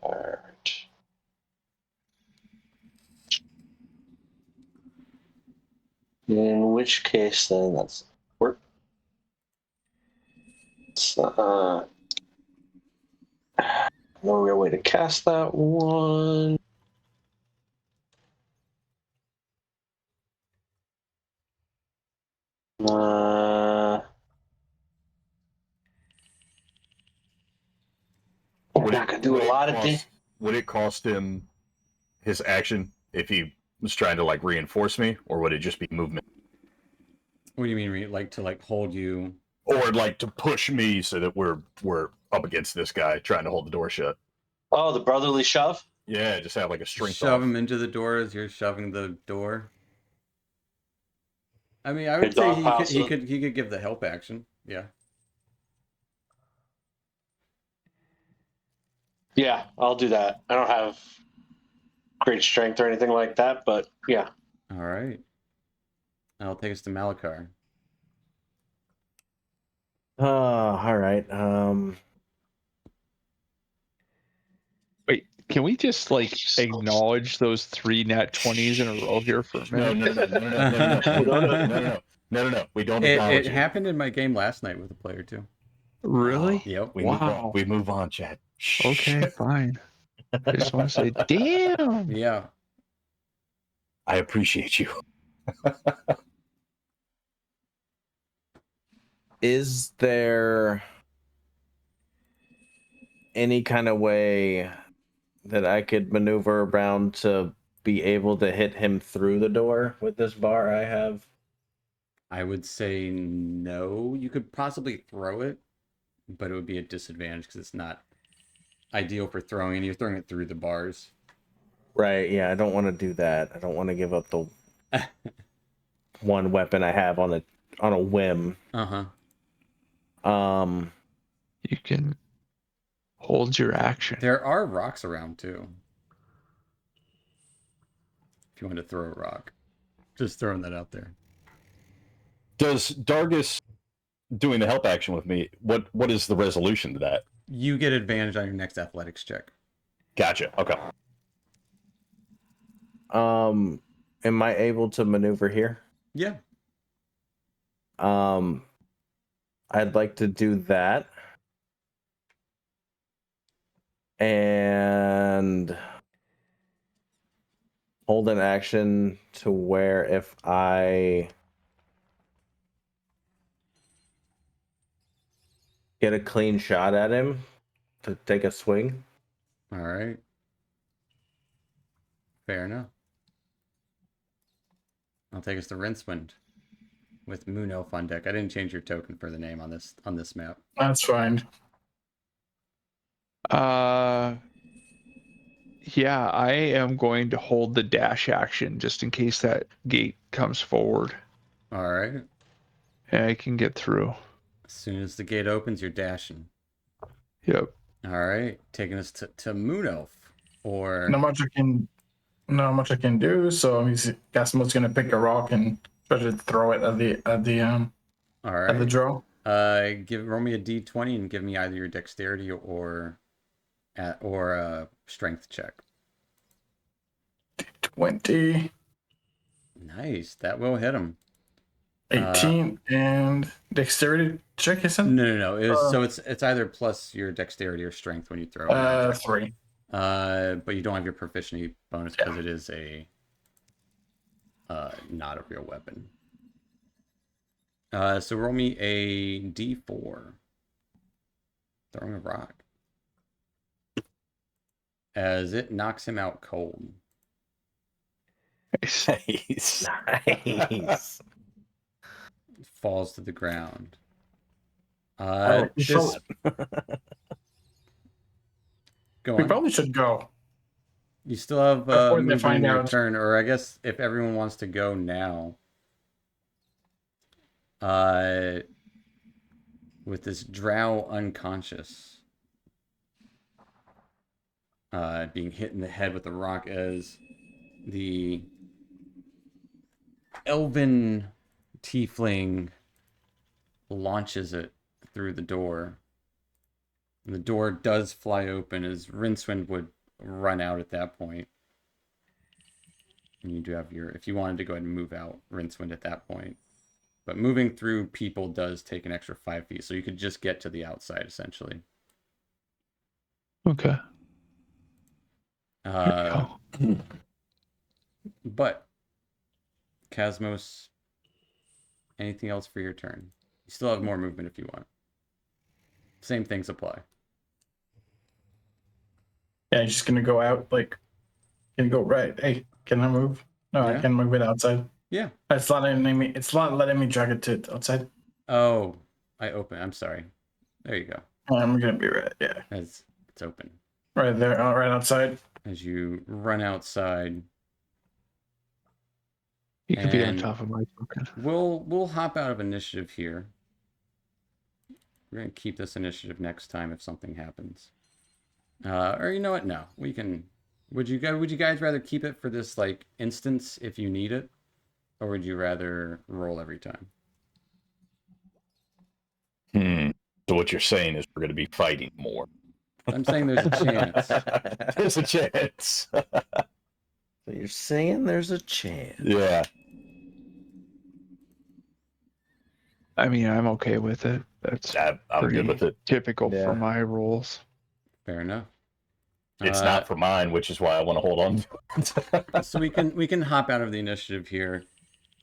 All right. In which case, then that's work. No real way to cast that one. We're not gonna do a lot of damage. Would it cost him his action if he was trying to like reinforce me, or would it just be movement, What do you mean, like to like hold you? or like to push me so that we're up against this guy trying to hold the door shut? Oh, the brotherly shove. Yeah, just have like a strength Shove off. him into the door as you're shoving the door. I mean, I Good would say dog he pile, could give the help action. Yeah. Yeah, I'll do that. I don't have great strength or anything like that, but yeah. All right. I'll take us to Malakar. All right. Wait, can we just like acknowledge those 3 nat 20s in a row here for a No, minute? no. We don't It acknowledge it. happened in my game last night with a player too. Really? Yep. We move on. Wow. We move on, Chad. Shh. Okay, fine. I just want to say, damn. Yeah. I appreciate you. Is there any kind of way that I could maneuver around to be able to hit him through the door with this bar I have? I would say no. You could possibly throw it, but it would be a disadvantage because it's not ideal for throwing, and you're throwing it through the bars. Right, yeah, I don't want to do that. I don't want to give up the one weapon I have on a whim. Uh-huh. You can hold your action. There are rocks around too. If you want to throw a rock. Just throwing that out there. Does Dargus doing the help action with me, what is the resolution to that? You get advantage on your next athletics check. Gotcha. Okay. Am I able to maneuver here? Yeah. I'd like to do that. And hold an action to where if I get a clean shot at him to take a swing. All right. Fair enough. I'll take us to Rincewind with Moon Elf on deck. I didn't change your token for the name on this map. That's fine. Yeah, I am going to hold the dash action just in case that gate comes forward. All right. And I can get through. As soon as the gate opens, you're dashing. Yep. All right. Taking us to Moon Elf. Or Not much I can do. So he's Gasmo's gonna pick a rock and try to throw it at the all at the right. draw. Roll me a d20 and give me either your dexterity or a strength check. 20, Nice. That will hit him. 18, and dexterity check. Is it? No. So it's either plus your dexterity or strength when you throw it. 3. But you don't have your proficiency bonus because it is a not a real weapon. So roll me a d4. Throwing a rock. As it knocks him out cold. Nice. Falls to the ground. Oh, This... Go we on. probably should go. You still have Before they movement find in your out. turn, or I guess if everyone wants to go now. With this drow unconscious. Being hit in the head with a rock as elven tiefling launches it through the door. And the door does fly open as Rincewind would run out at that point. And you do have your, if you wanted to go ahead and move out, Rincewind at that point. But moving through people does take an extra 5 feet, so you could just get to the outside essentially. Okay. But Cosmos, anything else for your turn? You still have more movement if you want. Same things apply. Yeah, just gonna go out. Like, gonna go right. Hey, can I move? No, Yeah. I can move it outside. Yeah. It's not letting me. It's not letting me drag it to outside. Oh, I'm sorry. There you go. I'm gonna be right. Yeah, It's open. right there. Right outside. As you run outside, You could be on And- top of my token. we'll hop out of initiative here. We're gonna keep this initiative next time if something happens. Or you know what? No, we can. Would you guys rather keep it for this like instance if you need it, or would you rather roll every time? So what you're saying is we're going to be fighting more. I'm saying there's a chance. There's a chance. So you're saying there's a chance. Yeah. I mean, I'm okay with it. That's I'm pretty good with it. typical Yeah. for my rules. Fair enough. It's not for mine, which is why I want to hold on. So we can hop out of the initiative here,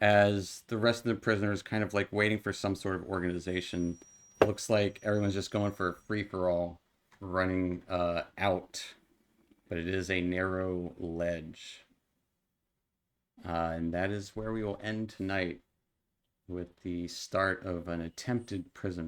as the rest of the prisoners kind of like waiting for some sort of organization. Looks like everyone's just going for a free for all, running out, but it is a narrow ledge, and that is where we will end tonight with the start of an attempted prison